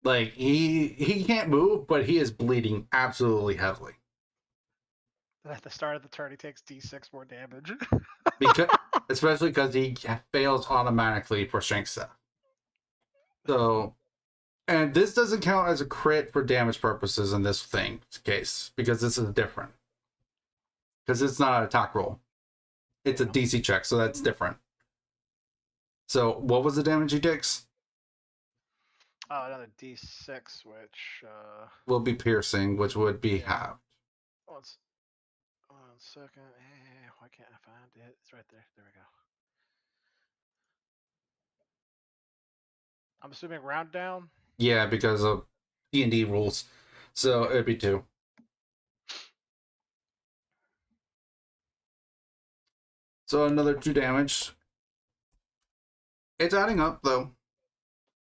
A: Like he can't move, but he is bleeding absolutely heavily.
C: At the start of the turn, he takes d6 more damage.
A: Because especially because he fails automatically for strength stuff. So, and this doesn't count as a crit for damage purposes in this case because this is different. Because it's not an attack roll, it's a DC check, so that's different. So, what was the damage he takes?
C: Oh, another d6, which
A: Will be piercing, which would be
C: Yeah.
A: halved.
C: one second. Why can't I find it? It's right there. There we go. I'm assuming round down.
A: Yeah, because of D&D rules. So it'd be 2. So another 2 damage. It's adding up, though.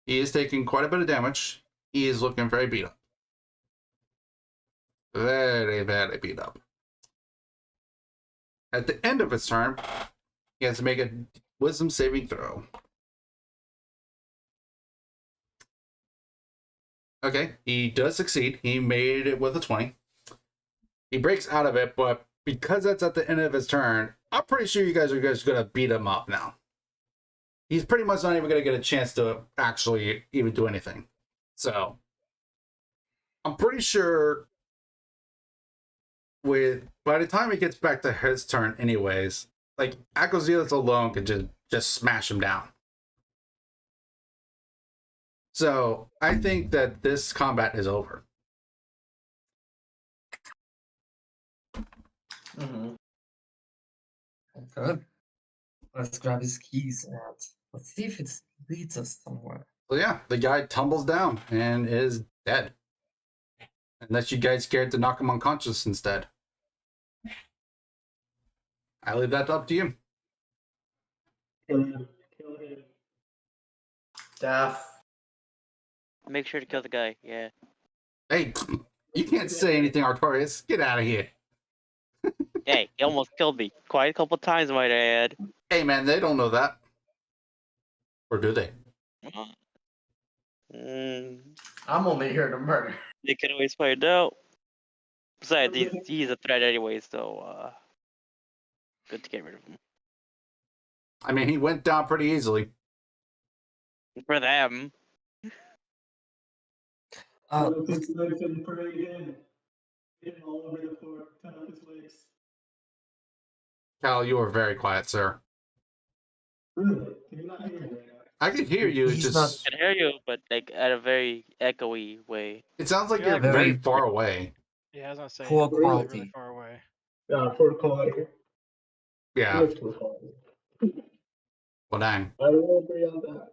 A: He is taking quite a bit of damage. He is looking very beat up. Very, very beat up. At the end of his turn, he has to make a wisdom saving throw. Okay, he does succeed. He made it with a 20. He breaks out of it, but because that's at the end of his turn, I'm pretty sure you guys are just going to beat him up now. He's pretty much not even going to get a chance to actually even do anything. So, I'm pretty sure by the time it gets back to his turn anyways, like, Akozilas alone could just smash him down. So, I think that this combat is over.
E: Mm-hmm.
D: Good. Let's grab his keys and let's see if it leads us somewhere.
A: So yeah, the guy tumbles down and is dead. Unless you guys scared to knock him unconscious instead. I leave that up to you.
H: Kill him. Kill him.
E: Death.
B: Make sure to kill the guy. Yeah.
A: Hey, you can't say anything, Artorias. Get out of here.
B: Hey, he almost killed me quite a couple times, might I add.
A: Hey, man, they don't know that. Or do they?
E: I'm only here to murder.
B: They can always find out. Besides, he's a threat anyway, so good to get rid of him.
A: I mean, he went down pretty easily.
B: For them.
H: Let's let him parade in. Hit him all over the floor. Cut off his legs.
A: Cal, you were very quiet, sir.
H: Really? Can you not hear me right now?
A: I can hear you. It's
D: He's
A: just
B: I can hear you, but like at a very echoey way.
A: it sounds like
C: Yeah,
A: you're
D: very-
A: very far away.
C: Yeah, I was gonna say
D: Poor
C: you're really, really
D: quality.
C: far away.
H: For quality.
A: Yeah.
H: Lift for quality.
A: Well, dang.
H: I will agree on that.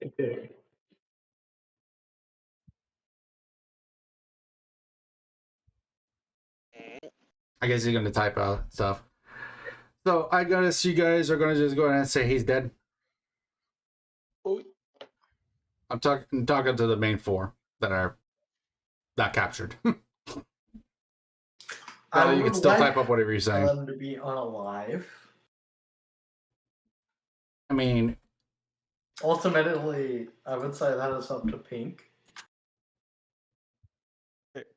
H: Okay.
A: I guess he's gonna type out stuff. So I guess you guys are gonna just go ahead and say he's dead. I'm talking to the main 4 that are not captured. No,
E: I
A: you can
E: would
A: still
E: like
A: type up whatever you're saying.
E: them to be unalive.
A: I mean,
E: Ultimately, I would say that is up to Pink.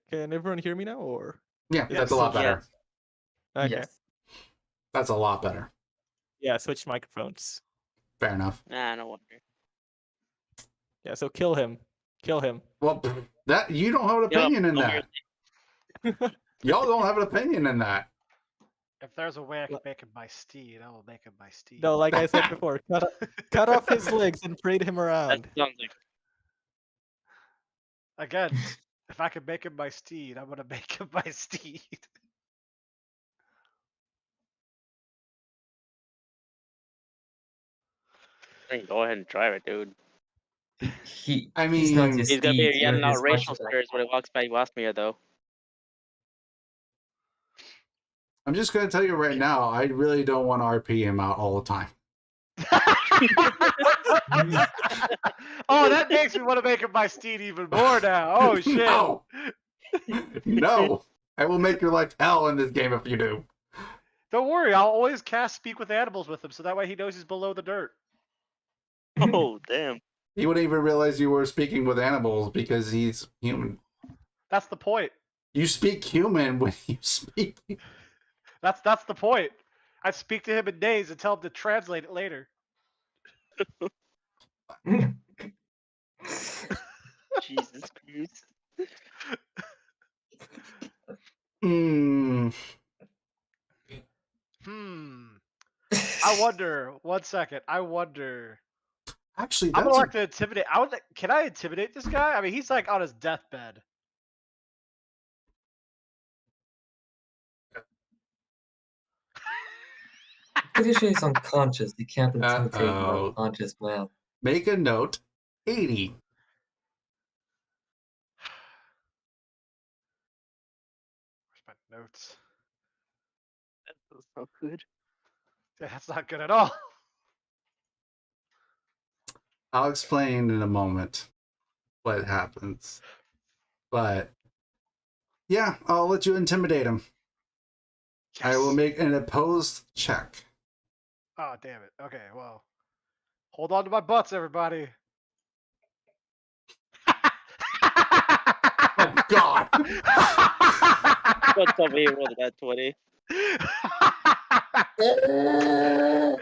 I: Can everyone hear me now, or?
A: yeah,
C: Yes.
A: that's a lot better.
I: Okay.
D: Yes.
A: That's a lot better.
I: Yeah, switch microphones.
A: Fair enough.
B: Nah, no wonder.
I: Yeah, so kill him. Kill him.
A: Well, that you don't have an opinion in that. Y'all don't have an opinion in that.
C: If there's a way I can make him my steed, I will make him my steed.
I: No, like I said before, cut off his legs and parade him
B: That
I: around.
B: sounds like
C: Again, if I can make him my steed, I'm gonna make him my steed.
B: go ahead and drive it, dude.
D: He's not your
B: He's gonna be
D: steed, you're
B: yelling out
D: his
B: racial
D: hunchback.
B: slurs when he walks by Bosmia, though.
A: I'm just gonna tell you right now, I really don't want to RP him out all the time.
C: Oh, that makes me want to make him my steed even more now. Oh shit!
A: No, no, I will make your life hell in this game if you do.
C: Don't worry, I'll always cast Speak with Animals with him, so that way he knows he's below the dirt.
B: Oh, damn.
A: He wouldn't even realize you were speaking with animals because he's human.
C: That's the point.
A: You speak human when you speak.
C: That's the point. I speak to him in days and tell him to translate it later.
B: Jesus Christ.
A: Hmm.
C: I wonder. 1 second. I wonder.
A: Actually,
C: I'm
A: that's
C: gonna like to intimidate. Can I intimidate this guy? I mean, he's like on his deathbed.
D: Pretty sure he's unconscious. You can't intimidate an
A: Uh-oh.
D: unconscious man.
A: Make a note. 80.
C: Where's my notes?
B: That's so good.
C: Yeah, that's not good at all.
A: I'll explain in a moment what happens. But yeah, I'll let you intimidate him.
C: Yes.
A: I will make an opposed check.
C: Oh damn it. Okay, well, hold on to my butts, everybody.
A: Oh God!
B: Don't tell me he rolled that 20.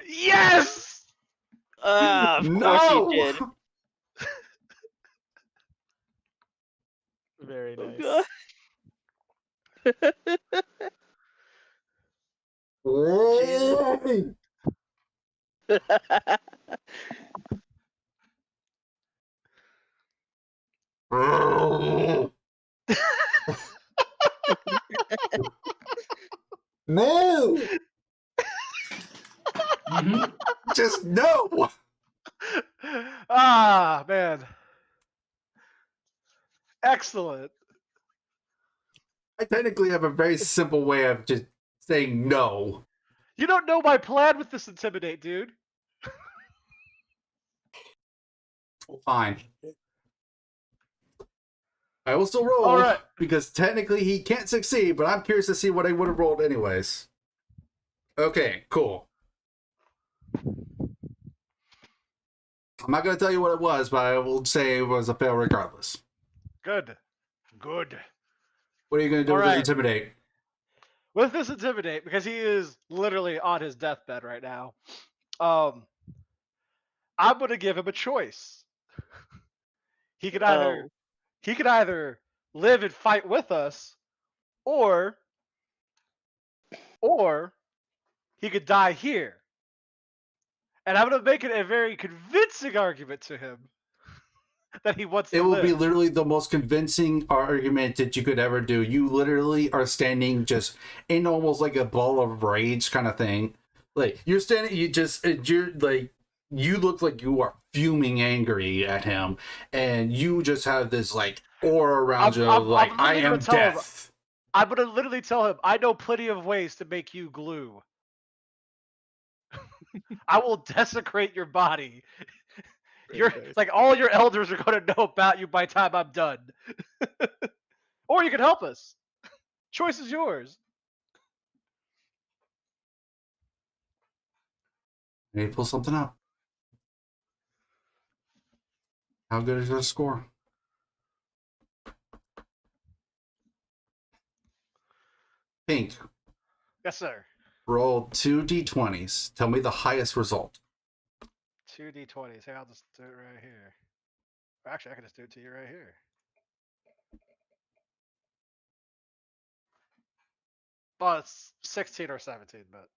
C: Yes!
B: Ah, of course
A: No!
B: he did.
I: Very
B: Oh,
I: nice.
A: No! Just no!
C: Ah, man. Excellent.
A: I technically have a very simple way of just saying no.
C: You don't know my plan with this intimidate, dude.
A: Fine. I will still roll,
C: All right.
A: because technically he can't succeed, but I'm curious to see what I would have rolled anyways. Okay, cool. I'm not going to tell you what it was, but I will say it was a fail regardless.
C: Good. Good.
A: What are you going to do
C: All
A: with
C: right.
A: this intimidate?
C: With this intimidate, because he is literally on his deathbed right now, I'm gonna give him a choice. He could either live and fight with us, or he could die here. And I'm gonna make it a very convincing argument to him that he wants
A: It
C: to
A: will
C: live.
A: be literally the most convincing argument that you could ever do. You literally are standing just in almost like a ball of rage kind of thing. Like you're standing, you're like, you look like you are fuming angry at him, and you just have this like aura around you of like, I
C: literally
A: am
C: gonna tell him-
A: death.
C: I'm gonna literally tell him, I know plenty of ways to make you glue. I will desecrate your body.
I: Very
C: Like all your elders are gonna know about you by the time I'm done. Or you can help us. Choice is yours.
A: I need to pull something up. How good is your score? Pink,
C: Yes, sir.
A: roll 2d20s. Tell me the highest result.
C: 2d20s. Hey, I'll just do it right here. Actually, I can just do it to you right here. Well, it's 16 or 17, but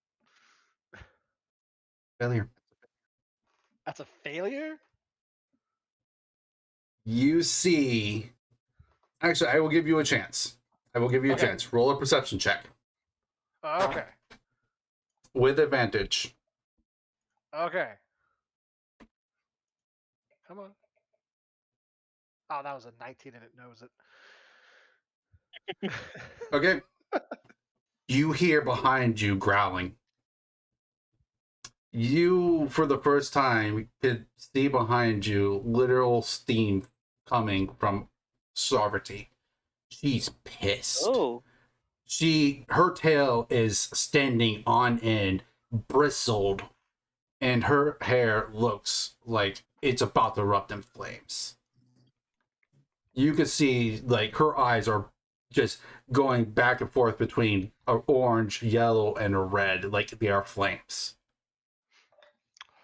A: Failure.
C: that's a failure?
A: You see. Actually, I will give you a chance. I will give you a
C: Okay.
A: chance. Roll a perception check
C: Okay.
A: with advantage.
C: Okay. Come on. Oh, that was a 19 and it knows it.
A: Okay. You hear behind you growling. You, for the first time, could see behind you literal steam coming from Sarvati. She's pissed.
B: Oh.
A: Her tail is standing on end, bristled, and her hair looks like it's about to erupt in flames. You can see, like, her eyes are just going back and forth between orange, yellow, and red, like they are flames.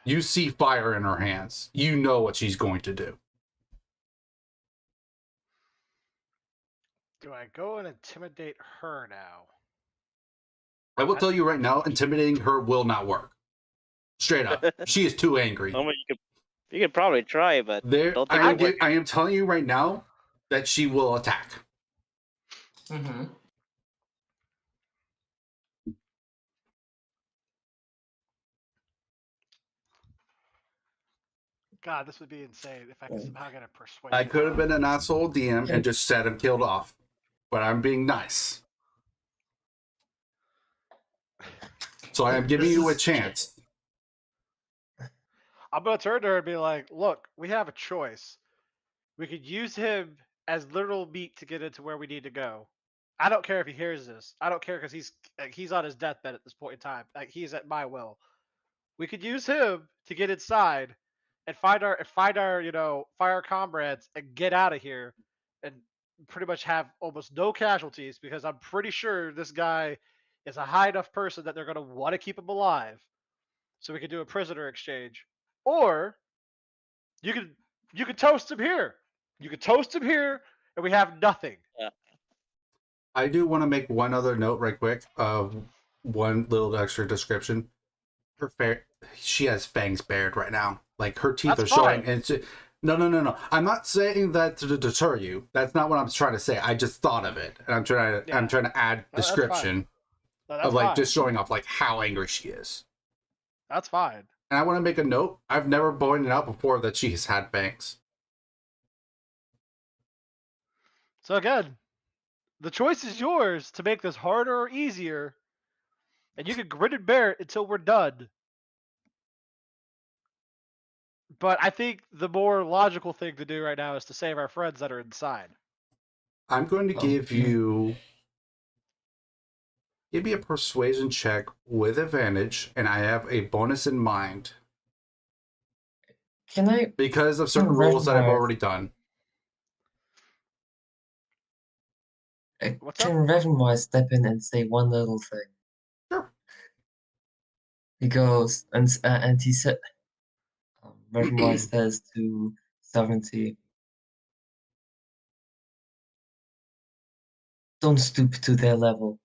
A: You see fire in her hands. You know what she's going to do.
C: Do I go and intimidate her now?
A: I will tell you right now, intimidating her will not work. Straight up. She is too angry.
B: You could probably try, but don't think it'll work.
A: I am telling you right now that she will attack.
E: Mm-hmm.
C: God, this would be insane if I could somehow get a persuasion.
A: I could have been an asshole DM and just set him killed off. But I'm being nice. So I am giving you a chance.
C: I'm going to turn to her and be like, look, we have a choice. We could use him as literal meat to get into where we need to go. I don't care if he hears this. I don't care because he's on his deathbed at this point in time. Like, he's at my will. We could use him to get inside and find our comrades and get out of here and pretty much have almost no casualties because I'm pretty sure this guy is a high enough person that they're going to want to keep him alive. So we could do a prisoner exchange. Or you could toast him here. You could toast him here and we have nothing.
B: Yeah.
A: I do want to make one other note right quick of one little extra description. She has fangs bared right now. Like, her teeth
C: That's
A: are showing.
C: fine.
A: And no. I'm not saying that to deter you. That's not what I'm trying to say. I just thought of it, and I'm trying to add
C: that's
A: description
C: No, that's
A: of, like,
C: fine.
A: just showing off, like, how angry she is.
C: That's fine.
A: And I want to make a note. I've never pointed out before that she's had fangs.
C: So again, the choice is yours to make this harder or easier, and you can grin and bear it until we're done. But I think the more logical thing to do right now is to save our friends that are inside.
A: I'm going to give you. Give me a persuasion check with advantage, and I have a bonus in mind.
D: Can I?
A: Because of certain rules that I've already done.
C: What's
D: Can
C: up?
D: Ravenwise step in and say one little thing?
A: Sure.
D: He goes and he said, Ravenwise says to Sovereignty, "Don't stoop to their level."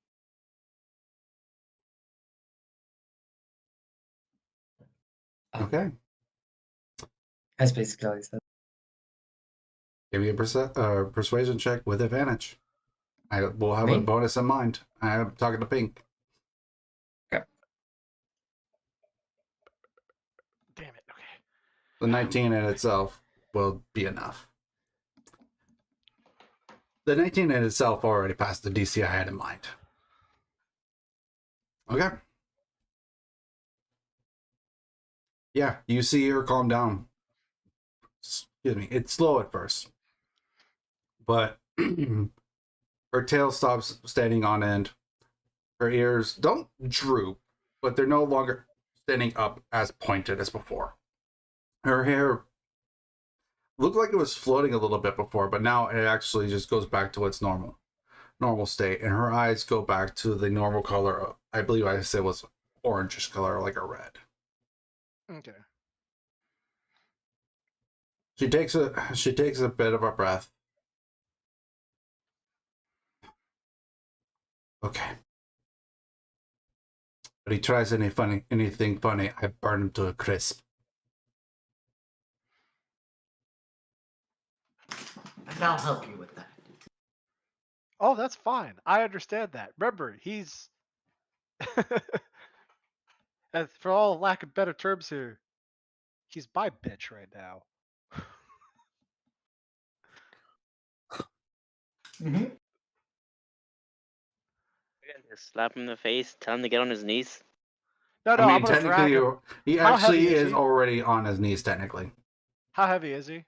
A: Okay.
D: That's basically all he said.
A: Give me a persuasion check with advantage. I will have
D: Me?
A: a bonus in mind. I'm talking to Pink.
C: Damn it. Okay.
A: The 19 in itself will be enough. The 19 in itself already passed the DC I had in mind. Okay. Yeah, you see her calm down. Excuse me. It's slow at first. But her tail stops standing on end. Her ears don't droop, but they're no longer standing up as pointed as before. Her hair looked like it was floating a little bit before, but now it actually just goes back to its normal state, and her eyes go back to the normal color. I believe I said was orangish color, like a red.
C: Okay.
A: She takes a bit of a breath. Okay. But he tries anything funny, I burn him to a crisp.
E: And I'll help you with that.
C: Oh, that's fine. I understand that. Remember, he's and for all lack of better terms here, he's my bitch right now.
E: Mm-hmm.
B: Just slap him in the face, tell him to get on his knees.
C: No,
A: I
C: I'm
A: mean,
C: gonna drag
A: technically,
C: him.
A: he
C: How
A: actually
C: heavy is
A: is
C: he?
A: already on his knees, technically.
C: How heavy is he?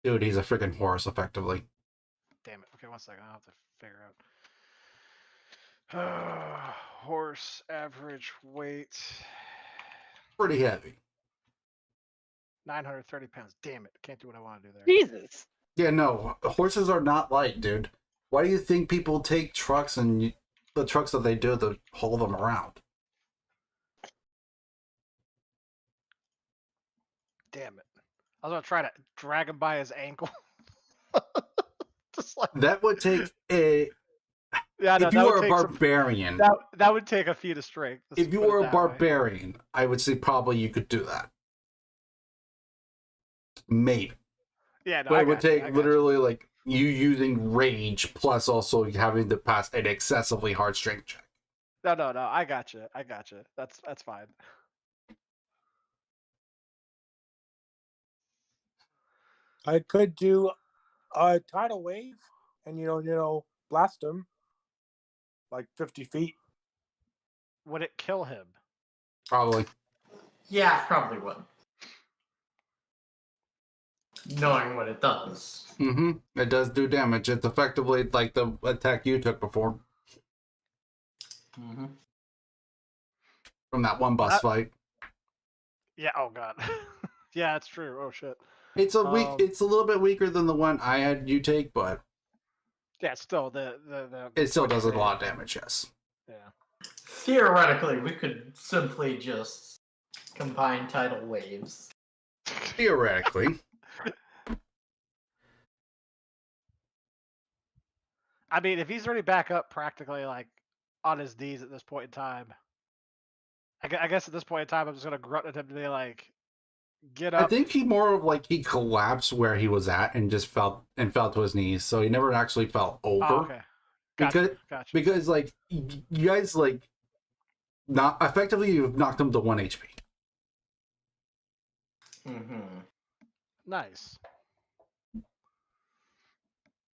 A: Dude, he's a freaking horse, effectively.
C: Damn it. Okay, 1 second. I'll have to figure out. Horse average weight
A: Pretty heavy.
C: 930 pounds. Damn it. Can't do what I want to do there.
B: Jesus.
A: Yeah, no, horses are not light, dude. Why do you think people take trucks and the trucks that they do to haul them around?
C: Damn it. I was gonna try to drag him by his ankle. Just like
A: That would take a.
C: yeah, no,
A: If you
C: that
A: were
C: would
A: a
C: take some.
A: barbarian,
C: That would take a feat of strength. let's
A: if you
C: put it
A: were a
C: that way.
A: barbarian, I would say probably you could do that. Maybe.
C: Yeah, no,
A: But
C: I
A: it would
C: got you,
A: take
C: I got
A: literally like you using rage plus also having to pass an excessively hard strength check.
C: you. No, I got you. I got you. That's fine.
F: I could do a tidal wave, and blast him like 50 feet.
C: Would it kill him?
A: Probably.
E: Yeah, probably would. Knowing what it does.
A: Mm-hmm. It does do damage. It's effectively like the attack you took before
E: Mm-hmm.
A: from that one boss fight.
C: Yeah. Oh god. Yeah, it's true. Oh shit.
A: It's a weak.
C: Um,
A: It's a little bit weaker than the one I had you take, but
C: Yeah, still the
A: it still
C: quick
A: does a
C: save.
A: lot of damage. Yes.
C: Yeah.
E: Theoretically, we could simply just combine tidal waves.
A: Theoretically.
C: I mean, if he's already back up practically like on his knees at this point in time, I guess at this point in time, I'm just gonna grunt at him to be like, "Get
A: I
C: up."
A: think he more of like he collapsed where he was at and just fell to his knees, so he never actually fell over.
C: Oh, okay. Gotcha.
A: Because like you guys like not effectively you've knocked him to 1 HP.
E: Mm-hmm.
C: Nice.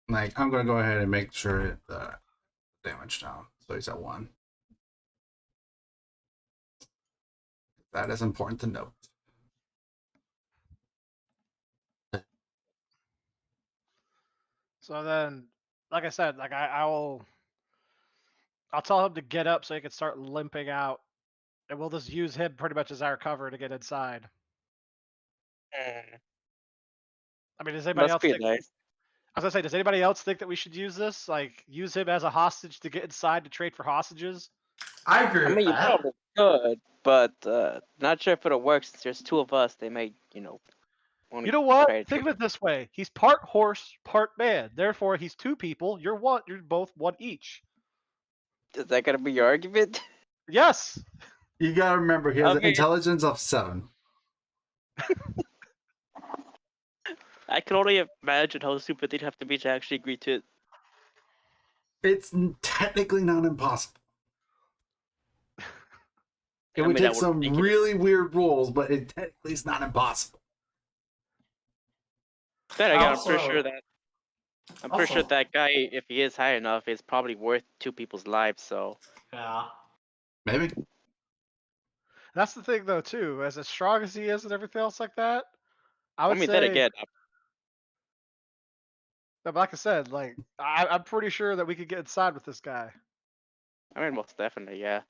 A: Like I'm gonna go ahead and make sure the damage down, so he's at 1. That is important to note.
C: So then, like I said, like I'll tell him to get up so he can start limping out, and we'll just use him pretty much as our cover to get inside. I mean, does anybody
B: Must
C: else
B: be
C: think?
B: nice.
C: I was gonna say, does anybody else think that we should use this? Like, use him as a hostage to get inside to trade for hostages?
E: I agree
B: I
E: with
B: mean, you
E: that.
B: probably could, but not sure if it'll work since there's 2 of us. They may, want
C: You
B: to
C: know what?
B: try to
C: Think of
B: trick.
C: it this way: he's part horse, part man. Therefore, he's 2 people. You're one. You're both 1 each.
B: Is that gonna be your argument?
C: Yes.
A: You gotta remember he has an
B: Okay.
A: intelligence of 7.
B: I can only imagine how stupid they'd have to be to actually agree to it.
A: It's technically not impossible. It
B: I
A: would
B: mean, that
A: take
B: would
A: some
B: make it-
A: really weird rules, but it technically is not impossible.
B: Then again,
E: Also-
B: I'm pretty sure
E: also-
B: that guy, if he is high enough, is probably worth 2 people's lives. So
E: Yeah.
A: Maybe.
C: That's the thing, though, too. As strong as he is and everything else like that, I
B: I
C: would
B: mean,
C: say.
B: then again,
C: No, but like I said, like I'm pretty sure that we could get inside with this guy.
B: I mean, most definitely, yeah.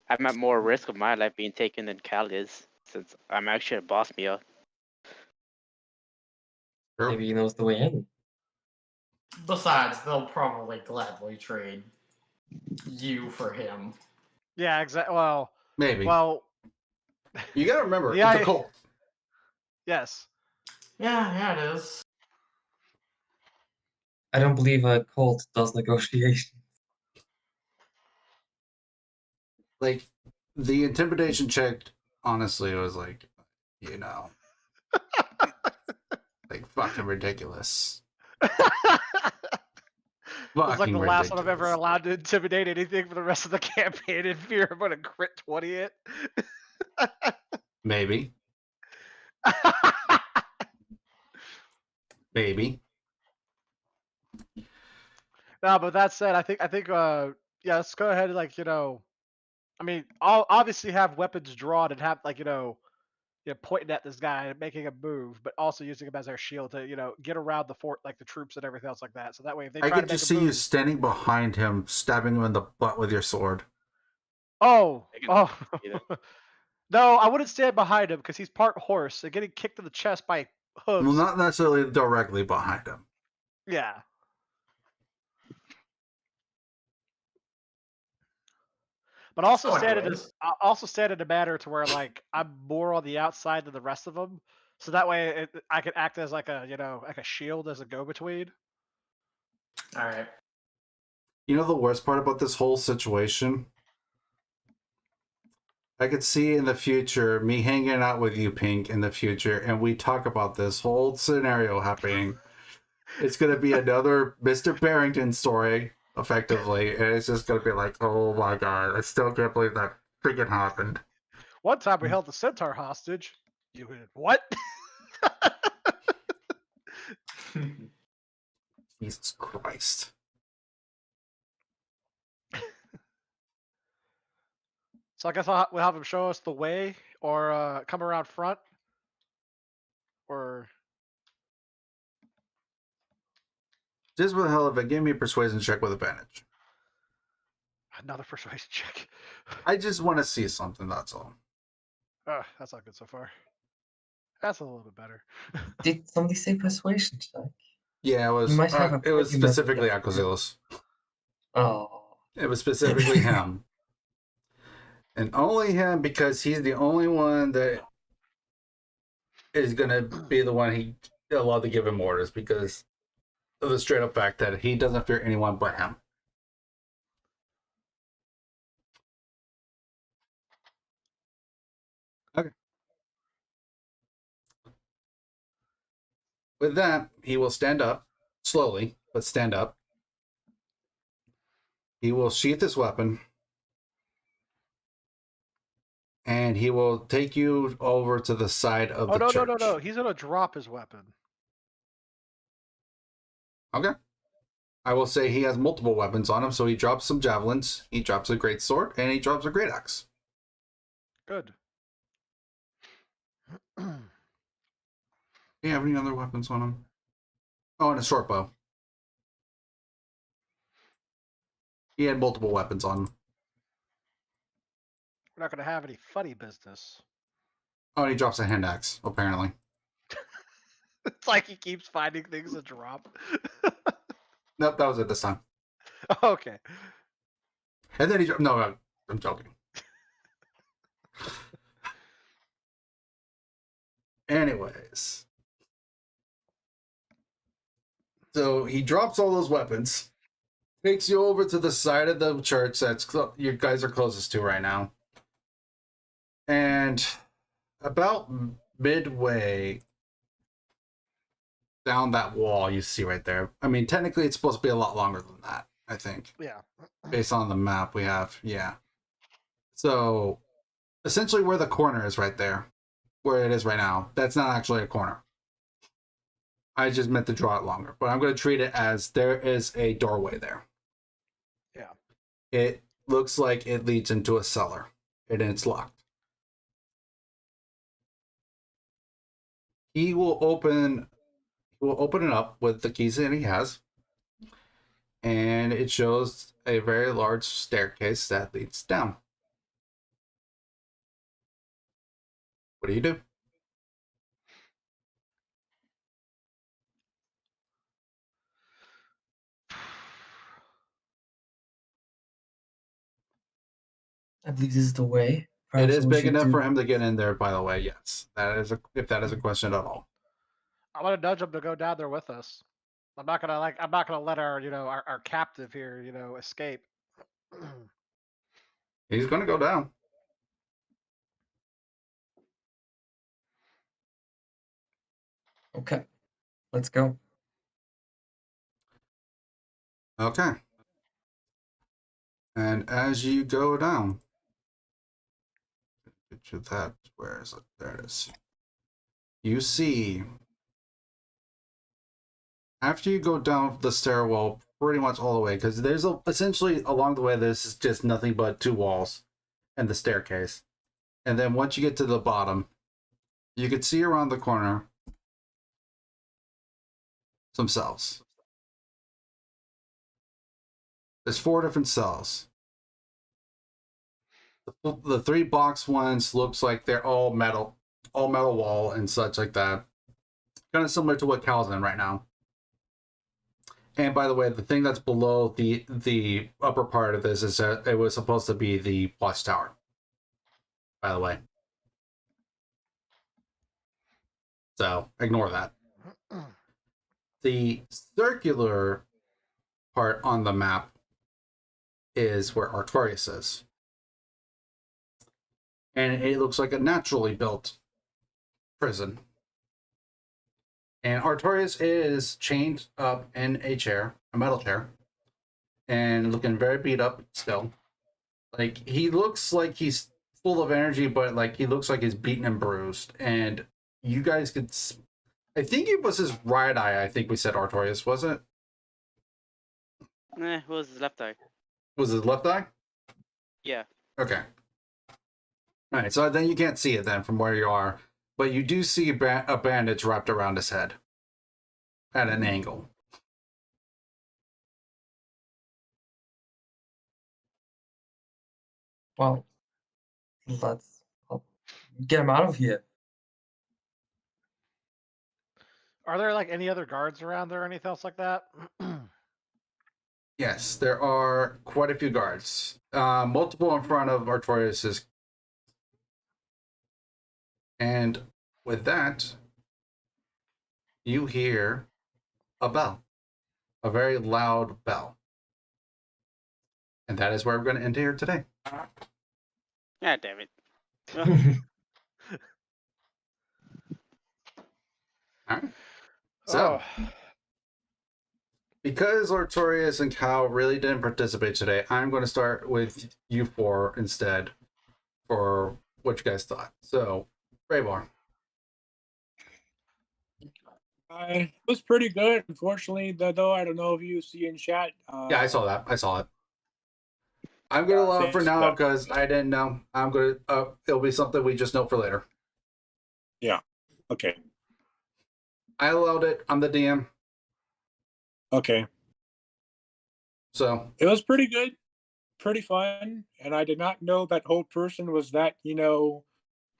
B: I'm at more risk of my life being taken than Cal is, since I'm actually at Bosmia.
A: True.
D: Maybe he knows the way in.
E: Besides, they'll probably gladly trade you for him.
C: Yeah, exactly. Well,
A: Maybe.
C: you
A: gotta remember,
C: Yeah,
A: it's a cult.
C: yes.
E: Yeah, it is.
D: I don't believe a cult does negotiation.
A: Like, the intimidation check, honestly, was like, like fucking ridiculous.
C: It's like the last one I've ever
A: ridiculous.
C: allowed to intimidate anything for the rest of the campaign in fear I'm gonna crit 20 it.
A: Maybe. Maybe.
C: No, but that said, I think yeah, let's go ahead and I mean, I'll obviously have weapons drawn and have pointing at this guy and making a move, but also using him as our shield to get around the fort, like the troops and everything else like that. So that way, if they
A: I
C: try to
A: could
C: make
A: just
C: a
A: see you
C: move,
A: standing behind him, stabbing him in the butt with your sword.
C: oh,
B: I can see that.
C: no, I wouldn't stand behind him because he's part horse and getting kicked in the chest by hooves.
A: Well, not necessarily directly behind him.
C: Yeah. But also
E: So
C: stand
E: anyways.
C: in a manner to where like I'm more on the outside than the rest of them, so that way I can act as like a like a shield as a go between.
E: All right.
A: You know the worst part about this whole situation? I could see in the future me hanging out with you, Pink, in the future, and we talk about this whole scenario happening. It's gonna be another Mr. Barrington story, effectively, and it's just gonna be like, oh my god, I still can't believe that freaking happened.
C: One time we held the centaur hostage. You did what?
A: Jesus Christ.
C: So I guess we'll have him show us the way, or come around front, or
A: Just for the hell of it, give me a persuasion check with advantage.
C: another persuasion check.
A: I just want to see something, that's all.
C: That's not good so far. That's a little bit better.
D: Did somebody say persuasion check?
A: Yeah,
D: You might have a
A: it was
D: argument,
A: specifically
D: yeah.
A: Aquazilus.
D: Oh.
A: It was specifically him. And only him, because he's the only one that is going to be the one he allowed to give him orders, because of the straight up fact that he doesn't fear anyone but him. Okay. With that, he will stand up, slowly, but stand up. He will sheath his weapon, and he will take you over to the side of the church.
C: No. He's gonna drop his weapon.
A: Okay. I will say he has multiple weapons on him, so he drops some javelins, he drops a great sword, and he drops a great axe.
C: Good.
A: Do you have any other weapons on him? Oh, and a short bow. He had multiple weapons on him.
C: We're not gonna have any funny business.
A: Oh, and he drops a hand axe, apparently.
C: It's like he keeps finding things to drop.
A: Nope, that was it this time.
C: Okay.
A: And then he dropped... No, I'm joking. Anyways. So he drops all those weapons, takes you over to the side of the church that's you guys are closest to right now. And about midway down that wall you see right there. I mean, technically it's supposed to be a lot longer than that, I think.
C: Yeah.
A: Based on the map we have, yeah. So, essentially where the corner is right there, where it is right now, that's not actually a corner. I just meant to draw it longer, but I'm going to treat it as there is a doorway there.
C: Yeah.
A: It looks like it leads into a cellar, and it's locked. He will open it up with the keys that he has, and it shows a very large staircase that leads down. What do you do?
D: I believe this is the way.
A: It
D: Perhaps
A: is
D: we
A: big
D: should
A: enough
D: do...
A: for him to get in there, by the way, yes. That is if that is a question at all.
C: I'm gonna nudge him to go down there with us. I'm not gonna let our our captive here escape.
A: He's gonna go down.
D: Okay, let's go.
A: Okay. And as you go down, get you that. Where is it? There it is. You see, after you go down the stairwell pretty much all the way, because there's essentially along the way, there's just nothing but 2 walls and the staircase. And then once you get to the bottom, you can see around the corner some cells. There's 4 different cells. The 3 box ones looks like they're all metal wall and such like that. Kind of similar to what Cal's in right now. And by the way, the thing that's below the upper part of this is that it was supposed to be the watchtower. By the way. So ignore that. The circular part on the map is where Artorias is. And it looks like a naturally built prison. And Artorias is chained up in a chair, a metal chair, and looking very beat up still. Like, he looks like he's full of energy, but like he looks like he's beaten and bruised. And you guys could, I think it was his right eye. I think we said Artorias, was it?
B: It was his left eye.
A: Was his left eye?
B: Yeah.
A: Okay. All right, so then you can't see it then from where you are, but you do see a bandage wrapped around his head at an angle.
D: Well, let's get him out of here.
C: Are there like any other guards around there or anything else like that?
A: Yes, there are quite a few guards. Multiple in front of Artorias'. And with that, you hear a bell. A very loud bell. And that is where we're going to end here today.
B: God damn it.
A: All right. So, because Artorias and Cal really didn't participate today, I'm going to start with you 4 instead for what you guys thought. So, Raybar.
F: It was pretty good. Unfortunately, though, I don't know if you see in chat.
A: Yeah, I saw that. I saw it. I'm going to allow it for now because I didn't know. I'm going to, it'll be something we just know for later.
F: Yeah. Okay.
A: I allowed it. I'm the DM.
F: Okay.
A: So.
F: It was pretty good. Pretty fun. And I did not know that whole person was that,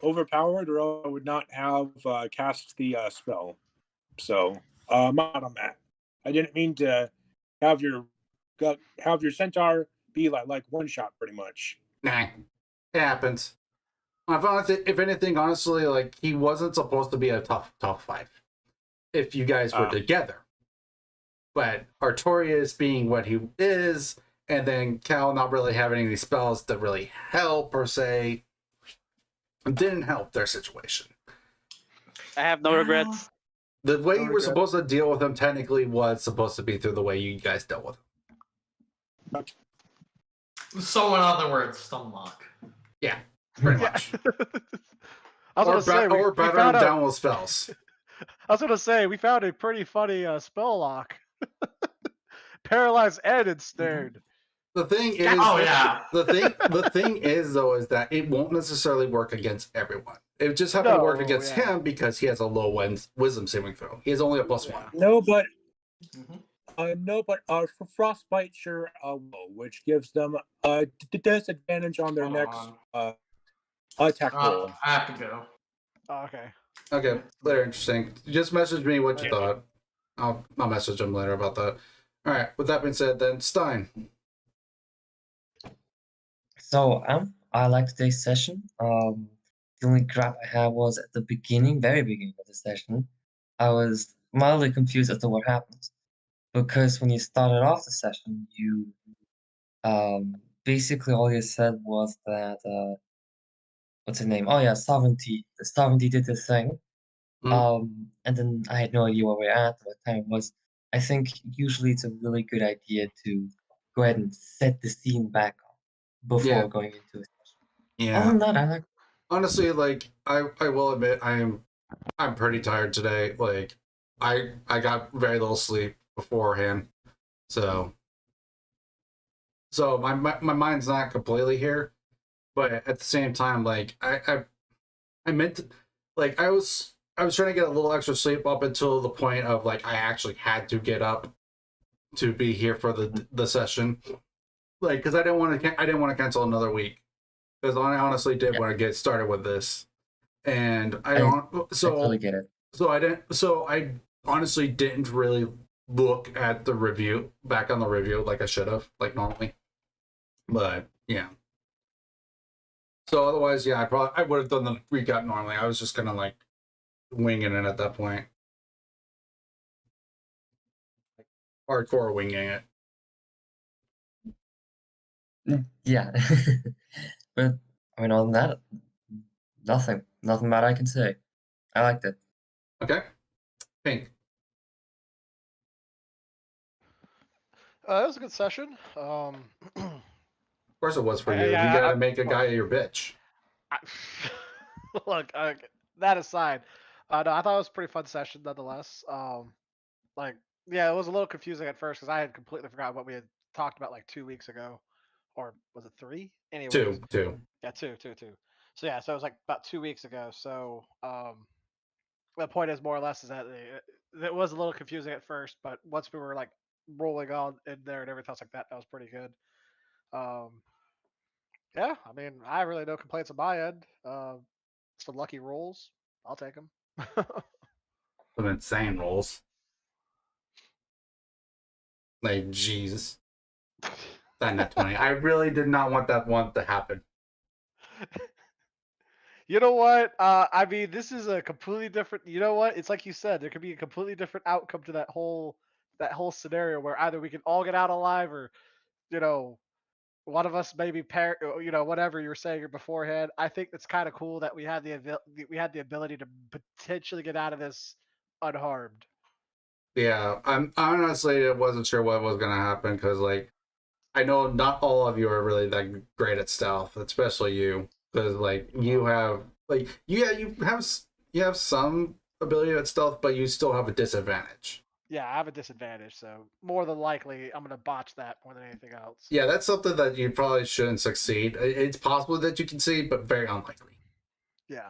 F: overpowered, or else I would not have cast the spell. So, I'm out on that. I didn't mean to have your centaur be like one shot pretty much.
A: Nah, it happens. If anything, honestly, like, he wasn't supposed to be a tough fight if you guys were together. But Artorias being what he is, and then Cal not really having any spells to really help per se, didn't help their situation.
B: I have no regrets.
A: The way you were supposed to deal with him technically was supposed to be through the way you guys dealt with him.
E: So in other words, stonlock.
A: Yeah, pretty much.
C: Or
A: batter him down with spells.
C: I was gonna say we found a pretty funny spell lock. Paralyze Ed instead.
A: The thing is, the thing is though, is that it won't necessarily work against everyone. It just happened to work against him because he has a low wisdom saving throw. He has only a +1.
F: No, but for frostbite, sure, which gives them a disadvantage on their next attack roll.
E: I have to go.
C: Oh, okay.
A: Okay, later. Interesting. Just message me what you
C: Yeah.
A: thought. I'll message him later about that. All right. With that being said, then Stein.
D: So I like today's session. The only crap I had was at the beginning, very beginning of the session. I was mildly confused as to what happened because when you started off the session, you basically all you said was that what's her name? Oh yeah, sovereignty. The sovereignty did the thing. And then I had no idea where we're at, what time it was. I think usually it's a really good idea to go ahead and set the scene back up before
A: Yeah.
D: going into a session.
A: Yeah.
D: Other than that, I like.
A: Honestly, like I will admit I'm pretty tired today. Like I got very little sleep beforehand. So my mind's not completely here, but at the same time, like I meant to, like I was trying to get a little extra sleep up until the point of like I actually had to get up to be here for the session. Like because I didn't want to cancel another week because I honestly did
D: Yeah.
A: want to get started with this. And
D: I totally get it.
A: so I honestly didn't really look at the review back on the review like I should have, like normally. But yeah. So otherwise, yeah, I would have done the recap normally. I was just gonna like winging it at that point. Hardcore winging it.
D: Yeah. But I mean, other than that, nothing bad I can say. I liked it.
A: Okay. Pink.
C: It was a good session.
A: Of course it was for
C: I-
A: you.
C: I-
A: You gotta
C: I-
A: make a guy your bitch.
C: I, look, that aside, no, I thought it was a pretty fun session nonetheless. Like, yeah, it was a little confusing at first because I had completely forgotten what we had talked about like 2 weeks ago, or was it 3? Anyways,
A: Two.
C: yeah, two. So yeah, so it was like about 2 weeks ago. So the point is more or less is that it was a little confusing at first, but once we were like rolling on in there and everything else like that, that was pretty good. Um, yeah, I mean, I have really no complaints on my end. Some lucky rolls, I'll take them.
A: Some insane rolls. Like Jesus. That net 20. I really did not want that one to happen.
C: You know what? I mean, this is a completely different. You know what? It's like you said. There could be a completely different outcome to that whole scenario where either we can all get out alive, or you know, one of us maybe whatever you were saying beforehand. I think it's kind of cool that we had the ability to potentially get out of this unharmed.
A: Yeah, I'm honestly I wasn't sure what was gonna happen because like I know not all of you are really that great at stealth, especially you, because like you have like you have some ability at stealth, but you still have a disadvantage.
C: Yeah, I have a disadvantage, so more than likely I'm gonna botch that more than anything else.
A: Yeah, that's something that you probably shouldn't succeed. It's possible that you can see, but very unlikely.
C: Yeah,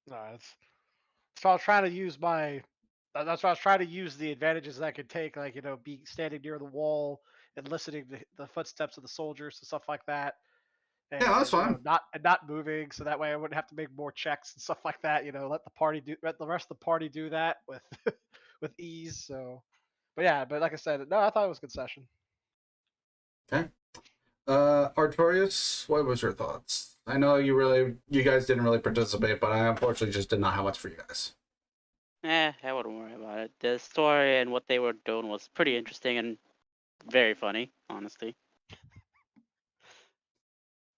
C: no, it's so I was trying to use my. That's why I was trying to use the advantages that I could take, like be standing near the wall and listening to the footsteps of the soldiers and stuff like that,
A: Yeah, that's
C: and
A: fine.
C: not moving, so that way I wouldn't have to make more checks and stuff like that. Let the rest of the party do that with with ease. So, but yeah, but like I said, no, I thought it was a good session.
A: Okay. Artorius, what was your thoughts? I know you guys didn't really participate, but I unfortunately just did not have much for you guys.
B: I wouldn't worry about it. The story and what they were doing was pretty interesting and very funny, honestly.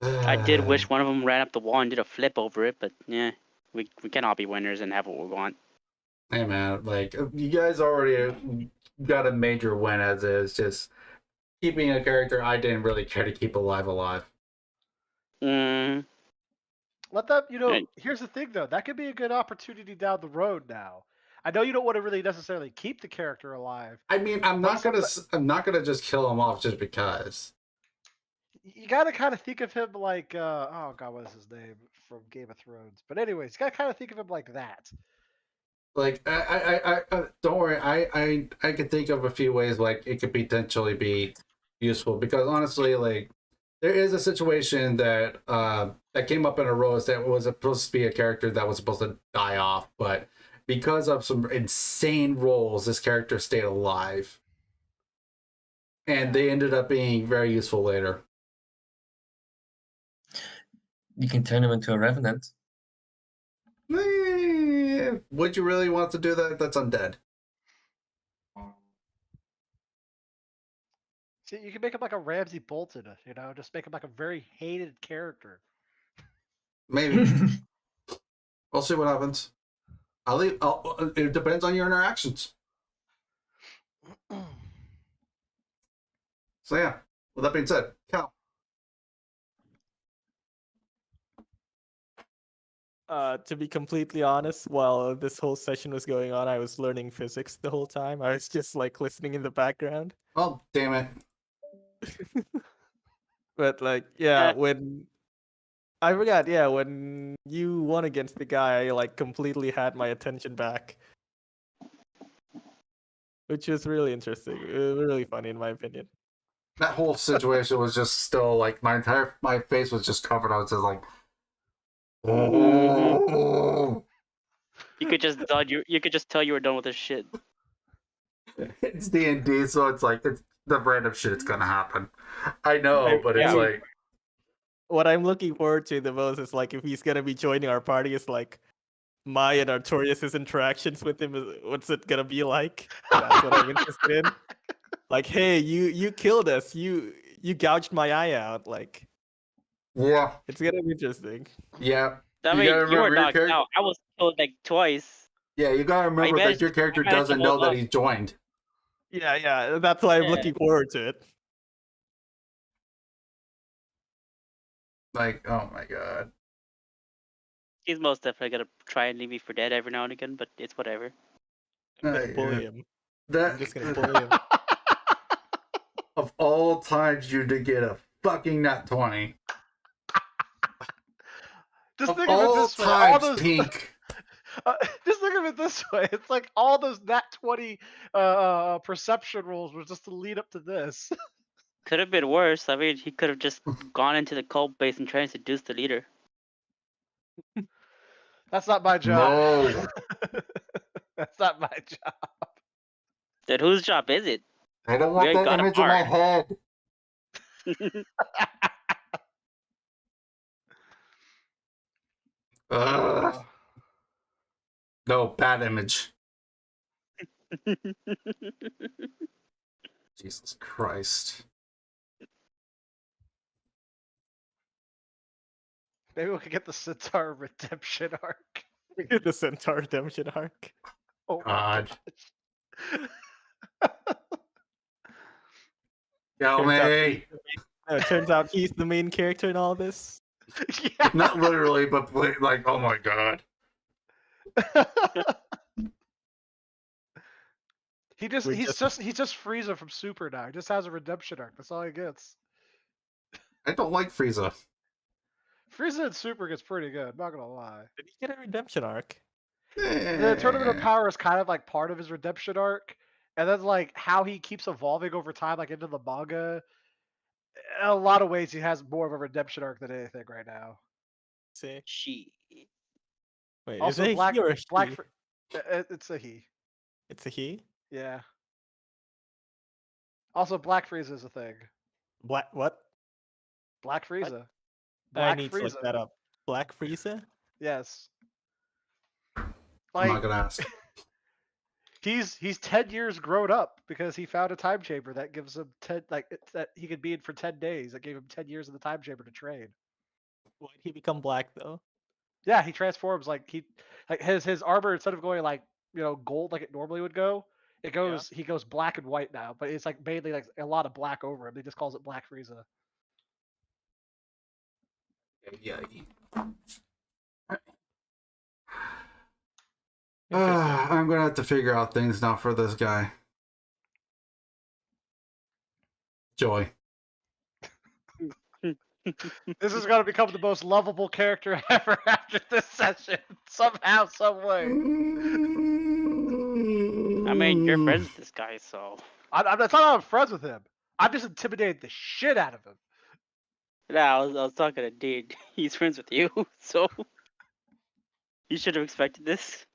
B: I did wish one of them ran up the wall and did a flip over it, but yeah, we can all be winners and have what we want.
A: Hey man, like you guys already got a major win as is. Just keeping a character I didn't really care to keep alive.
B: Mm,
C: Let that,
B: Right.
C: here's the thing though, that could be a good opportunity down the road now. I know you don't want to really necessarily keep the character alive.
A: I mean, I'm
C: But
A: not gonna just kill him off just because.
C: You gotta kind of think of him like, oh god, what is his name from Game of Thrones? But anyways, you gotta kind of think of him like that.
A: Like I don't worry. I could think of a few ways like it could potentially be useful because honestly, like there is a situation that that came up in a rose that was supposed to be a character that was supposed to die off, but because of some insane rolls, this character stayed alive, and they ended up being very useful later.
D: You can turn him into a revenant.
A: Would you really want to do that? That's undead.
C: See, you can make him like a Ramsay Bolton, you know, just make him like a very hated character.
A: Maybe. We'll see what happens. It depends on your interactions. So yeah. With that being said, Cal.
I: To be completely honest, while this whole session was going on, I was learning physics the whole time. I was just like listening in the background.
A: Oh, damn it.
I: But like, yeah,
B: Uh,
I: when I forgot, yeah, when you won against the guy, I like completely had my attention back, which was really interesting, really funny in my opinion.
A: That whole situation was just still like my face was just covered. I was just like, oh.
B: You could just tell you were done with this shit.
A: It's D&D, so it's like it's the random shit that's gonna happen. I know, but it's
I: Yeah.
A: like
I: What I'm looking forward to the most is like if he's gonna be joining our party, is like my and Artorias' interactions with him. What's it gonna be like? That's what I'm interested in. Like, hey, you killed us. You gouged my eye out. Like,
A: yeah,
I: it's gonna be interesting.
A: yeah.
B: I
A: You
B: mean,
A: gotta
B: you were
A: remember your
B: knocked
A: character.
B: out. I was killed like twice.
A: Yeah, you gotta remember that
B: managed-
A: your character
B: I managed to
A: doesn't know
B: hold
A: that
B: up.
A: he's joined.
I: Yeah. That's why I'm
B: Yeah.
I: looking forward to it.
A: Like, oh my god.
B: He's most definitely gonna try and leave me for dead every now and again, but it's whatever.
I: I'm gonna
A: Yeah.
I: bully him.
A: That
I: I'm just gonna bully him.
A: of all times, you to get a fucking nat 20.
C: Just
A: Of
C: think of it
A: all
C: this way: all
A: times,
C: those.
A: Pink.
C: Just think of it this way: it's like all those nat 20 perception rolls was just to lead up to this.
B: Could have been worse. I mean, he could have just gone into the cult base and tried to seduce the leader.
C: That's not my job.
A: No.
C: That's not my job.
B: Then whose job is it?
A: I don't
B: We
A: want
B: ain't
A: that
B: got a
A: image in my head. No, bad image. Jesus Christ.
C: Maybe we could get the Centaur redemption arc.
I: The Centaur redemption arc.
C: Oh
A: God.
C: my
A: Kill
I: Turns out
A: me.
I: Turns out he's the main character in all this.
C: Yeah.
A: Not literally, but like, oh my god.
C: He's just Frieza from Super now. He just has a redemption arc. That's all he gets.
A: I don't like Frieza.
C: Frieza in Super gets pretty good, not gonna lie.
I: Did he get a redemption arc?
C: The Tournament of Power is kind of like part of his redemption arc, and then like how he keeps evolving over time, like into the manga. In a lot of ways, he has more of a redemption arc than anything right now.
I: See.
B: She.
I: Wait,
C: Also,
I: is it
C: Black
I: he or
C: Black.
I: he?
C: It's a he.
I: It's a he?
C: Yeah. Also, Black Frieza is a thing.
I: Black what?
C: Black Frieza.
I: I
C: Black
I: need to look
C: Frieza.
I: that up. Black Frieza?
C: Yes.
A: I'm
C: Like
A: not gonna ask.
C: he's 10 years grown up because he found a time chamber that gives him 10 that he could be in for 10 days. That gave him 10 years in the time chamber to train.
I: Why did he become black though?
C: Yeah, he transforms like his armor, instead of going like, you know, gold like it normally would go, he goes black and white now, but it's like mainly like a lot of black over him. He just calls it Black Frieza.
A: Yeah.
I: Interesting.
A: I'm gonna have to figure out things now for this guy. Joy.
C: This is gonna become the most lovable character ever after this session. Somehow, some way.
B: I mean, you're friends with this guy, so.
C: It's not that I'm friends with him. I'm just intimidating the shit out of him.
B: Nah, I was talking to Dade. He's friends with you, so you should have expected this.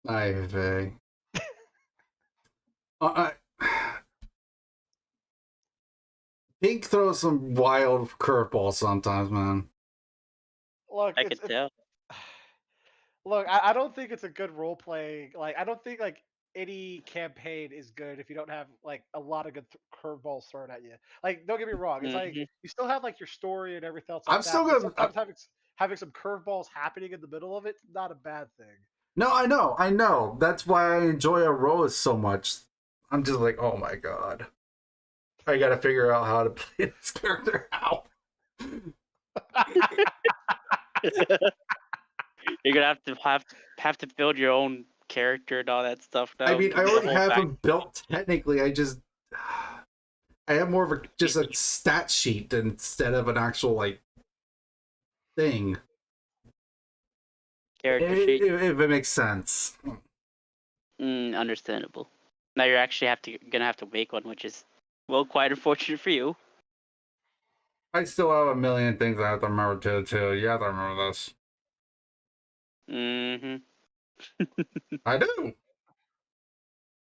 A: Ivy. I Pink throws some wild curveballs sometimes, man.
C: Look,
B: I could tell.
C: Look, I don't think it's a good role playing. Like, I don't think like any campaign is good if you don't have like a lot of good curveballs thrown at you. Like, don't get me wrong, it's like
B: Mhm.
C: you still have like your story and everything else
A: I'm
C: like that.
A: still
C: But
A: gonna.
C: sometimes having some curveballs happening in the middle of it's not a bad thing.
A: No, I know. That's why I enjoy Aurora so much. I'm just like, oh my god. I gotta figure out how to play this character out.
B: You're gonna have to build your own character and all that stuff now.
A: I mean, I
B: The
A: already
B: whole
A: have
B: back-
A: him built technically. I just I have more of a just a stat sheet instead of an actual like thing.
B: character sheet.
A: If it makes sense.
B: Understandable. Now you're actually gonna have to make one, which is quite unfortunate for you.
A: I still have a million things I have to remember too. You have to remember this.
B: Mm-hmm.
A: I do.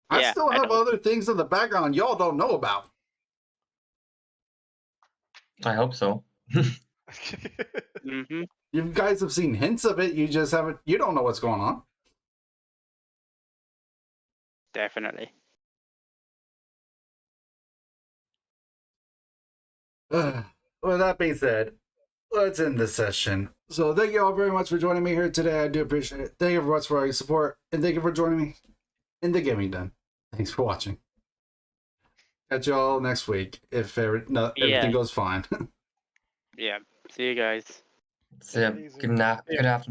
A: I
B: Yeah,
A: still
B: I
A: have
B: know.
A: other things in the background y'all don't know about.
D: I hope so.
B: Mm-hmm.
A: You guys have seen hints of it. You just haven't. You don't know what's going on.
B: Definitely.
A: With that being said, let's end this session. So thank you all very much for joining me here today. I do appreciate it. Thank you very much for all your support, and thank you for joining me in the gaming den. Thanks for watching. Catch y'all next week if everything goes fine.
B: Yeah. See you guys.
D: So yeah,
C: Easy.
D: good afternoon.